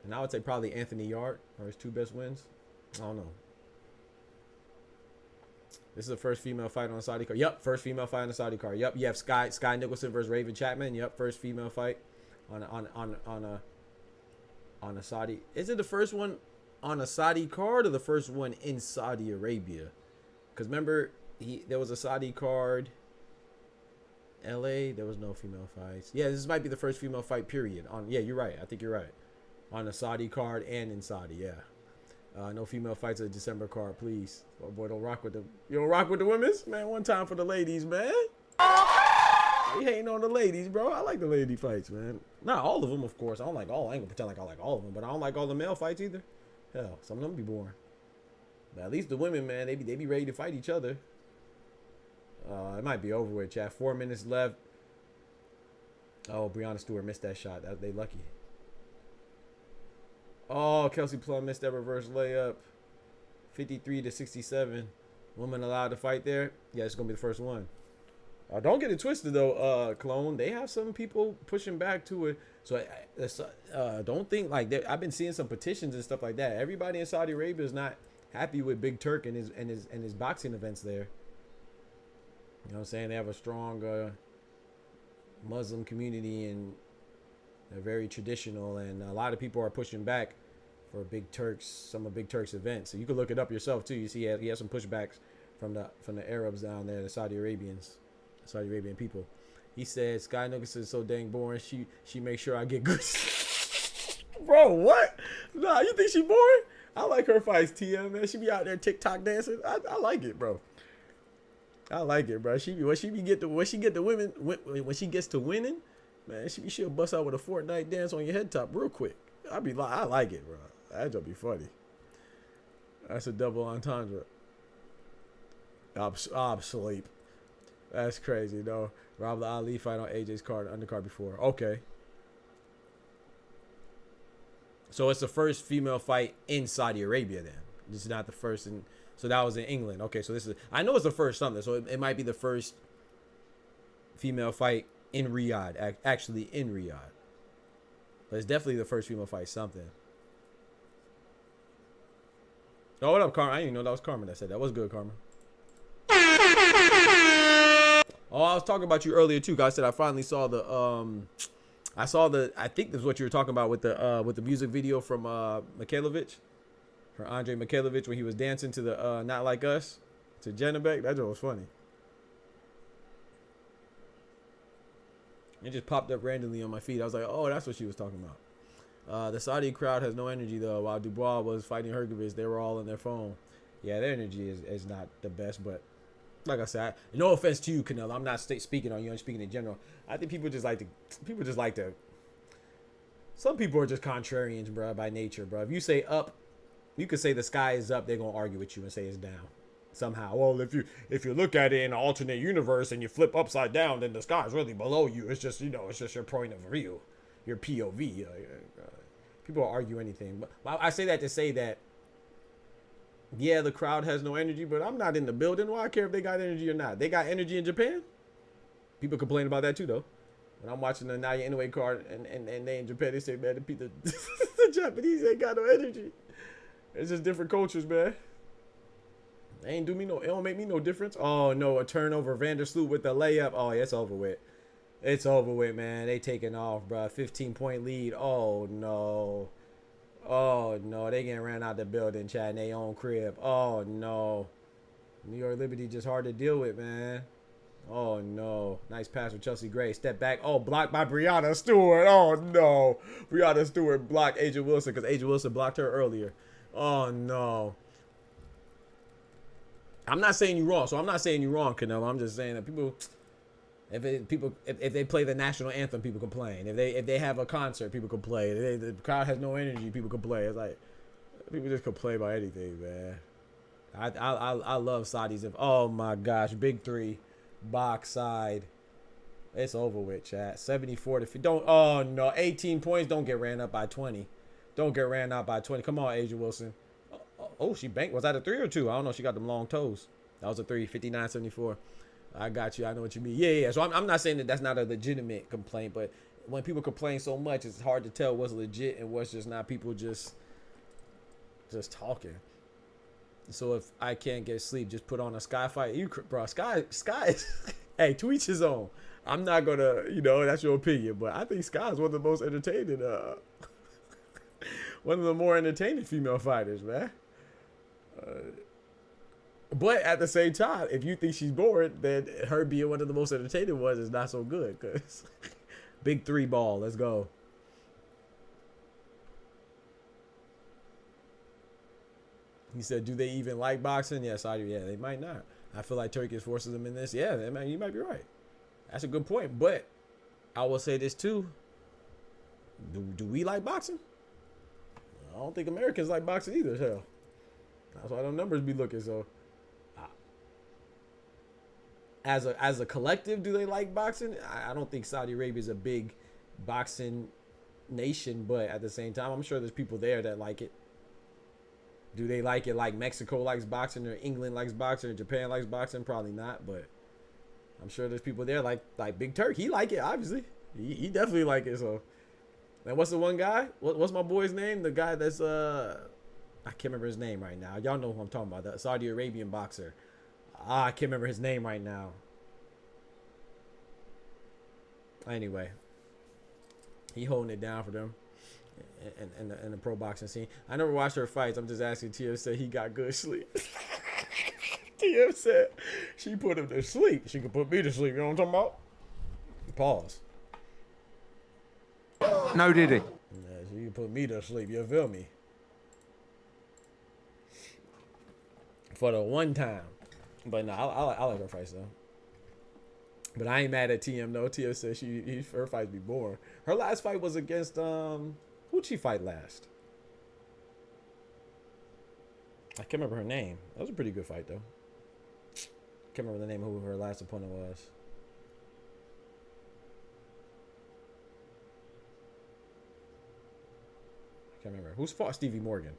Speaker 3: and I would say probably Anthony Yard are his two best wins. I don't know. This is the first female fight on the Saudi card. Yep, first female fight on the Saudi card. Yep, you have Sky Nicholson versus Raven Chapman. Yep, first female fight on a Saudi. Is it the first one on a Saudi card or the first one in Saudi Arabia? Because remember, there was a Saudi card. LA, there was no female fights. Yeah, this might be the first female fight period. Yeah, you're right. I think you're right. On the Saudi card and in Saudi, yeah. No female fights at the December card, please. Oh boy, don't rock with the women's, man. One time for the ladies, man. You hating on the ladies, bro. I like the lady fights, man. Not all of them, of course. I don't like all. I ain't gonna pretend like I like all of them, but I don't like all the male fights either. Hell, some of them be boring. But at least the women, man, they be ready to fight each other. It might be over with, chat. 4 minutes left. Oh, Breonna Stewart missed that shot. They lucky. Oh, Kelsey Plum missed that reverse layup. 53-67. Woman allowed to fight there. Yeah, it's gonna be the first one. Don't get it twisted though, Clone. They have some people pushing back to it. So don't think like I've been seeing some petitions and stuff like that. Everybody in Saudi Arabia is not happy with Big Turk and his boxing events there. You know what I'm saying? They have a strong Muslim community and they're very traditional, and a lot of people are pushing back for some of Big Turk's events. So you can look it up yourself too. You see he has some pushbacks from the Arabs down there, the Saudi Arabian people. He said Sky Nicholson is so dang boring. She makes sure I get good. Bro, what? Nah, you think she boring? I like her fights, TM, man. She be out there TikTok dancing. I like it, bro. I like it, bro. When she gets to winning, man, she'll bust out with a Fortnite dance on your head top real quick. I like it, bro. That'll be funny. That's a double entendre. Sleep. That's crazy, though. Rob Ali fight on AJ's undercard before. Okay. So it's the first female fight in Saudi Arabia then. This is not the first so that was in England. Okay, so I know it's the first something, so it might be the first female fight in Riyadh, actually in Riyadh. But it's definitely the first female fight something. Oh, what up, Karma? I didn't even know that was Karma that said that. Was good, Karma. Oh, I was talking about you earlier too. I said I finally saw I think this is what you were talking about with the music video from Mikhailovich, for Andre Mikhailovich, when he was dancing to the Not Like Us to Janabek. That joke was funny. It just popped up randomly on my feed. I was like, oh, that's what she was talking about. The Saudi crowd has no energy though. While Dubois was fighting Hergovich, they were all on their phone. Yeah, their energy is not the best, but like I said, no offense to you, Canelo. I'm not speaking on you. I'm speaking in general. I think people just like to. Some people are just contrarians, bro, by nature, bro. If you say up, you could say the sky is up. They're gonna argue with you and say it's down. Somehow, well, if you look at it in an alternate universe and you flip upside down, then the sky is really below you. It's just it's just your point of view, your POV. People will argue anything, but I say that to say that. Yeah, the crowd has no energy, but I'm not in the building. Why I care if they got energy or not? They got energy in Japan. People complain about that too, though. When I'm watching the Naoya Inoue card and they in Japan, they say, man, the Japanese ain't got no energy. It's just different cultures, man. It don't make me no difference. Oh no, a turnover. Vandersloot with the layup. Oh, yeah, it's over with. It's over with, man. They taking off, bro. 15-point lead. Oh no. Oh no, they getting ran out the building, chat, in their own crib. Oh no. New York Liberty just hard to deal with, man. Oh no. Nice pass with Chelsea Gray. Step back. Oh, blocked by Breonna Stewart. Oh no. Breonna Stewart blocked Asia Wilson because Asia Wilson blocked her earlier. Oh no. I'm not saying you're wrong. So I'm not saying you're wrong, Canelo. I'm just saying that people, if they play the national anthem, people complain. If they have a concert, people complain. If the crowd has no energy, people complain. It's like people just complain about anything, man. I love Saudis. Oh my gosh, big three, box side. It's over with, chat. 74 to don't. Oh no, 18 points. Don't get ran up by 20. Don't get ran out by 20. Come on, Asia Wilson. Oh, she banked. Was that a 3 or 2? I don't know. She got them long toes. That was a 3. 59-74. I got you. I know what you mean. Yeah. So I'm not saying that that's not a legitimate complaint, but when people complain so much, it's hard to tell what's legit and what's just not people just talking. So if I can't get sleep, just put on a Sky fight. You, bro, Sky. Hey, to each his own. I'm not gonna, that's your opinion, but I think Sky is one of the most entertaining, one of the more entertaining female fighters, man. But at the same time, if you think she's boring, then her being one of the most entertaining ones is not so good. Cause big 3 ball, let's go. He said, do they even like boxing? Yes, they might not. I feel like Turkish forces them in this. Yeah, man, you might be right. That's a good point. But I will say this too. Do we like boxing? I don't think Americans like boxing either. Hell, that's why them numbers be looking. So, as a collective, do they like boxing? I don't think Saudi Arabia is a big boxing nation, but at the same time, I'm sure there's people there that like it. Do they like it like Mexico likes boxing, or England likes boxing, or Japan likes boxing? Probably not, but I'm sure there's people there like Big Turk. He like it, obviously. He definitely like it. So, and what's the one guy? What's my boy's name? The guy that's I can't remember his name right now. Y'all know who I'm talking about. The Saudi Arabian boxer. I can't remember his name right now. Anyway, he holding it down for them. In the pro boxing scene. I never watched her fights. I'm just asking. TM said he got good sleep. TM said she put him to sleep. She could put me to sleep. You know what I'm talking about? Pause.
Speaker 7: No, did he?
Speaker 3: Yeah, she can put me to sleep. You feel me? For the one time. But no, I like her fights though. But I ain't mad at TM though. TM said her fights be boring. Her last fight was against who'd she fight last? I can't remember her name. That was a pretty good fight, though. Can't remember the name of who her last opponent was. I can't remember. Who's fought Stevie Morgan?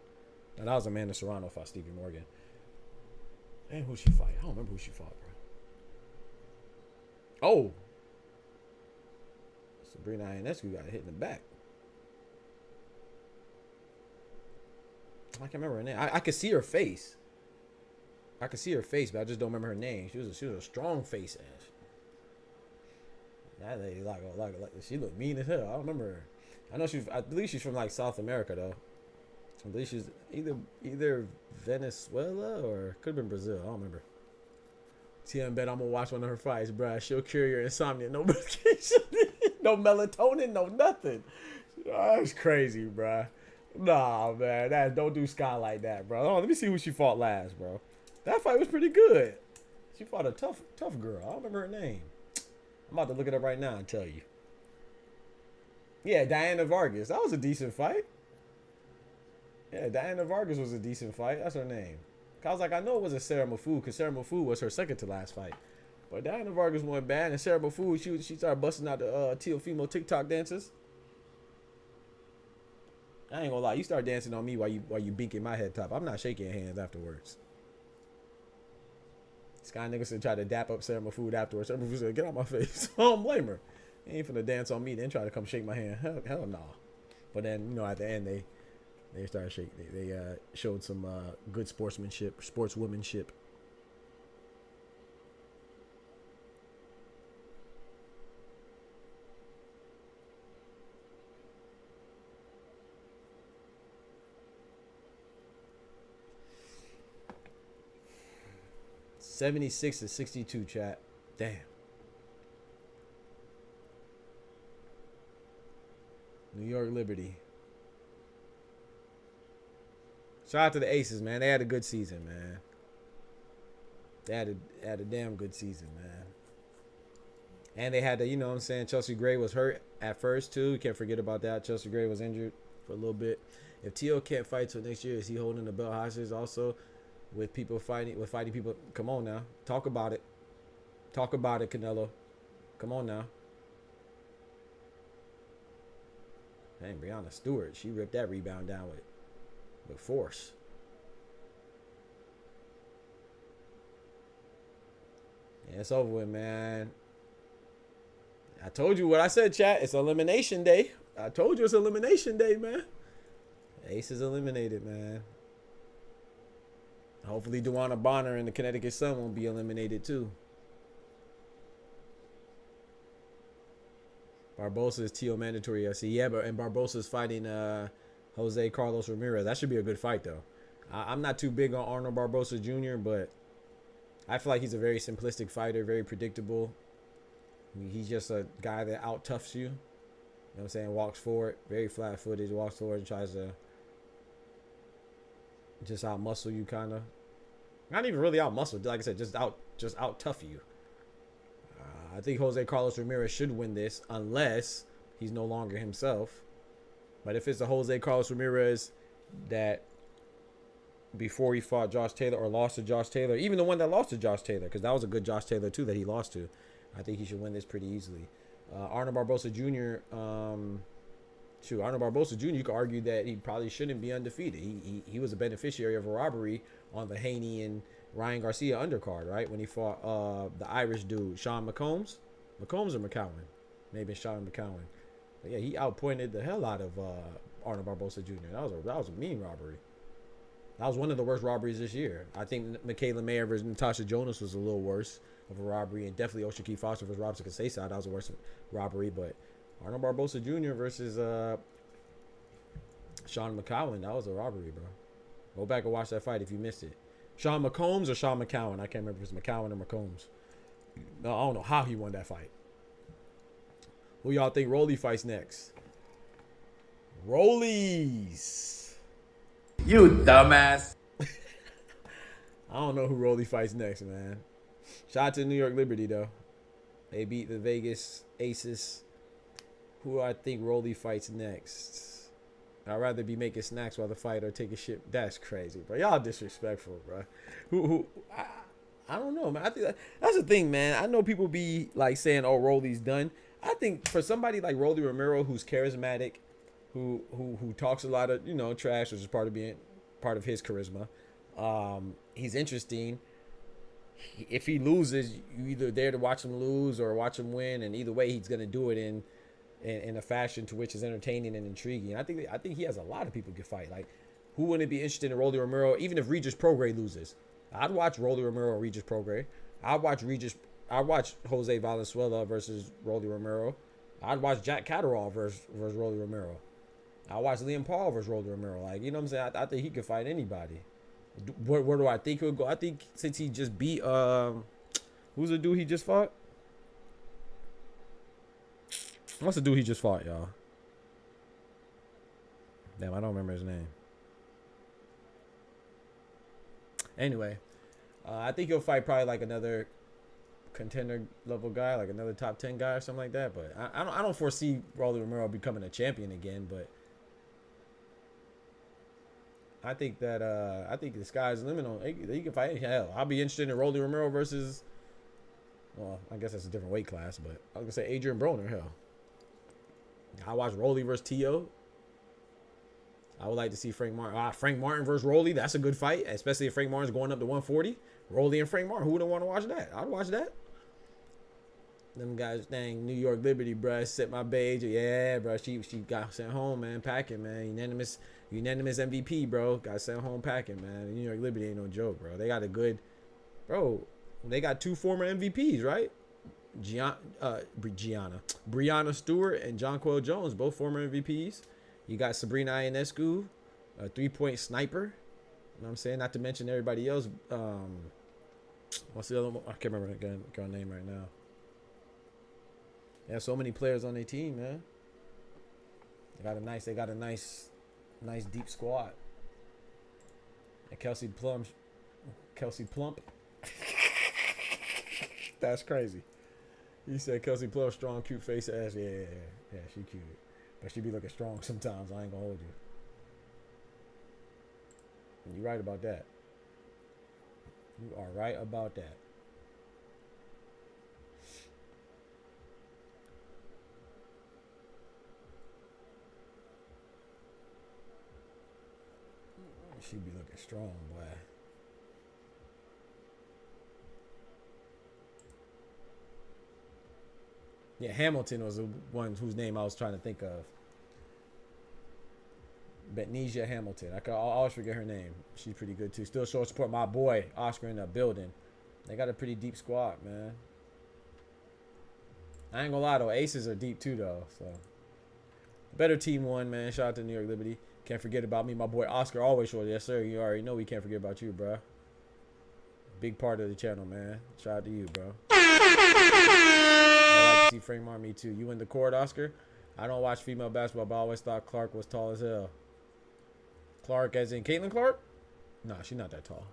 Speaker 3: Now, that was Amanda Serrano fought Stevie Morgan. And who she fight? I don't remember who she fought, bro. Oh! Sabrina Ionescu got hit in the back. I can't remember her name. I could see her face. I could see her face, but I just don't remember her name. She was a strong face ass. That lady like she looked mean as hell. I don't remember her. I believe she's from like South America though. I believe she's either Venezuela or could have been Brazil. I don't remember. TM bet I'm gonna watch one of her fights, bruh. She'll cure your insomnia. No medication, no melatonin, no nothing. That's crazy, bruh. Nah, man, don't do Sky like that, bro. Oh, let me see who she fought last, bro. That fight was pretty good. She fought a tough girl. I don't remember her name. I'm about to look it up right now and tell you. Yeah, Diana Vargas. That was a decent fight. Yeah, Diana Vargas was a decent fight. That's her name. I was like, I know it wasn't Sarah Mafu, because Sarah Mafu was her second to last fight. But Diana Vargas went bad, and Sarah Mafu, she started busting out the Teofimo TikTok dances. I ain't gonna lie, you start dancing on me while you beaking my head top. I'm not shaking hands afterwards. Sky Nicholson tried to dap up Sarah Mafood afterwards. Sarah Mafood said, "Get out my face." I don't blame her. He ain't finna dance on me, then try to come shake my hand. Hell no. But then, at the end they started shaking. They showed some good sportswomanship. $76-62, chat. Damn. New York Liberty. Shout out to the Aces, man. They had a good season, man. They had a damn good season, man. And they had the, you know what I'm saying, Chelsea Gray was hurt at first too. You can't forget about that. Chelsea Gray was injured for a little bit. If T.O. can't fight till next year, is he holding the belt hostage also with people fighting people? Come on now. Talk about it. Talk about it, Canelo. Come on now. Dang, Breonna Stewart, she ripped that rebound down with force. Yeah, it's over with, man. I told you what I said, chat. It's elimination day. I told you it's elimination day, man. Ace is eliminated, man. Hopefully Dewana Bonner and the Connecticut Sun won't be eliminated too. Barbosa is T.O. mandatory. I see. Yeah, and Barbosa's fighting Jose Carlos Ramirez. That should be a good fight, though. I'm not too big on Arnold Barbosa Jr., but I feel like he's a very simplistic fighter, very predictable. He's just a guy that out-toughs you. You know what I'm saying? Walks forward, very flat-footed, walks forward and tries to just out-muscle you, kind of. Not even really out-muscle. Like I said, just out-tough you. I think Jose Carlos Ramirez should win this unless he's no longer himself. But if it's a Jose Carlos Ramirez that before he fought Josh Taylor or lost to Josh Taylor, even the one that lost to Josh Taylor, because that was a good Josh Taylor too that he lost to, I think he should win this pretty easily. Arnold Barbosa Jr. Arnold Barbosa Jr. You could argue that he probably shouldn't be undefeated. He was a beneficiary of a robbery on the Haney and Ryan Garcia undercard, right? When he fought the Irish dude, Sean McCombs or McCowan? Maybe Sean McCowan. But yeah, he outpointed the hell out of Arnold Barbosa Jr. That was a mean robbery. That was one of the worst robberies this year. I think Michaela Mayer versus Natasha Jonas was a little worse of a robbery, and definitely Ocean Key Foster versus Robson Casesa, that was the worst robbery. But Arnold Barbosa Jr. versus Sean McCowan, that was a robbery, bro. Go back and watch that fight if you missed it. Sean McCombs or Sean McCowan? I can't remember if it's McCowan or McCombs. No, I don't know how he won that fight. Who y'all think Rolly fights next? Rollies.
Speaker 7: You dumbass.
Speaker 3: I don't know who Rolly fights next, man. Shout out to New York Liberty, though. They beat the Vegas Aces. Who do I think Rolly fights next? I'd rather be making snacks while the fight or taking shit. That's crazy, bro. Y'all disrespectful, bro. I don't know, man. I think that's the thing, man. I know people be like saying, "Oh, Rolly's done." I think for somebody like Rolly Romero, who's charismatic, who talks a lot of trash, which is part of his charisma. He's interesting. If he loses, you either there to watch him lose or watch him win, and either way, he's gonna do it in a fashion to which is entertaining and intriguing. I think he has a lot of people can fight. Like, who wouldn't be interested in Rolly Romero? Even if Regis Prograis loses, I'd watch Rolly Romero or Regis Prograis. I'd watch Jose Valenzuela versus Rolly Romero. I'd watch Jack Catterall versus Rolly Romero. I'd watch Liam Paul versus Rolly Romero. Like, you know what I'm saying? I think he could fight anybody. Where do I think he'll go? I think since he just beat who's the dude he just fought? What's the dude he just fought, y'all? Damn, I don't remember his name. Anyway, I think he'll fight probably like another contender level guy, like another top 10 guy or something like that. But I don't foresee Rolly Romero becoming a champion again. But I think that the sky's the limit on he can fight. Hell, I'll be interested in Rolly Romero versus. Well, I guess that's a different weight class, but I was gonna say Adrian Broner. Hell, I watch Rolly versus T.O. I would like to see Frank Martin. Frank Martin versus Rolly. That's a good fight, especially if Frank Martin's going up to 140. Rolly and Frank Martin. Who wouldn't want to watch that? I'd watch that. Them guys, dang, New York Liberty, bruh, set my beige. Yeah, bro, she got sent home, man, packing, man. Unanimous MVP, bro. Got sent home packing, man. New York Liberty ain't no joke, bro. They got a good, bro. They got 2 former MVPs, right? Breonna Stewart and Jonquel Jones, both former MVPs. You got Sabrina Ionescu, a 3-point sniper. You know what I'm saying? Not to mention everybody else. What's the other one? I can't remember the girl name right now. They have so many players on their team, man. They got a nice deep squad. And Kelsey Plump. That's crazy. He said Kelsey Plum, strong, cute face ass. Yeah, she cute. But she be looking strong sometimes. I ain't gonna hold you. And you're right about that. You are right about that. She be looking strong, boy. Yeah, Hamilton was the one whose name I was trying to think of. Betnesia Hamilton. I always forget her name. She's pretty good too. Still showing support. My boy Oscar in the building. They got a pretty deep squad, man. I ain't gonna lie though, Aces are deep too though. So better team won, man. Shout out to New York Liberty. Can't forget about me, my boy Oscar. Always short. Yes sir. You already know we can't forget about you, bro. Big part of the channel, man. Shout out to you, bro. I like to see Frame on me too. You in the court, Oscar? I don't watch female basketball, but I always thought Clark was tall as hell. Clark as in Caitlin Clark? Nah, she's not that tall.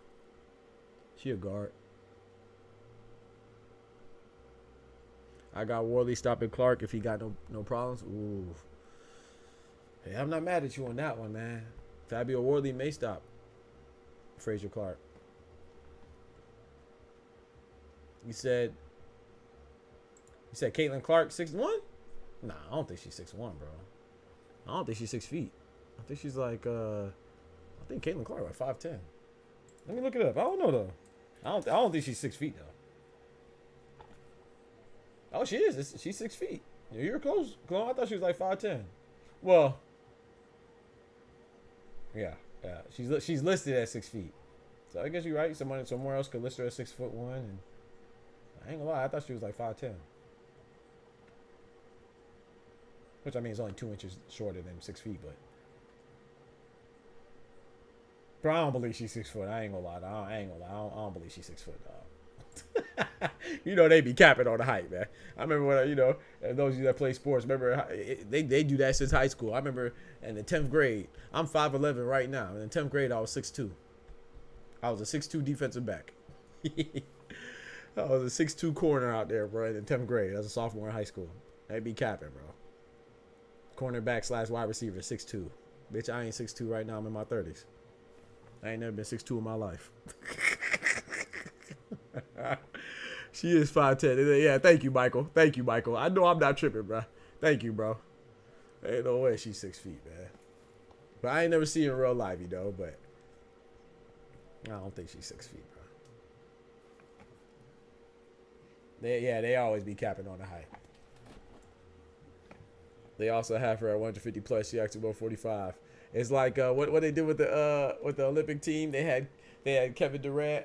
Speaker 3: She a guard. I got Worley stopping Clark if he got no problems. Ooh. Hey, I'm not mad at you on that one, man. Fabio Worley may stop Frazier Clark. You said Caitlin Clark 6'1"? Nah, I don't think she's 6'1", bro. I don't think she's 6 feet. I think she's like I think Caitlin Clark like 5'10". Let me look it up. I don't know though. I don't think she's 6 feet though. Oh, she is. She's 6 feet. Yeah, you're close. I thought she was like 5'10". Well, yeah. She's listed at 6 feet. So I guess you're right. Somewhere else could list her at 6'1", and I ain't gonna lie. I thought she was like 5'10". Which I mean is only 2 inches shorter than 6 feet, but. Bro, I don't believe she's 6 foot. I ain't gonna lie. I don't believe she's 6 foot, dog. You know they be capping on the height, man. I remember when those of you that play sports, remember they do that since high school. I remember in the 10th grade. I'm 5'11" right now. In the 10th grade, I was 6'2". I was a 6'2" defensive back. I was a 6'2" corner out there, bro. In the 10th grade, as a sophomore in high school, they be capping, bro. Cornerback / wide receiver, 6'2". Bitch, I ain't 6'2" right now. I'm in my 30s. I ain't never been 6'2" in my life. She is 5'10". Yeah, thank you, Michael. Thank you, Michael. I know I'm not tripping, bro. Thank you, bro. Ain't no way she's 6 feet, man. But I ain't never seen her in real life, but I don't think she's 6 feet, bro. They always be capping on the height. They also have her at 150 plus. She actually 145. It's like what they did with the Olympic team. They had Kevin Durant,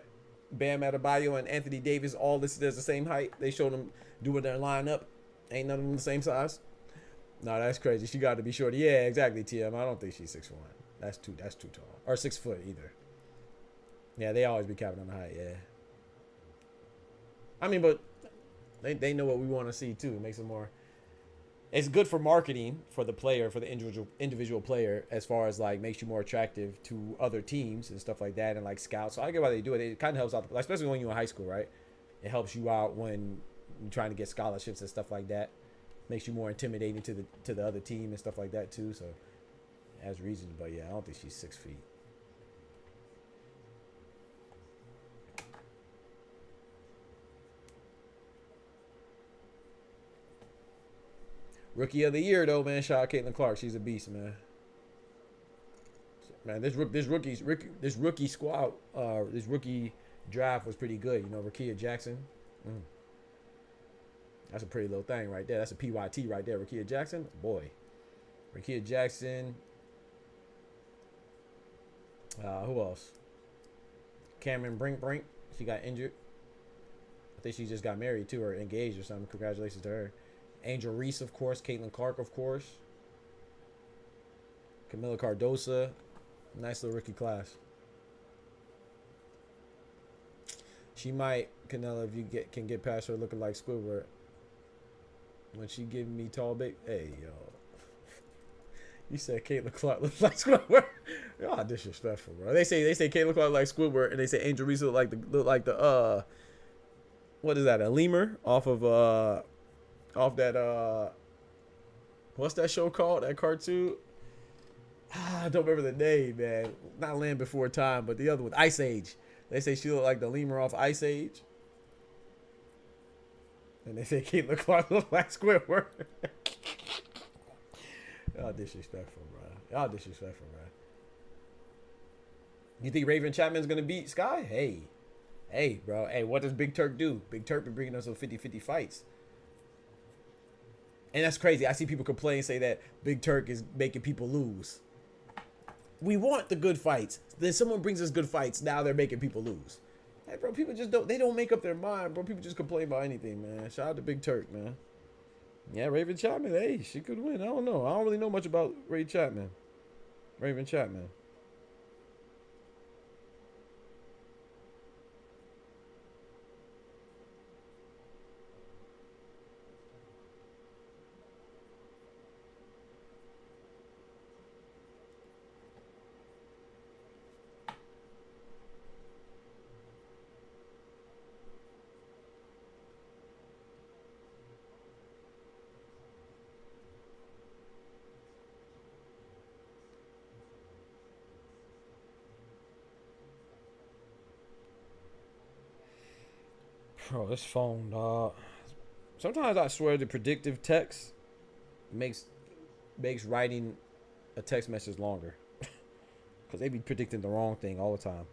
Speaker 3: Bam Adebayo, and Anthony Davis all listed as the same height. They showed them doing their lineup. Ain't none of them the same size. No, that's crazy. She got to be shorter. Yeah, exactly, TM. I don't think she's 6'1". That's too tall. Or 6 foot either. Yeah, they always be capping on the height. Yeah. I mean, but they know what we want to see too. It makes it more. It's good for marketing for the player, for the individual player, as far as like makes you more attractive to other teams and stuff like that, and like scouts. So I get why they do it. It kind of helps out, especially when you're in high school, right? It helps you out when you're trying to get scholarships and stuff like that. Makes you more intimidating to the other team and stuff like that too. So it has reasons, but yeah, I don't think she's 6 feet. Rookie of the year, though, man. Shout out Caitlin Clark. She's a beast, man. Man, this rookie squad, this rookie draft was pretty good. Rakia Jackson. That's a pretty little thing right there. That's a PYT right there. Rakia Jackson, boy. Rakia Jackson. Who else? Cameron Brink. She got injured. I think she just got married too, or engaged or something. Congratulations to her. Angel Reese, of course. Caitlin Clark, of course. Camila Cardosa. Nice little rookie class. She might, Canelo, if you can get past her looking like Squidward. When she giving me tall big. Hey, yo. You said Caitlin Clark looks like Squidward. Y'all disrespectful, bro. They say Caitlin Clark like Squidward, and they say Angel Reese look like the what is that? A lemur off of off that what's that show called? That cartoon? I don't remember the name, man. Not Land Before Time, but the other one, Ice Age. They say she looked like the lemur off Ice Age. And they say Caitlin Clark look like Squidward. Y'all disrespectful, bro. Y'all disrespectful, bro. You think Raven Chapman's going to beat Sky? Hey, bro. Hey, what does Big Turk do? Big Turk been bringing us some 50-50 fights. And that's crazy. I see people complain, say that Big Turk is making people lose. We want the good fights. Then someone brings us good fights. Now they're making people lose. Hey, bro, people just don't, they don't make up their mind, bro. People just complain about anything, man. Shout out to Big Turk, man. Yeah, Raven Chapman, hey, she could win. I don't know. I don't really know much about Raven Chapman. Bro, this phone, dog. Sometimes I swear the predictive text makes writing a text message longer. Because they be predicting the wrong thing all the time.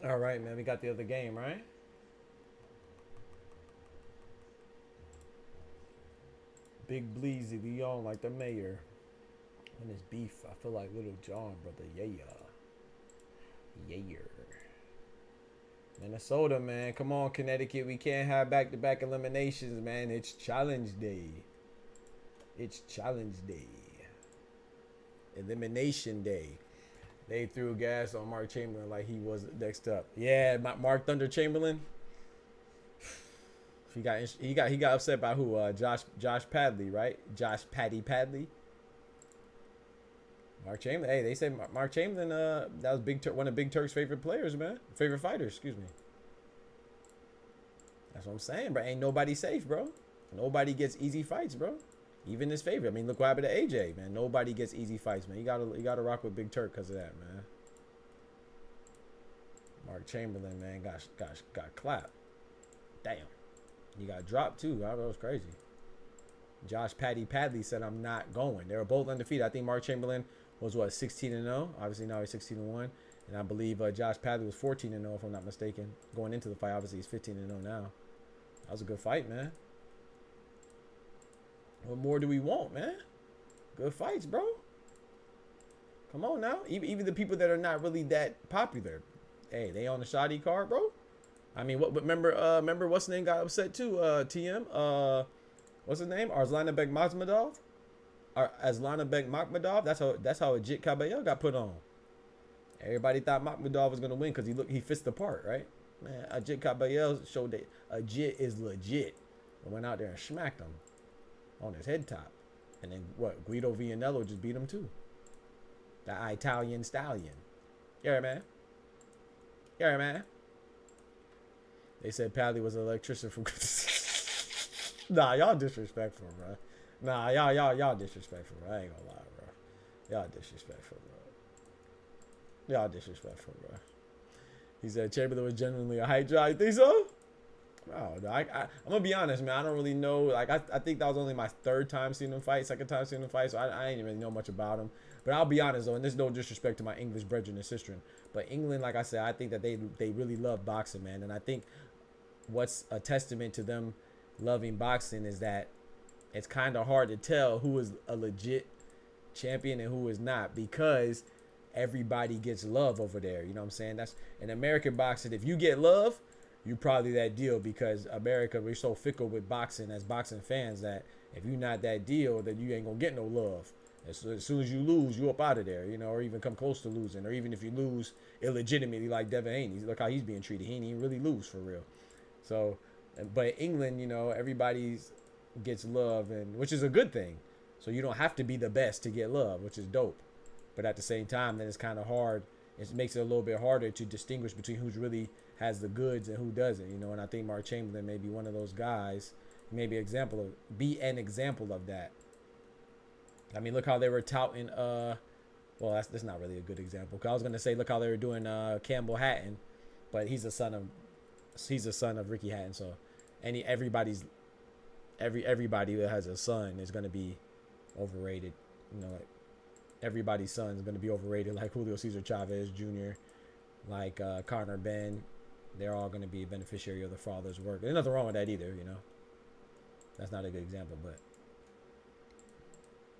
Speaker 3: All right, man. We got the other game, right? Big Bleezy Leon like the mayor. When it's beef, I feel like Little John, brother. Yeah. Minnesota, man. Come on, Connecticut. We can't have back-to-back eliminations, man. It's challenge day. Elimination day. They threw gas on Mark Chamberlain like he was next up. Yeah, Mark Thunder Chamberlain. He got upset by who? Josh Padley, right? Josh Padley. Mark Chamberlain. Hey, they say Mark Chamberlain. That was one of Big Turk's favorite players, man. Favorite fighters. Excuse me. That's what I'm saying, bro. Ain't nobody safe, bro. Nobody gets easy fights, bro. Even his favorite. I mean, look what happened to AJ, man. Nobody gets easy fights, man. You gotta rock with Big Turk because of that, man. Mark Chamberlain, man, got clapped. Damn. You got dropped too. That was crazy. Josh Padley said, "I'm not going." They were both undefeated. I think Mark Chamberlain was what 16-0. Obviously now he's 16-1, and I believe Josh Padley was 14-0 if I'm not mistaken. Going into the fight, obviously he's 15-0 now. That was a good fight, man. What more do we want, man? Good fights, bro. Come on now. Even the people that are not really that popular, hey, they on the shoddy card, bro. I mean, remember what's his name got upset too? TM. What's his name? Arslanbek Makhmudov. That's how Ajit Cabello got put on. Everybody thought Makhmudov was gonna win because he fits the part, right? Man, Ajit Cabello showed that Ajit is legit. And went out there and smacked him on his head top. And then what? Guido Vianello just beat him too. The Italian stallion. Yeah, man. They said Padley was an electrician from. Nah, y'all disrespectful, bro. Nah, y'all disrespectful, bro. I ain't gonna lie, bro. Y'all disrespectful, bro. He said Chamberlain was genuinely a hype job. You think so? Oh, no, I'm gonna be honest, man. I don't really know. Like, I think that was only my second time seeing him fight. So I ain't really know much about him. But I'll be honest though, and there's no disrespect to my English brethren and sister, but England, like I said, I think that they really love boxing, man. And I think what's a testament to them loving boxing is that it's kind of hard to tell who is a legit champion and who is not, because everybody gets love over there. You know what I'm saying? That's in American boxing. If you get love, you're probably that deal, because America, we're so fickle with boxing as boxing fans that if you're not that deal, then you ain't gonna get no love. As soon as you lose, you up out of there, you know, or even come close to losing, or even if you lose illegitimately like Devin Haney. Look how he's being treated. He didn't even really lose for real. So, but England, you know, everybody gets love, and which is a good thing. So you don't have to be the best to get love, which is dope. But at the same time, then it's kind of hard. It makes it a little bit harder to distinguish between who's really has the goods and who doesn't, you know. And I think Mark Chamberlain may be one of those guys, maybe be an example of that. I mean, look how they were touting. Well, that's not really a good example. 'Cause I was gonna say, look how they were doing Campbell Hatton, but he's a son of Ricky Hatton. So, everybody that has a son is gonna be overrated. You know, like, everybody's son is gonna be overrated. Like Julio Cesar Chavez Jr., like Conor Ben. They're all gonna be a beneficiary of the father's work. There's nothing wrong with that either. You know, that's not a good example, but.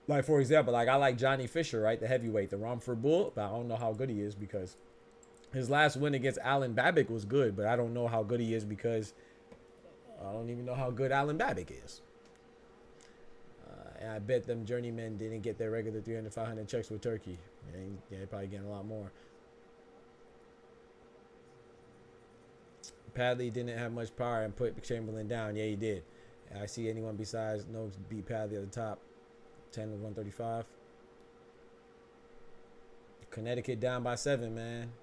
Speaker 3: Like, for example, like I like Johnny Fisher, right? The heavyweight, the Romford Bull, but I don't know how good he is because his last win against Alan Babick was good, but I don't know how good he is because I don't even know how good Alan Babick is. And I bet them journeymen didn't get their regular 300, 500 checks with Turkey. Yeah, they're probably getting a lot more. Padley didn't have much power and put Chamberlain down. Yeah, he did. I see anyone besides Noakes beat Padley at the top. 10 to 135. Connecticut down by 7, man.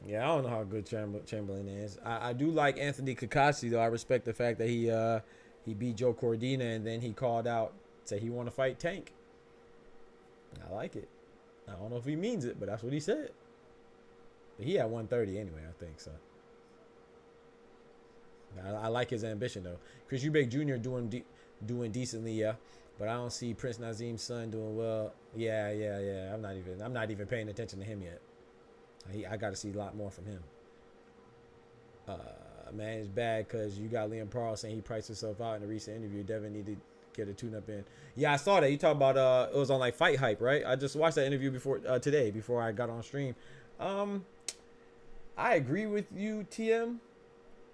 Speaker 3: Yeah, I don't know how good Chamberlain is. I do like Anthony Kakashi, though. I respect the fact that he beat Joe Cordina, and then he called out, said he want to fight Tank. I like it. I don't know if he means it, but that's what he said. But he had 130 anyway, I think so. I like his ambition though. Chris Eubank Jr. doing decently, yeah, but I don't see Prince Nazim's son doing well. Yeah. I'm not even paying attention to him yet. I got to see a lot more from him. Man, it's bad because you got Liam Parle saying he priced himself out in a recent interview. Devin needed to get a tune-up in. Yeah, I saw that. You talk about it was on like Fight Hype, right? I just watched that interview today before I got on stream. I agree with you, TM.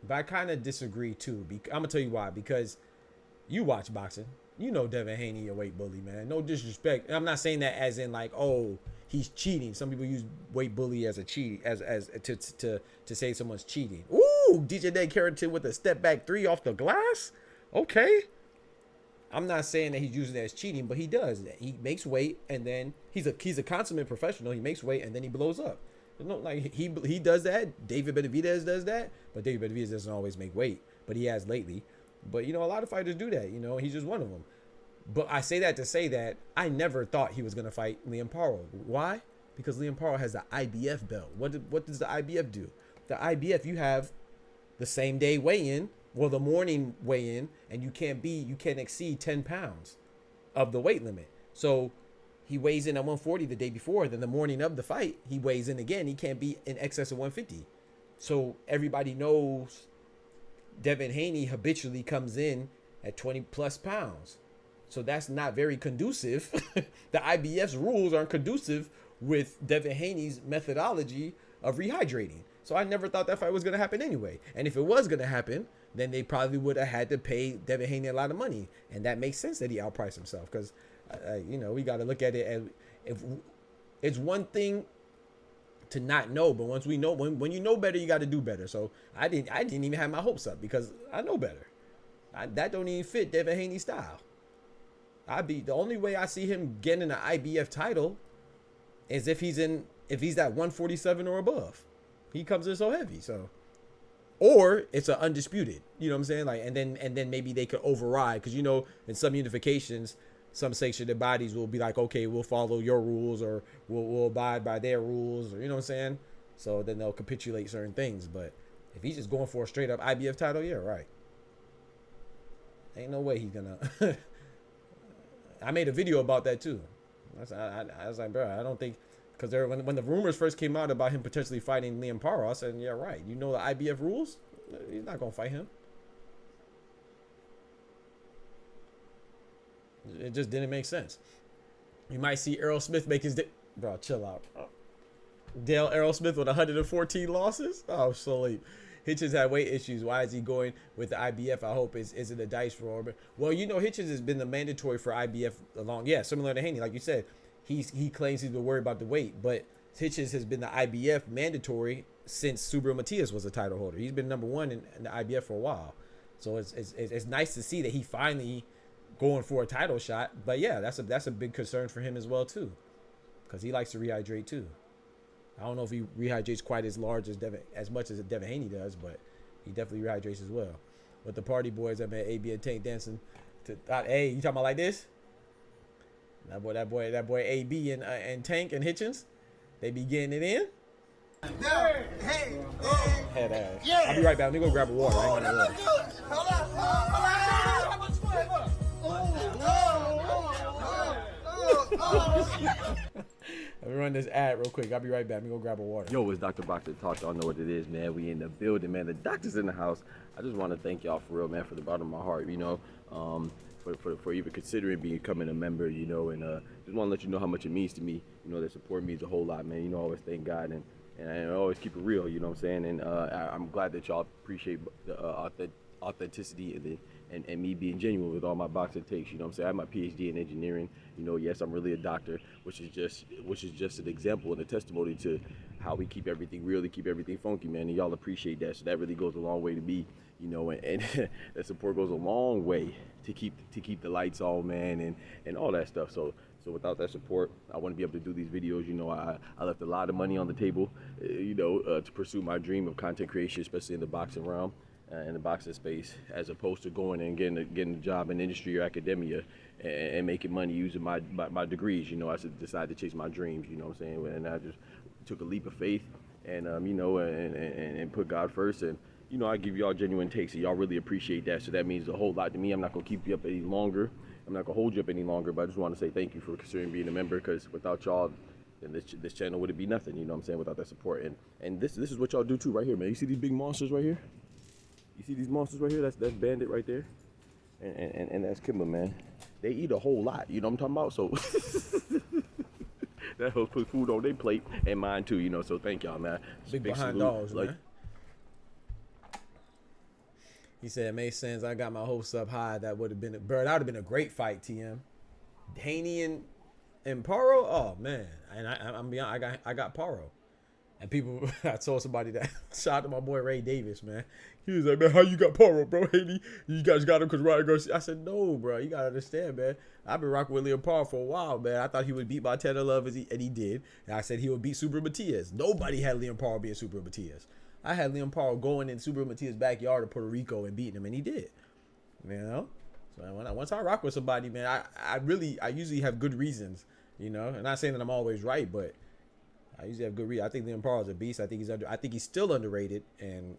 Speaker 3: But I kind of disagree, too. I'm going to tell you why. Because you watch boxing. You know Devin Haney a weight bully, man. No disrespect. And I'm not saying that as in like, oh, he's cheating. Some people use weight bully as a cheat, to say someone's cheating. Ooh, DJ Day Carrington with a step back 3 off the glass? Okay. I'm not saying that he's using that as cheating, but he does. He makes weight, and then he's a consummate professional. He makes weight, and then he blows up. No, like he does that. David Benavidez does that, but David Benavidez doesn't always make weight, but he has lately. But you know, a lot of fighters do that. You know, he's just one of them. But I say that to say that I never thought he was gonna fight Liam Parle. Why? Because Liam Parle has the IBF belt. What does the IBF do? The IBF, you have the same day weigh-in, well, the morning weigh-in, and you can't exceed 10 pounds of the weight limit. So he weighs in at 140 the day before. Then the morning of the fight, he weighs in again. He can't be in excess of 150. So everybody knows Devin Haney habitually comes in at 20 plus pounds. So that's not very conducive. The IBF's rules aren't conducive with Devin Haney's methodology of rehydrating. So I never thought that fight was going to happen anyway. And if it was going to happen, then they probably would have had to pay Devin Haney a lot of money. And that makes sense that he outpriced himself because, you know, we got to look at it as if it's one thing to not know, but once we know, when you know better, you got to do better. So I didn't even have my hopes up because I know better. That don't even fit Devin Haney's style. The only way I see him getting an IBF title is if he's at 147 or above. He comes in so heavy, so. Or it's an undisputed, you know what I'm saying? Like, and then maybe they could override, because you know, in some unifications, some sanctioned bodies will be like, okay, we'll follow your rules, or we'll abide by their rules, or you know what I'm saying? So then they'll capitulate certain things. But if he's just going for a straight up IBF title, yeah, right. Ain't no way he's gonna. I made a video about that too. I was like, bro, I don't think. Because when the rumors first came out about him potentially fighting Liam Parle, I said, yeah, right. You know the IBF rules? He's not going to fight him. It just didn't make sense. You might see Errol Smith make his bro, chill out. Dale Errol Smith with 114 losses. Oh, so late. Hitchens had weight issues. Why is he going with the IBF? I hope isn't a dice roll. Well, you know, Hitchens has been the mandatory for IBF along. Yeah, similar to Haney, like you said. He claims he's been worried about the weight, but Hitchens has been the IBF mandatory since Subriel Matias was a title holder. He's been number one in the IBF for a while. So it's nice to see that he finally going for a title shot. But yeah, that's a big concern for him as well too, because he likes to rehydrate too. I don't know if he rehydrates quite as much as Devin Haney does, but he definitely rehydrates as well. With the party boys, I met AB and Tank dancing to hey, you talking about like this? That boy AB and Tank and Hitchens, they be getting it in. Head ass. Yeah. I'll be right back. Let me go grab a water. I ain't gonna water. Let me run this ad real quick. I'll be right back. Let me go grab a water.
Speaker 8: Yo, it's Dr. Boxer Talk. Y'all know what it is, man. We in the building, man. The doctor's in the house. I just want to thank y'all for real, man, for the bottom of my heart, you know, for even considering becoming a member, you know, and just want to let you know how much it means to me. You know, that support means a whole lot, man. You know, I always thank God and I always keep it real, you know what I'm saying? And I'm glad that y'all appreciate the authenticity and me being genuine with all my boxing takes, you know what I'm saying? I have my PhD in engineering, you know, yes, I'm really a doctor, which is just an example and a testimony to how we keep everything real, to keep everything funky, man, and y'all appreciate that, so that really goes a long way to me, you know, and that support goes a long way to keep the lights on, man, and all that stuff. So without that support, I wouldn't be able to do these videos. You know, I left a lot of money on the table, you know, to pursue my dream of content creation, especially in the boxing realm, in the boxing space, as opposed to going and getting a job in industry or academia and making money using my degrees. You know, I decided to chase my dreams, you know what I'm saying? And I just took a leap of faith and, you know, and put God first. And, you know, I give y'all genuine takes, and y'all really appreciate that. So that means a whole lot to me. I'm not going to keep you up any longer. I'm not gonna hold you up any longer, but I just want to say thank you for considering being a member, because without y'all, then this channel wouldn't be nothing, you know what I'm saying, without that support. And this is what y'all do too right here, man. You see these big monsters right here? You see these monsters right here? That's Bandit right there. And that's Kimba, man. They eat a whole lot, you know what I'm talking about? So that helps put food on their plate and mine too, you know, so thank y'all, man.
Speaker 3: Big behind dogs, man. He said, it made sense. I got my hopes up high. That would have been that would have been a great fight, TM. Haney and Paro. Oh man, and I'm beyond. I got Paro, and people. I told somebody that. Shout out to my boy Ray Davis, man. He was like, man, how you got Paro, bro? Haney, you guys got him because Ryan Garcia. I said, no, bro. You gotta understand, man. I've been rocking with Liam Paro for a while, man. I thought he would beat by Tanner Love, and he did. And I said he would beat Subriel Matias. Nobody had Liam Paro being Subriel Matias. I had Liam Paro going in Subriel Matias' backyard of Puerto Rico and beating him, and he did. You know? So once I rock with somebody, man, I usually have good reasons, you know? I'm not saying that I'm always right, but I usually have good reasons. I think Liam Paro is a beast. I think he's still underrated, and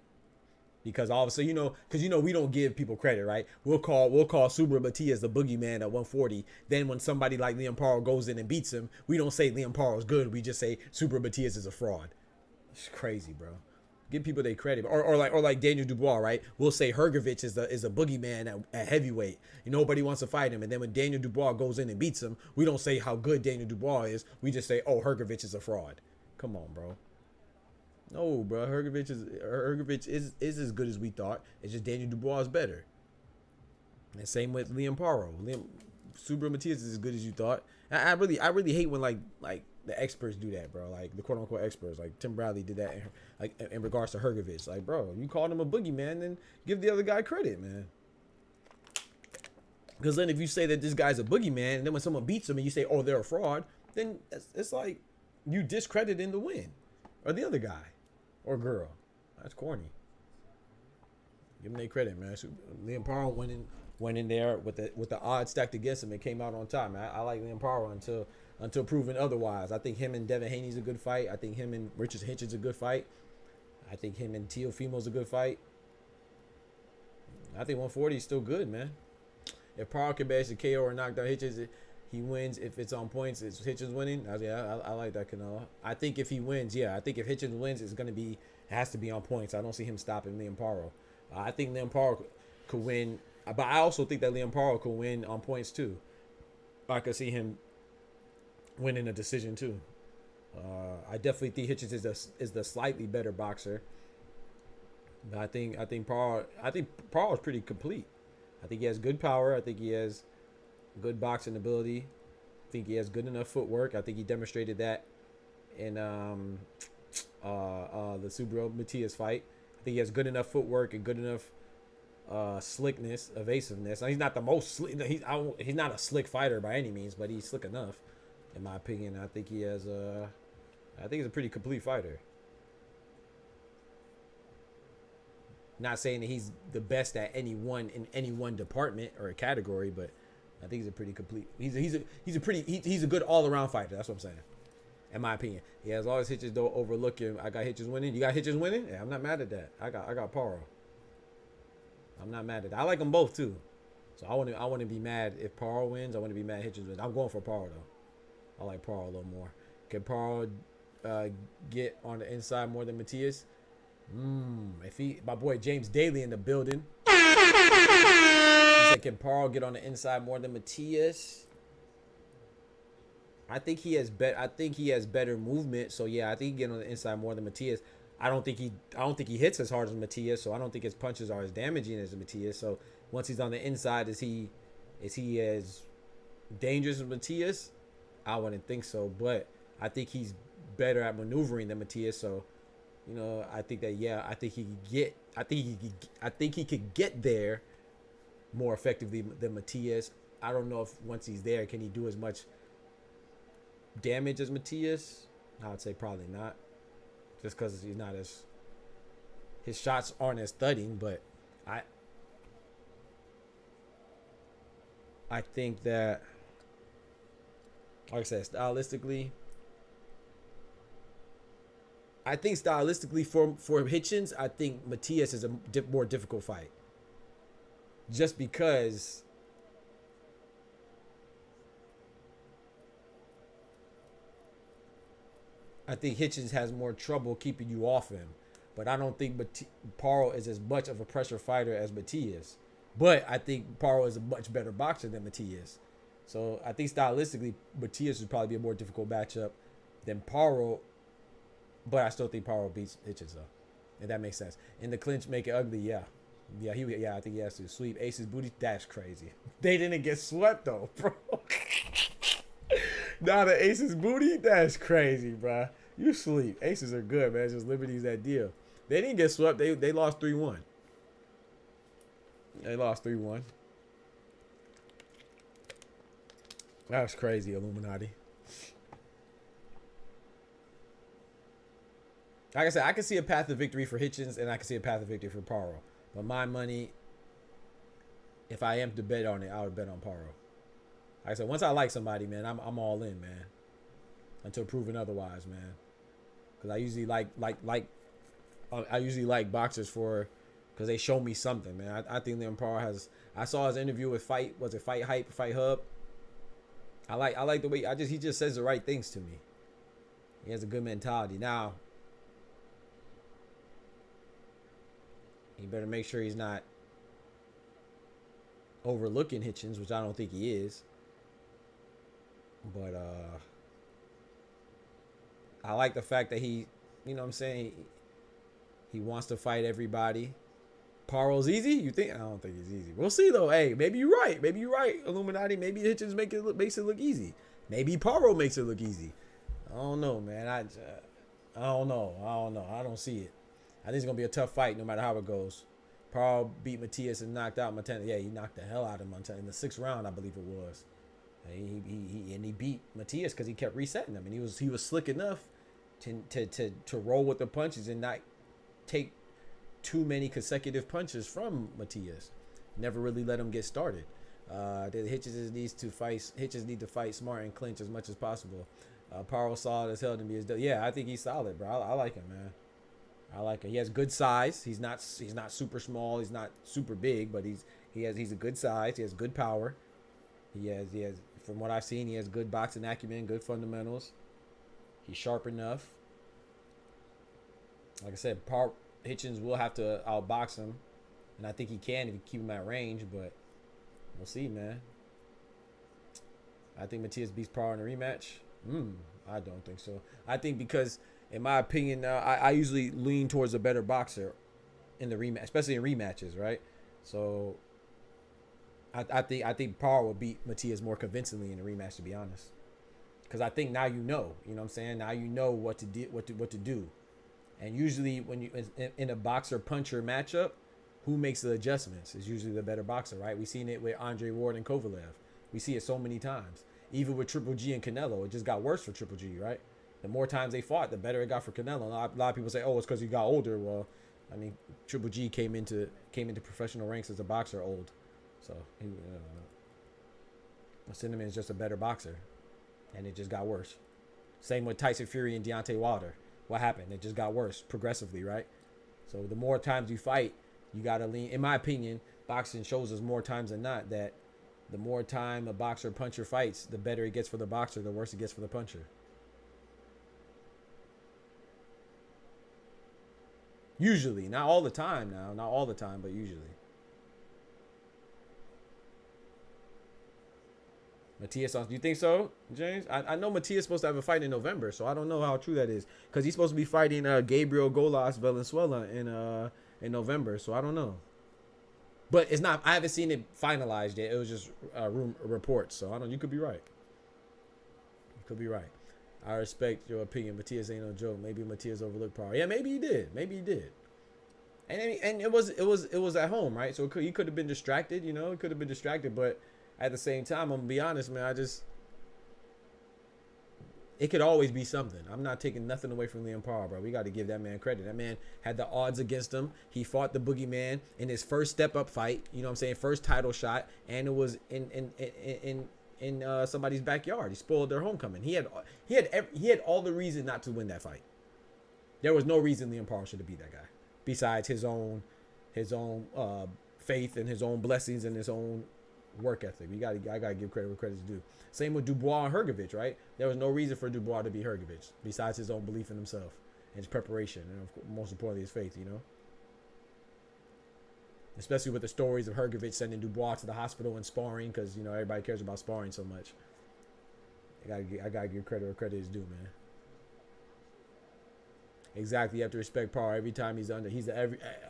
Speaker 3: because obviously, you know, we don't give people credit, right? We'll call Subriel Matias the boogeyman at 140. Then when somebody like Liam Paro goes in and beats him, we don't say Liam Paro is good. We just say Subriel Matias is a fraud. It's crazy, bro. Give people their credit, or like Daniel Dubois, right? We'll say Hrgovic is a boogeyman at heavyweight. Nobody wants to fight him, and then when Daniel Dubois goes in and beats him, we don't say how good Daniel Dubois is. We just say, oh, Hrgovic is a fraud. Come on, bro. No, bro. Hrgovic is as good as we thought. It's just Daniel Dubois is better. And same with Liam Paro. Subriel Matias is as good as you thought. I really hate when like the experts do that, bro. Like the quote unquote experts, like Tim Bradley did that, in regards to Hrgovic. Like, bro, you called him a boogeyman, then give the other guy credit, man. Because then if you say that this guy's a boogeyman, and then when someone beats him and you say, oh, they're a fraud, then it's like you discrediting the win, or the other guy, or girl. That's corny. Give them their credit, man. So Liam Paro went in there with the odds stacked against him and came out on top, man. I like Liam Paro until proven otherwise. I think him and Devin Haney's a good fight. I think him and Richard Hitchens a good fight. I think him and Teofimo's a good fight. I think 140 is still good, man. If Paro can basically KO or knock down Hitchens, he wins. If it's on points, it's Hitchens winning. I like that, Canelo. I think if he wins, I think if Hitchens wins, it has to be on points. I don't see him stopping Liam Paro. I think Liam Paro could win, but I also think that Liam Paro could win on points too. I could see him winning a decision too. I definitely think Hitchens is the slightly better boxer. But I think Paul is pretty complete. I think he has good power. I think he has good boxing ability. I think he has good enough footwork. I think he demonstrated that in the Subriel Matias fight. I think he has good enough footwork and good enough slickness, evasiveness. Now, he's not the most slick. He's not a slick fighter by any means, but he's slick enough, in my opinion. I think he has I think he's a pretty complete fighter. Not saying that he's the best at any one department or a category, but I think he's a pretty complete. He's a good all around fighter. That's what I'm saying. In my opinion, he has all his Hitches don't overlook him. I got Hitches winning. You got Hitches winning? Yeah, I'm not mad at that. I got Paro. I'm not mad at that. I like them both too. So I want to be mad if Paro wins. I want to be mad Hitches wins. I'm going for Paro though. I like Paro a little more. Can Paro get on the inside more than Matias? If my boy James Daly in the building. He said, can Paro get on the inside more than Matias? I think he has better movement. So yeah, I think he can get on the inside more than Matias. I don't think he hits as hard as Matias, so I don't think his punches are as damaging as Matias. So once he's on the inside, is he as dangerous as Matias? I wouldn't think so, but I think he's better at maneuvering than Matias. So, you know, I think that I think he could get there more effectively than Matias. I don't know if once he's there, can he do as much damage as Matias? I would say probably not. Just because he's not his shots aren't as thudding, but I think that, like I said, stylistically for Hitchens, I think Matias is a more difficult fight. Just because I think Hitchens has more trouble keeping you off him. But I don't think Paro is as much of a pressure fighter as Matias. But I think Paro is a much better boxer than Matias. So I think stylistically, Matias would probably be a more difficult matchup than Paro. But I still think Paro beats Hitchens, though. If that makes sense. In the clinch, make it ugly, yeah. I think he has to sweep ACES booty. That's crazy. They didn't get swept, though, bro. Now the ACES booty? That's crazy, bro. You sleep. ACES are good, man. It's just Liberty's that deal. They didn't get swept. They lost 3-1. They lost 3-1. That's crazy, Illuminati. Like I said, I can see a path to victory for Hitchens, and I can see a path to victory for Paro. But my money, if I am to bet on it, I would bet on Paro. Like I said, once I like somebody, man, I'm all in, man. Until proven otherwise, man. Because I usually like boxers because they show me something, man. I think Leon Paro has. I saw his interview with Fight Hype, Fight Hub. I like the way he just says the right things to me. He has a good mentality. Now, he better make sure he's not overlooking Hitchens, which I don't think he is. But I like the fact that he, you know what I'm saying, he wants to fight everybody. Paro's easy? You think? I don't think he's easy. We'll see though. Hey, maybe you're right. Maybe you're right, Illuminati. Maybe Hitchens makes it look easy. Maybe Paro makes it look easy. I don't know, man. I don't know. I don't see it. I think it's gonna be a tough fight no matter how it goes. Paro beat Matias and knocked out Montana. Yeah, he knocked the hell out of Montana in the 6th round, I believe it was. He beat Matias because he kept resetting him, and he was slick enough to roll with the punches and not take too many consecutive punches from Matias. Never really let him get started. Hitchens need to fight smart and clinch as much as possible. Paro solid as hell to me. I think he's solid, bro. I like him, man. I like him. He has good size. He's not super small. He's not super big, but he's a good size. He has good power. He has from what I've seen, he has good boxing acumen, good fundamentals. He's sharp enough. Like I said, Hitchens will have to outbox him, and I think he can if you keep him at range, but we'll see, man. I think Matias beats Parr in a rematch. I don't think so. I think because, in my opinion, I usually lean towards a better boxer in the rematch, especially in rematches, right? So I think Parr will beat Matias more convincingly in the rematch, to be honest. Because I think now you know what I'm saying. Now you know what to do. And usually when you in a boxer puncher matchup, who makes the adjustments is usually the better boxer, right? We've seen it with Andre Ward and Kovalev. We see it so many times. Even with Triple G and Canelo, it just got worse for Triple G, right? The more times they fought, the better it got for Canelo. A lot of people say, "Oh, it's because he got older." Well, I mean, Triple G came into professional ranks as a boxer old, so Cinnamon is just a better boxer, and it just got worse. Same with Tyson Fury and Deontay Wilder. What happened? It just got worse progressively, right? So the more times you fight, you gotta lean. In my opinion, boxing shows us more times than not that the more time a boxer puncher fights, the better it gets for the boxer, the worse it gets for the puncher. Usually, not all the time now, not all the time, but usually. Matias, do you think so, James? I know Matias is supposed to have a fight in November, so I don't know how true that is. Because he's supposed to be fighting Gabriel Golas Valenzuela in November, so I don't know. But it's not. I haven't seen it finalized yet. It was just reports, so I don't. You could be right. You could be right. I respect your opinion. Matias ain't no joke. Maybe Matias overlooked Parr. Yeah, maybe he did. Maybe he did. And it was at home, right? So he could have been distracted. You know, he could have been distracted. But at the same time, I'm gonna be honest, man. It could always be something. I'm not taking nothing away from Liam Parr, bro. We got to give that man credit. That man had the odds against him. He fought the boogeyman in his first step-up fight. You know what I'm saying? First title shot, and it was in somebody's backyard. He spoiled their homecoming. He had all the reason not to win that fight. There was no reason Liam Parr should have beat that guy, besides his own faith and his own blessings and his own work ethic. I gotta give credit where credit's due. Same with Dubois and Hrgovic, right? There was no reason for Dubois to beat Hrgovic besides his own belief in himself and his preparation, and of course, most importantly, his faith. You know, especially with the stories of Hrgovic sending Dubois to the hospital and sparring, because everybody cares about sparring so much. I gotta give credit where credit is due, man. Exactly, you have to respect Parr every time he's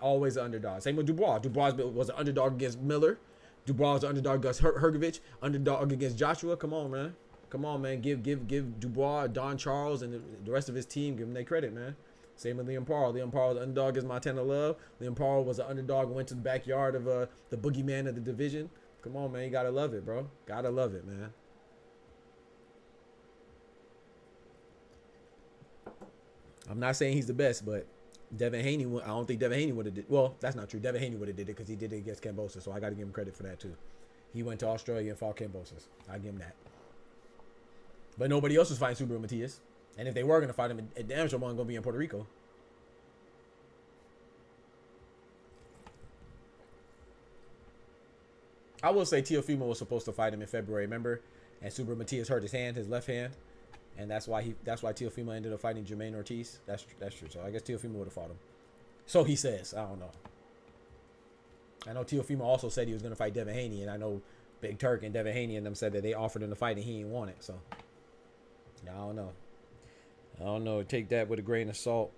Speaker 3: always an underdog. Same with Dubois. Dubois was an underdog against Miller. Dubois was an underdog against Hrgovic, underdog against Joshua. Come on, man. Come on, man. Give Dubois, Don Charles, and the rest of his team, give them their credit, man. Same with Liam Parr. Liam Parr was an underdog against Montana Love. Liam Parr was an underdog and went to the backyard of the boogeyman of the division. Come on, man. You gotta love it, bro. Gotta love it, man. I'm not saying he's the best, but Devin Haney, I don't think Devin Haney would have did. Well, that's not true. Devin Haney would have did it because he did it against Kambosos, so I got to give him credit for that too. He went to Australia and fought Kambosos. I give him that. But nobody else was fighting Subaru Matias, and if they were gonna fight him, it damn sure wasn't gonna be in Puerto Rico. I will say Teofimo was supposed to fight him in February, remember? And Subaru Matias hurt his hand, his left hand. And that's why Teofimo ended up fighting Jermaine Ortiz. That's true. So I guess Teofimo would have fought him. So he says. I don't know. I know Teofimo also said he was going to fight Devin Haney, and I know Big Turk and Devin Haney and them said that they offered him the fight and he didn't want it. So I don't know. I don't know. Take that with a grain of salt.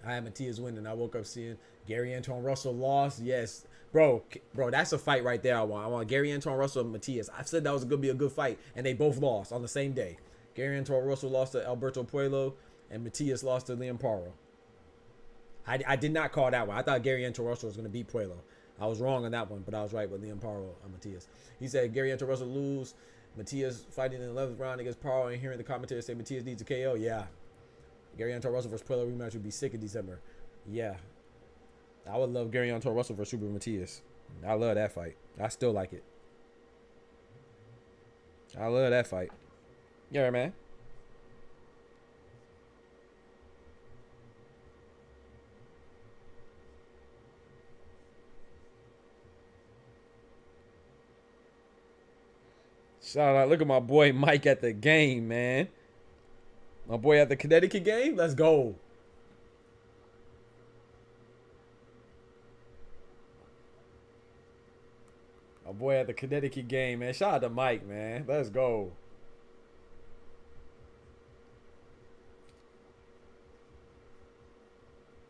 Speaker 3: I had Matias winning. I woke up seeing Gary Antoine Russell lost. Yes. Bro, that's a fight right there I want. I want Gary Antoine Russell and Matias. I said that was going to be a good fight, and they both lost on the same day. Gary Antoine Russell lost to Alberto Puello, and Matias lost to Liam Parr. I did not call that one. I thought Gary Antoine Russell was going to beat Puello. I was wrong on that one, but I was right with Liam Parr and Matias. He said Gary Antoine Russell lose. Matias fighting in the 11th round against Parr, and hearing the commentator say Matias needs a KO. Yeah. Gary Antoine Russell versus Puello rematch would be sick in December. Yeah. I would love Gary Antoine Russell versus Subaru Matias. I love that fight. I still like it. I love that fight. Yeah, man. Shout out. Look at my boy Mike at the game, man. My boy at the Connecticut game. Let's go. My boy at the Connecticut game, man. Shout out to Mike, man. Let's go.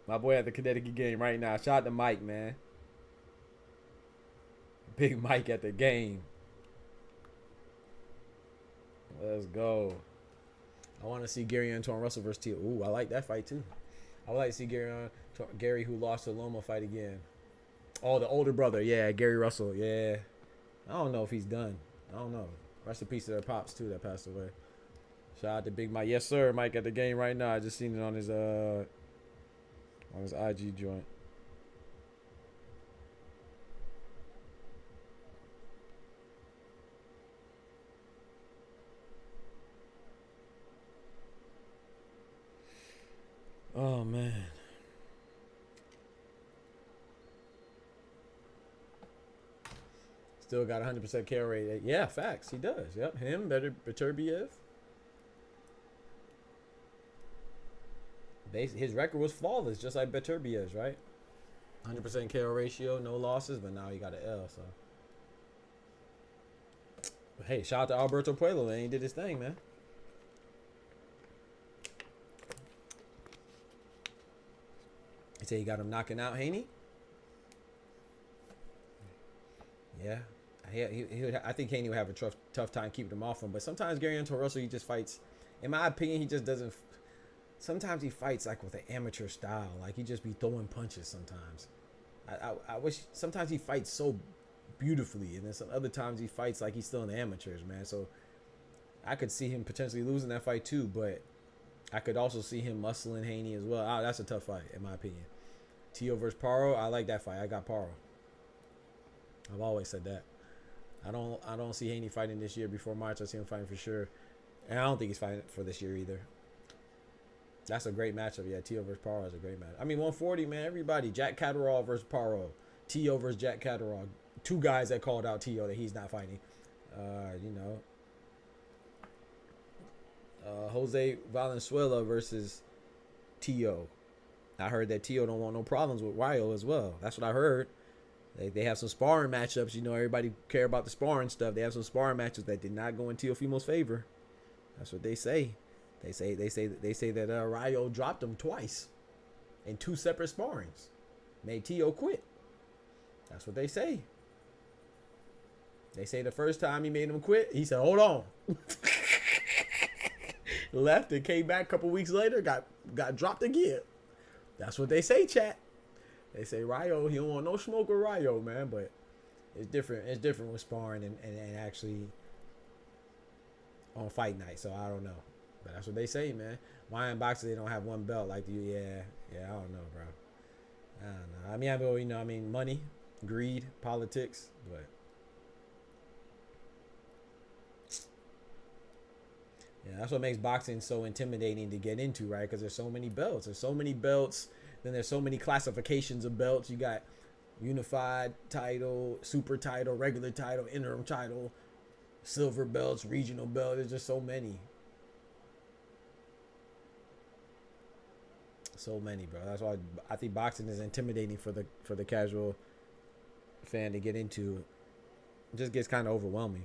Speaker 3: My boy at the Connecticut game right now. Shout out to Mike, man. Big Mike at the game. Let's go. I want to see Gary Antoine Russell versus Teal. Ooh, I like that fight too. I would like to see Gary who lost to Loma fight again. Oh, the older brother. Yeah, Gary Russell. Yeah. I don't know if he's done. I don't know. Rest in peace to their pops too that passed away. Shout out to Big Mike. Yes, sir. Mike at the game right now. I just seen it on his IG joint. Oh man. Still got 100% KO rate. Yeah, facts. He does. Yep. Him, Beterbiev. His record was flawless, just like Beterbiev's, right? 100% KO ratio, no losses, but now he got an L. So, but hey, shout out to Alberto Puello, man. He did his thing, man. He said he got him knocking out Haney. Yeah. I think Haney would have a tough time keeping him off him. But sometimes Gary Antoine Russell, he just fights. In my opinion, he just doesn't. Sometimes he fights like with an amateur style. Like he just be throwing punches sometimes. I wish sometimes he fights so beautifully. And then some other times he fights like he's still in the amateurs, man. So I could see him potentially losing that fight too. But I could also see him muscling Haney as well. That's a tough fight, in my opinion. Tio versus Paro, I like that fight. I got Paro. I've always said that. I don't see Haney fighting this year before March. I see him fighting for sure. And I don't think he's fighting for this year either. That's a great matchup. Yeah, Tio versus Paro is a great match. I mean, 140, man, everybody. Jack Catterall versus Paro. Tio versus Jack Catterall. Two guys that called out Tio that he's not fighting. Jose Valenzuela versus Tio. I heard that Tio don't want no problems with Ryo as well. That's what I heard. They have some sparring matchups. You know, everybody care about the sparring stuff. They have some sparring matches that did not go in Teofimo's favor. That's what they say. They say that Ryo dropped him twice in 2 separate sparrings. Made Tio quit. That's what they say. They say the first time he made him quit, he said, "Hold on." Left and came back a couple weeks later, got dropped again. That's what they say, chat. They say Ryo, he don't want no smoke with Ryo, man. But it's different. It's different with sparring and actually on fight night. So I don't know. But that's what they say, man. Why in boxing they don't have one belt like you? Yeah, I don't know, bro. I don't know. I mean, money, greed, politics, but yeah, that's what makes boxing so intimidating to get into, right? Because there's so many belts. Then there's so many classifications of belts. You got unified title, super title, regular title, interim title, silver belts, regional belt. There's just so many. So many, bro. That's why I think boxing is intimidating for the casual fan to get into. It just gets kind of overwhelming.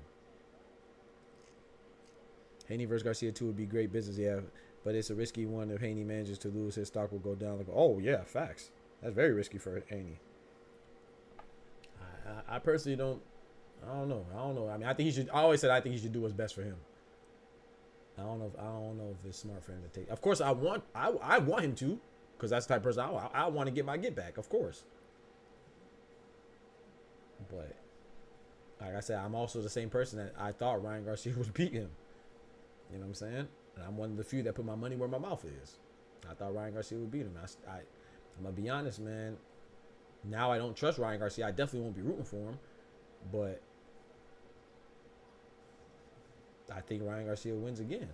Speaker 3: Haney versus Garcia 2 would be great business, yeah. But it's a risky one. If Haney manages to lose, his stock will go down. Like, oh, yeah, facts. That's very risky for Haney. I personally don't. I don't know. I mean, I think he should. I always said I think he should do what's best for him. I don't know if it's smart for him to take. Of course, I want him to, because that's the type of person I want to get my get back. Of course. But like I said, I'm also the same person that I thought Ryan Garcia would beat him. You know what I'm saying? And I'm one of the few that put my money where my mouth is. I thought Ryan Garcia would beat him. I'm going to be honest, man. Now I don't trust Ryan Garcia. I definitely won't be rooting for him. But I think Ryan Garcia wins again.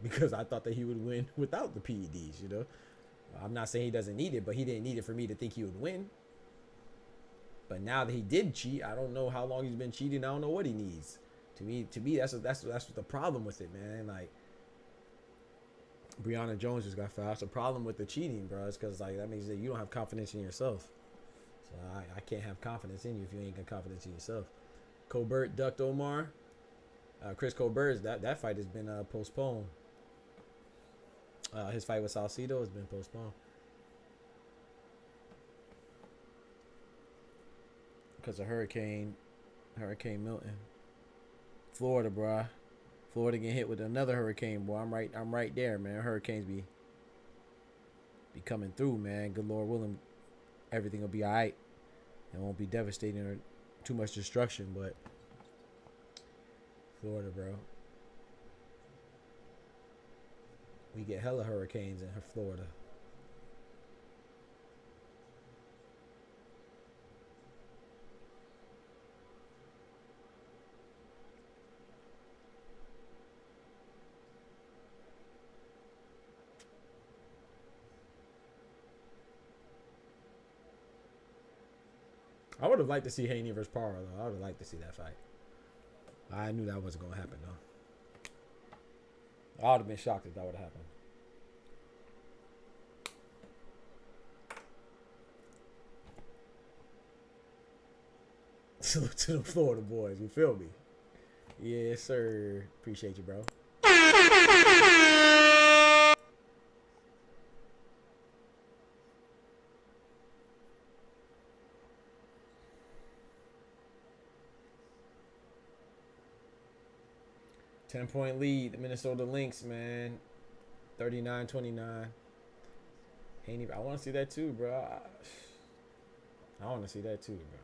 Speaker 3: Because I thought that he would win without the PEDs, you know? I'm not saying he doesn't need it, but he didn't need it for me to think he would win. But now that he did cheat, I don't know how long he's been cheating. I don't know what he needs. To me, that's what the problem with it, man. Like, Breonna Jones just got fouled. That's the problem with the cheating, bro. It's because like that means that you don't have confidence in yourself. So I can't have confidence in you if you ain't got confidence in yourself. Colbert ducked Omar. Chris Colbert's that fight has been postponed. His fight with Salcido has been postponed because of Hurricane Milton. Florida, bruh. Florida getting hit with another hurricane, boy. I'm right there, man. Hurricanes be coming through, man. Good Lord willing, everything will be alright. It won't be devastating or too much destruction, but Florida, bro. We get hella hurricanes in Florida. I would have liked to see Haney versus Parra, though. I would have liked to see that fight. I knew that wasn't going to happen, though. I would have been shocked if that would have happened. Salute to the Florida boys. You feel me? Yes, sir. Appreciate you, bro. 10-point lead, the Minnesota Lynx, man. 39-29. Haney, I want to see that too, bro. I want to see that too, bro.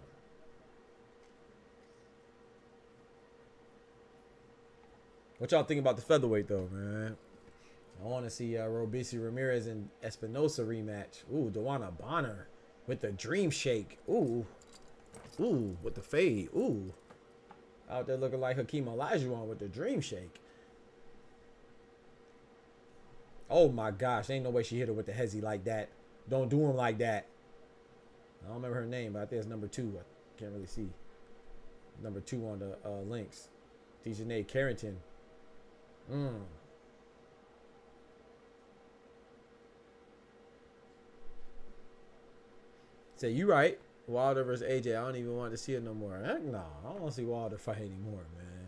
Speaker 3: What y'all think about the featherweight, though, man? I want to see Robeisy Ramirez and Espinosa rematch. Ooh, Dewana Bonner with the dream shake. Ooh. Ooh, with the fade. Ooh. Out there looking like Hakeem Olajuwon with the dream shake. Oh, my gosh. Ain't no way she hit her with the hezzy like that. Don't do him like that. I don't remember her name, but I think it's number 2. I can't really see. Number 2 on the links. Dejanay Carrington. Say, you right. Wilder versus AJ. I don't even want to see it no more. Heck no. I don't want to see Wilder fight anymore, man.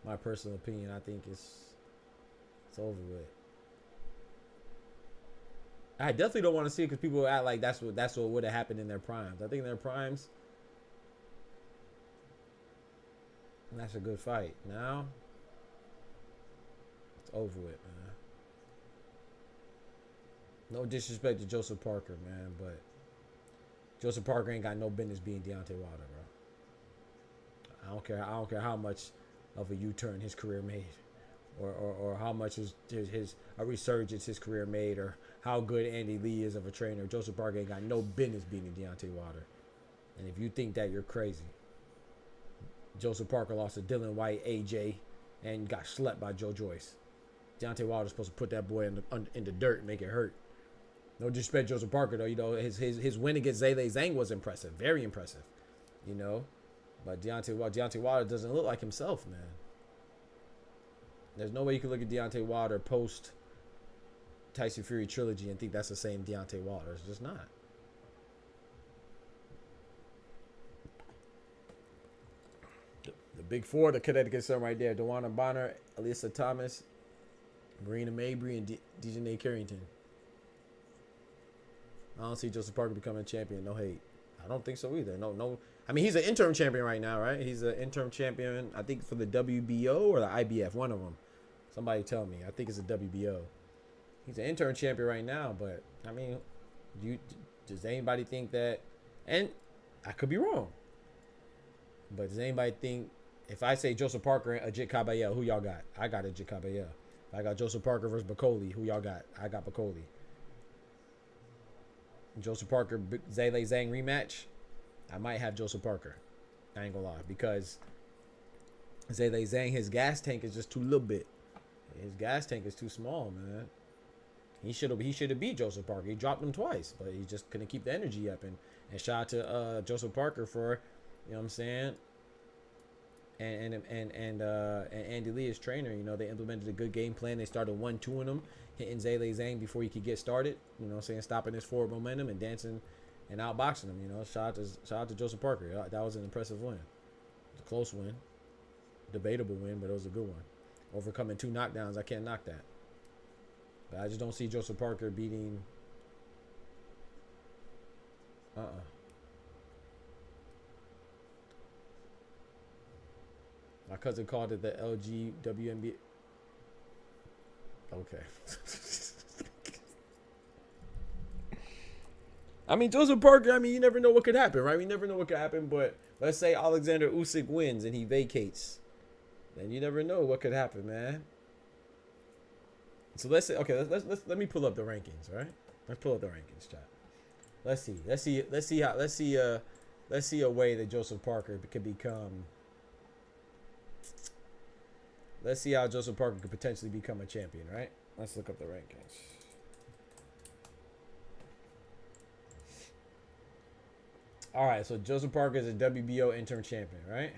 Speaker 3: My personal opinion, I think it's over with. I definitely don't want to see it because people act like that's what would have happened in their primes. I think in their primes, that's a good fight. Now, it's over with, man. No disrespect to Joseph Parker, man, but Joseph Parker ain't got no business being Deontay Wilder, bro. I don't care how much of a U-turn his career made, or how much a resurgence his career made, or how good Andy Lee is of a trainer. Joseph Parker ain't got no business beating Deontay Wilder. And if you think that, you're crazy. Joseph Parker lost to Dylan White, AJ, and got slept by Joe Joyce. Deontay Wilder's supposed to put that boy in the dirt and make it hurt. No disrespect Joseph Parker, though. You know, his win against Zhilei Zhang was impressive. Very impressive. You know? But Deontay Wilder doesn't look like himself, man. There's no way you can look at Deontay Wilder post Tyson Fury trilogy and think that's the same Deontay Wilder. It's just not. The big four, the Connecticut Sun right there. Dewana Bonner, Alyssa Thomas, Marina Mabry, and Dejanay Carrington. I don't see Joseph Parker becoming a champion. No hate. I don't think so either. No. I mean, he's an interim champion right now, right? He's an interim champion, I think, for the WBO or the IBF. One of them. Somebody tell me. I think it's a WBO. He's an interim champion right now, but, I mean, does anybody think that... And I could be wrong. But does anybody think... If I say Joseph Parker and Ajit Caballel, who y'all got? I got Ajit Caballel. If I got Joseph Parker versus Bacoli, who y'all got? I got Bacoli. Joseph Parker, Zhilei Zhang rematch, I might have Joseph Parker. I ain't gonna lie. Because Zhilei Zhang, his gas tank is just too little bit. His gas tank is too small, man. He should have beat Joseph Parker. He dropped him twice, but he just couldn't keep the energy up. And shout out to Joseph Parker for, you know what I'm saying? And Andy Lee, his trainer, you know, they implemented a good game plan. They started 1-2 him, hitting Zhilei Zhang before he could get started. You know what I'm saying? Stopping his forward momentum and dancing and outboxing him. You know, shout out to Joseph Parker. That was an impressive win. Close win. Debatable win, but it was a good one. Overcoming 2 knockdowns, I can't knock that. But I just don't see Joseph Parker beating... My cousin called it the WNBA. Okay. I mean, Joseph Parker, I mean, you never know what could happen, right? We never know what could happen, but let's say Alexander Usyk wins and he vacates. Then you never know what could happen, man. So let's say, okay, let me pull up the rankings, right? Let's pull up the rankings, chat. Let's see a way that Joseph Parker could become. Let's see how Joseph Parker could potentially become a champion, right? Let's look up the rankings. All right, so Joseph Parker is a WBO interim champion, right?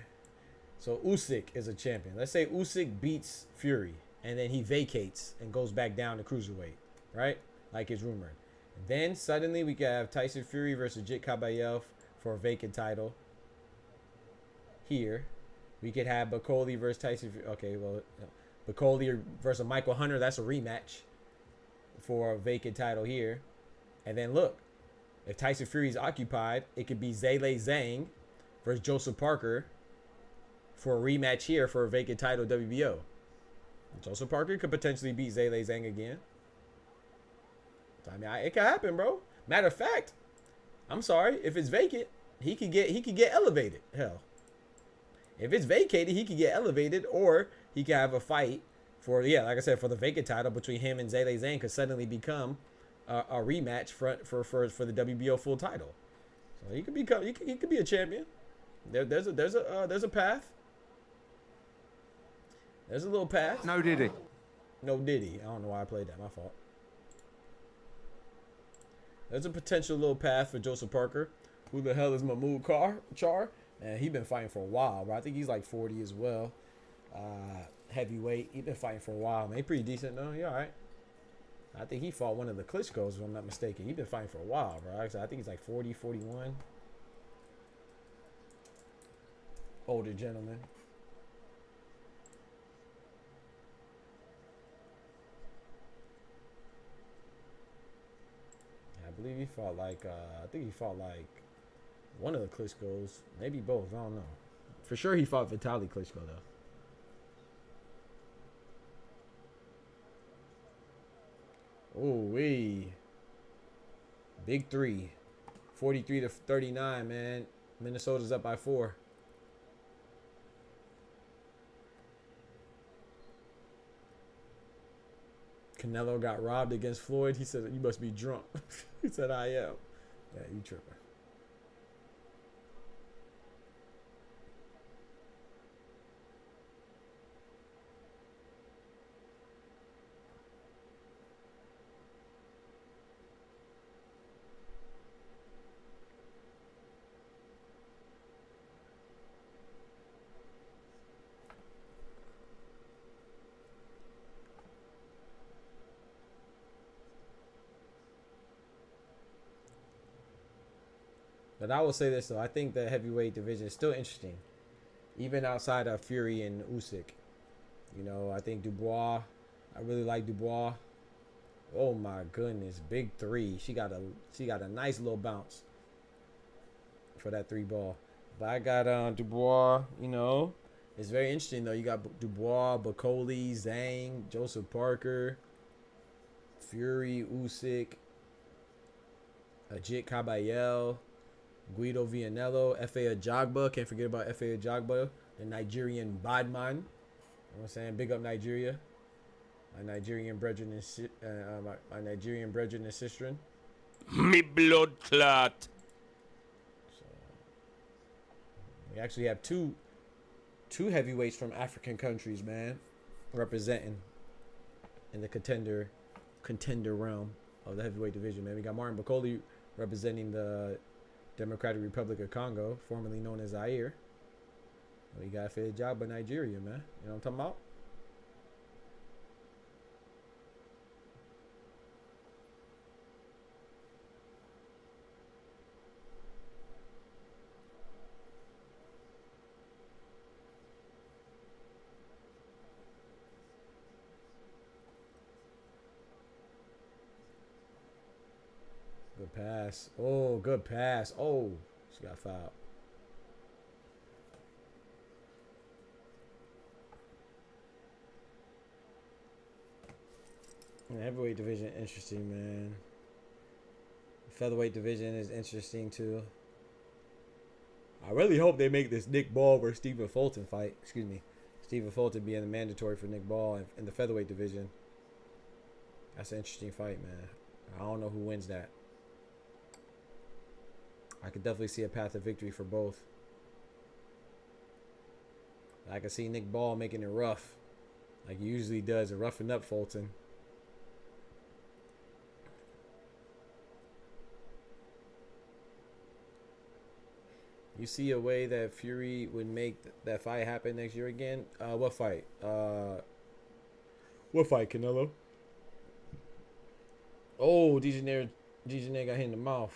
Speaker 3: So Usyk is a champion. Let's say Usyk beats Fury, and then he vacates and goes back down to cruiserweight, right? Like it's rumored. And then suddenly we could have Tyson Fury versus Jit Kabayel for a vacant title. Here, we could have Bakoli versus Tyson Fury. Okay, well, Bakoli versus Michael Hunter. That's a rematch for a vacant title here. And then look, if Tyson Fury is occupied, it could be Zhilei Zhang versus Joseph Parker for a rematch here for a vacant title WBO. Joseph Parker could potentially beat Zhilei Zhang again. I mean, it could happen, bro. Matter of fact, I'm sorry, if it's vacant, he could get elevated. Hell, if it's vacated, he could get elevated, or he could have a fight for, yeah, like I said, for the vacant title between him and Zhilei Zhang could suddenly become a rematch for the WBO full title. So he could become, he could be a champion. There's a path. There's a little path.
Speaker 5: No Diddy.
Speaker 3: No Diddy. I don't know why I played that. My fault. There's a potential little path for Joseph Parker. Who the hell is Mahmoud Char? And he been fighting for a while, bro. I think he's like 40 as well. Heavyweight. He been fighting for a while, man. He pretty decent though. He all right. I think he fought one of the Klitschko's, if I'm not mistaken. He been fighting for a while, bro. I think he's like 40, 41. Older gentleman. I believe he fought like, I think he fought like one of the Klitschko's, maybe both, I don't know. For sure he fought Vitaly Klitschko though. Oh, wee. Big 3. 43 to 39, man. Minnesota's up by 4. Canelo got robbed against Floyd. He said, "You must be drunk." He said, "I am." Yeah, you tripping. But I will say this though, I think the heavyweight division is still interesting, even outside of Fury and Usyk. You know, I think Dubois. I really like Dubois. Oh my goodness, big 3. She got a nice little bounce for that 3 ball. But I got Dubois. You know, it's very interesting though. You got Dubois, Bakoli, Zhang, Joseph Parker, Fury, Usyk, Jit Kabayel, Guido Vianello, F.A. Ajagba. Can't forget about F.A. Ajagba, the Nigerian Badman. You know what I'm saying? Big up Nigeria. My Nigerian brethren and my Nigerian brethren and sistren.
Speaker 5: Me blood clot.
Speaker 3: So we actually have two heavyweights from African countries, man, representing in the contender realm of the heavyweight division, man. We got Martin Bakoli representing the Democratic Republic of Congo, formerly known as Zaire. We got F.A. Ajagba, Nigeria, man. You know what I'm talking about? Good pass. Oh, good pass. Oh, she got fouled. The heavyweight division, interesting, man. The featherweight division is interesting too. I really hope they make this Nick Ball versus Stephen Fulton fight. Excuse me. Stephen Fulton being the mandatory for Nick Ball in the featherweight division. That's an interesting fight, man. I don't know who wins that. I could definitely see a path to victory for both. I could see Nick Ball making it rough, like he usually does, and roughing up Fulton. You see a way that Fury would make that fight happen next year again? What fight? What fight, Canelo? Oh, DJ got hit in the mouth.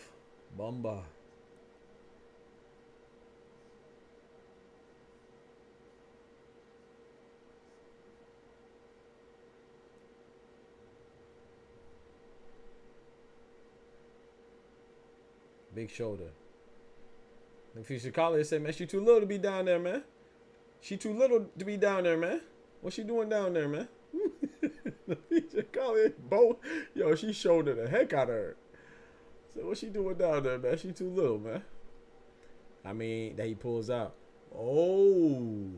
Speaker 3: Bumba. Big shoulder. And Future College said, man, she too little to be down there, man. She too little to be down there, man. What she doing down there, man? Future College, both. Yo, she shouldered the heck out of her. So what she doing down there, man? She too little, man. I mean, that he pulls out. Oh.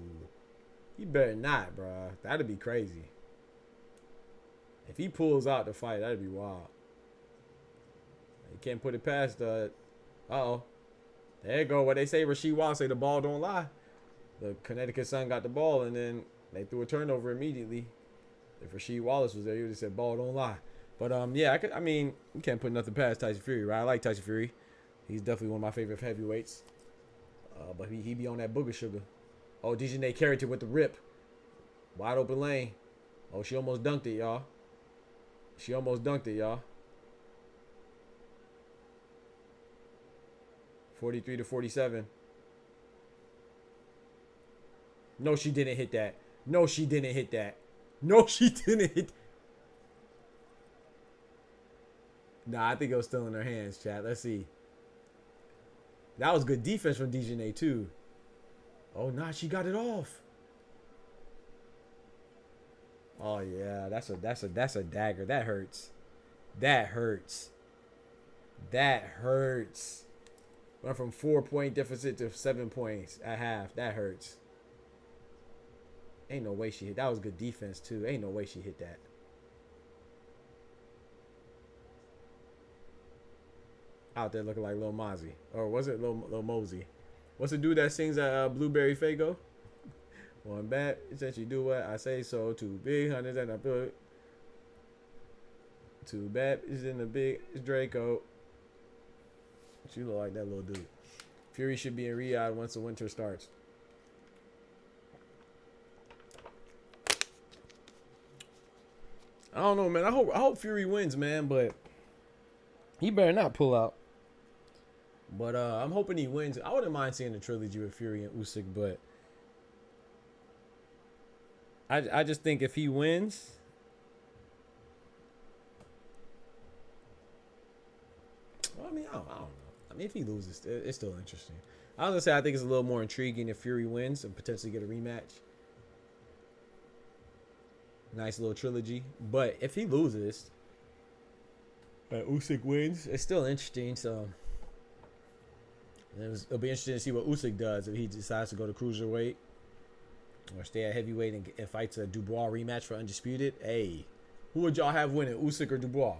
Speaker 3: He better not, bro. That'd be crazy. If he pulls out the fight, that'd be wild. You can't put it past uh-oh. There you go. What they say, Rasheed Wallace say the ball don't lie. The Connecticut Sun got the ball, and then they threw a turnover immediately. If Rasheed Wallace was there, he would have said ball don't lie. But yeah, I mean, you can't put nothing past Tyson Fury, right? I like Tyson Fury. He's definitely one of my favorite heavyweights. But he be on that booger sugar. Oh, DJ Carrington with the rip. Wide open lane. Oh, she almost dunked it, y'all. She almost dunked it, y'all. 43-47. No, she didn't hit that. No, she didn't hit that. No, she didn't hit. Nah, I think it was still in her hands, chat. Let's see. That was good defense from DJ too. Oh, nah, she got it off. Oh yeah, that's a dagger. That hurts. That hurts. That hurts. Went from 4-point deficit to 7 points at half. That hurts. Ain't no way she hit. That was good defense too. Ain't no way she hit that. Out there looking like Lil Mozzie. Or was it Lil Mosey? What's the dude that sings at Blueberry Fago? One bad, since you do what I say so. 2 big hunters and I put 2 bad is in the big Draco. You look like that little dude. Fury should be in Riyadh once the winter starts. I don't know, man. I hope Fury wins, man, but he better not pull out. But I'm hoping he wins. I wouldn't mind seeing the trilogy with Fury and Usyk, but I just think if he wins, well, I mean, I don't know. I mean, if he loses, it's still interesting. I was gonna say I think it's a little more intriguing if Fury wins and potentially get a rematch. Nice little trilogy. But if he loses and Usyk wins, it's still interesting. So it'll be interesting to see what Usyk does if he decides to go to cruiserweight or stay at heavyweight and fights a Dubois rematch for undisputed. Hey, who would y'all have winning, Usyk or Dubois?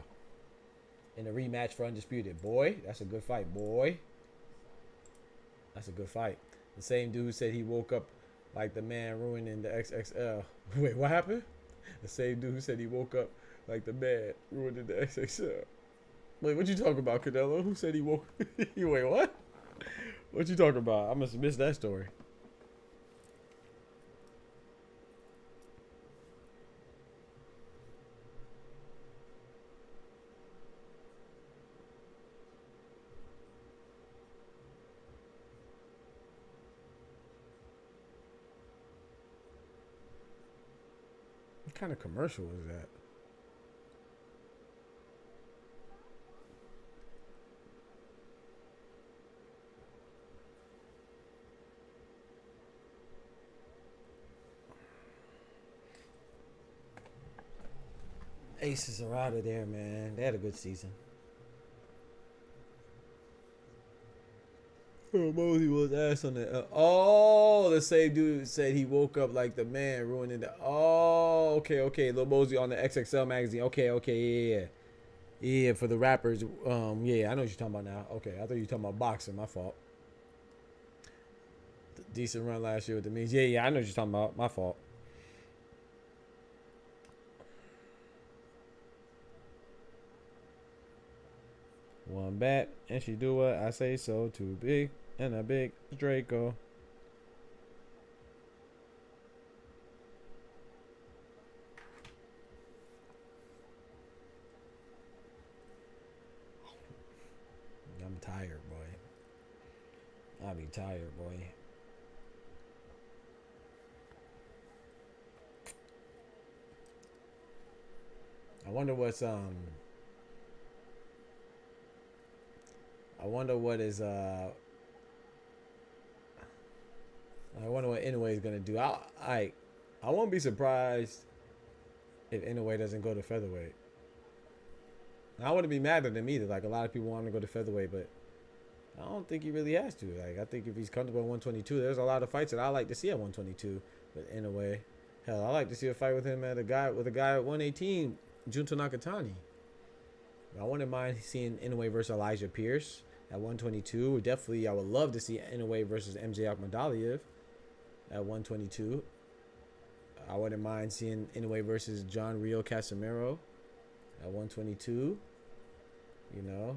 Speaker 3: In a rematch for undisputed. Boy, that's a good fight, boy. That's a good fight. The same dude said he woke up like the man ruining the XXL. Wait, what happened? The same dude said he woke up like the man ruining the XXL. Wait, what you talking about, Canelo? Who said he woke? Wait, what? What you talking about? I must have missed that story. What kind of commercial is that? Aces are out of there, man. They had a good season. Mosey was ass on the. The same dude said he woke up like the man, ruining the. Oh, okay. Lil Mosey on the XXL magazine. Okay, yeah. For the rappers. Yeah, I know what you're talking about now. Okay, I thought you were talking about boxing. My fault. Decent run last year with the means. Yeah, I know what you're talking about. My fault. One bat, and she do what I say so. Too big, and a big Draco. I'm tired, boy. I'll be tired, boy. I wonder what Inoue is gonna do. I won't be surprised if Inoue doesn't go to featherweight. I wouldn't be mad at him either. Like, a lot of people want to go to featherweight, but I don't think he really has to. Like, I think if he's comfortable at 122, there's a lot of fights that I like to see at 122 with Inoue. Hell, I like to see a fight with him at a guy at 118, Junto Nakatani. I wouldn't mind seeing Inoue versus Elijah Pierce at 122. Definitely, I would love to see Inoue versus MJ Akhmadaliev at 122. I wouldn't mind seeing Inoue versus John Rio Casimiro at 122. You know,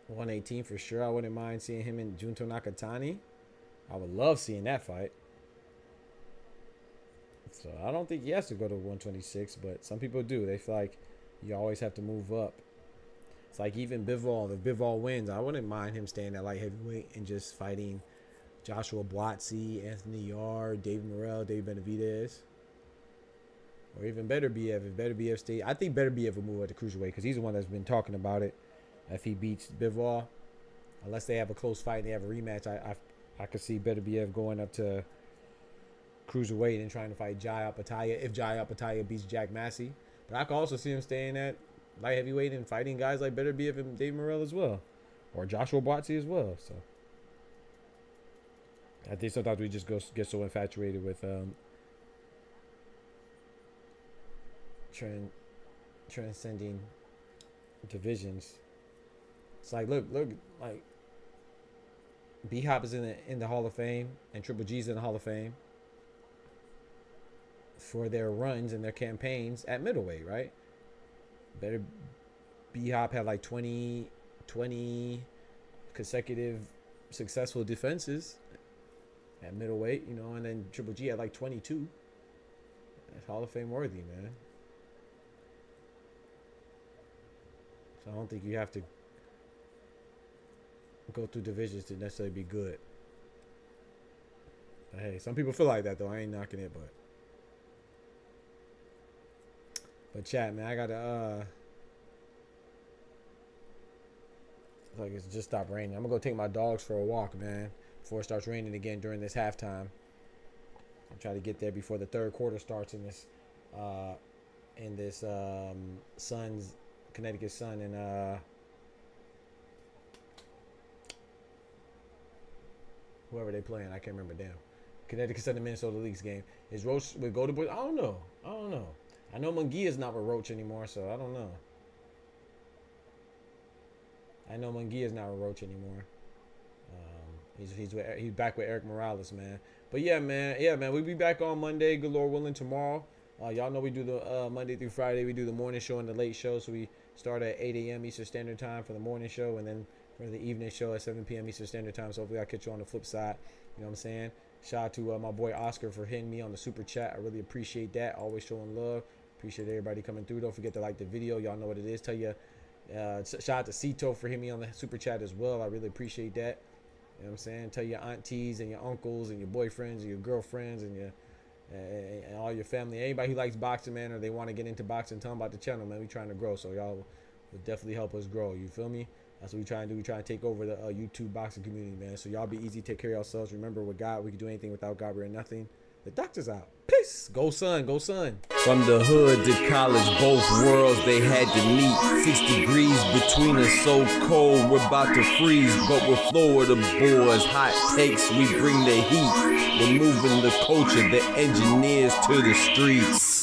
Speaker 3: 118 for sure. I wouldn't mind seeing him and Junto Nakatani. I would love seeing that fight. So I don't think he has to go to 126, but some people do. They feel like you always have to move up. It's like even Bivol. If Bivol wins, I wouldn't mind him staying at light heavyweight and just fighting Joshua Boatzy, Anthony Yarde, David Morrell, David Benavidez. Or even Beterbiev. If Beterbiev stays, I think Beterbiev will move up to cruiserweight because he's the one that's been talking about it. If he beats Bivol, unless they have a close fight and they have a rematch, I could see Beterbiev going up to cruiserweight and trying to fight Jai Apataya if Jai Apataya beats Jack Massey. But I could also see him staying at light heavyweight and fighting guys like Beterbiev and Dave Morrell as well, or Joshua Boatzy as well. So I think sometimes we just get so infatuated with transcending divisions. It's like look, like B-Hop is in the Hall of Fame and Triple G's in the Hall of Fame for their runs and their campaigns at middleweight, right? Better B-Hop had like 20 consecutive successful defenses at middleweight, you know, and then Triple G had like 22. That's Hall of Fame worthy, man. So I don't think you have to go through divisions to necessarily be good. But hey, some people feel like that though. I ain't knocking it, but chat, man, I gotta like it's just stopped raining. I'm gonna go take my dogs for a walk, man, before it starts raining again during this halftime. I'm trying to get there before the third quarter starts in this Suns, Connecticut Sun, and whoever they playing, I can't remember. Damn, Connecticut Sun and Minnesota Leafs game. Is Roach with Golden Boy? I don't know. I know Munguia's not with Roach anymore, so I don't know. I know Munguia's not with Roach anymore. He's back with Eric Morales, man. But yeah, man, we'll be back on Monday, good Lord willing, tomorrow. Y'all know we do the Monday through Friday. We do the morning show and the late show, so we start at 8 a.m. Eastern Standard Time for the morning show, and then for the evening show at 7 p.m. Eastern Standard Time. So hopefully I'll catch you on the flip side. You know what I'm saying? Shout out to my boy Oscar for hitting me on the super chat. I really appreciate that. Always showing love. Appreciate everybody coming through. Don't forget to like the video. Y'all know what it is. Tell you, shout out to Cito for hitting me on the super chat as well. I really appreciate that. You know what I'm saying? Tell your aunties and your uncles and your boyfriends and your girlfriends and and all your family, anybody who likes boxing, man, or they want to get into boxing, tell them about the channel, man. We trying to grow, so y'all will definitely help us grow. You feel me? That's what we trying to do. We trying to take over the YouTube boxing community, man. So y'all be easy, take care of yourselves. Remember, with God, we can do anything. Without God, we're nothing. The doctor's out. Peace. Go son, go son.
Speaker 1: From the hood to college, both worlds they had to meet. 6 degrees between us, so cold we're about to freeze. But we're Florida boys, hot takes, we bring the heat. We're moving the culture, the engineers to the streets.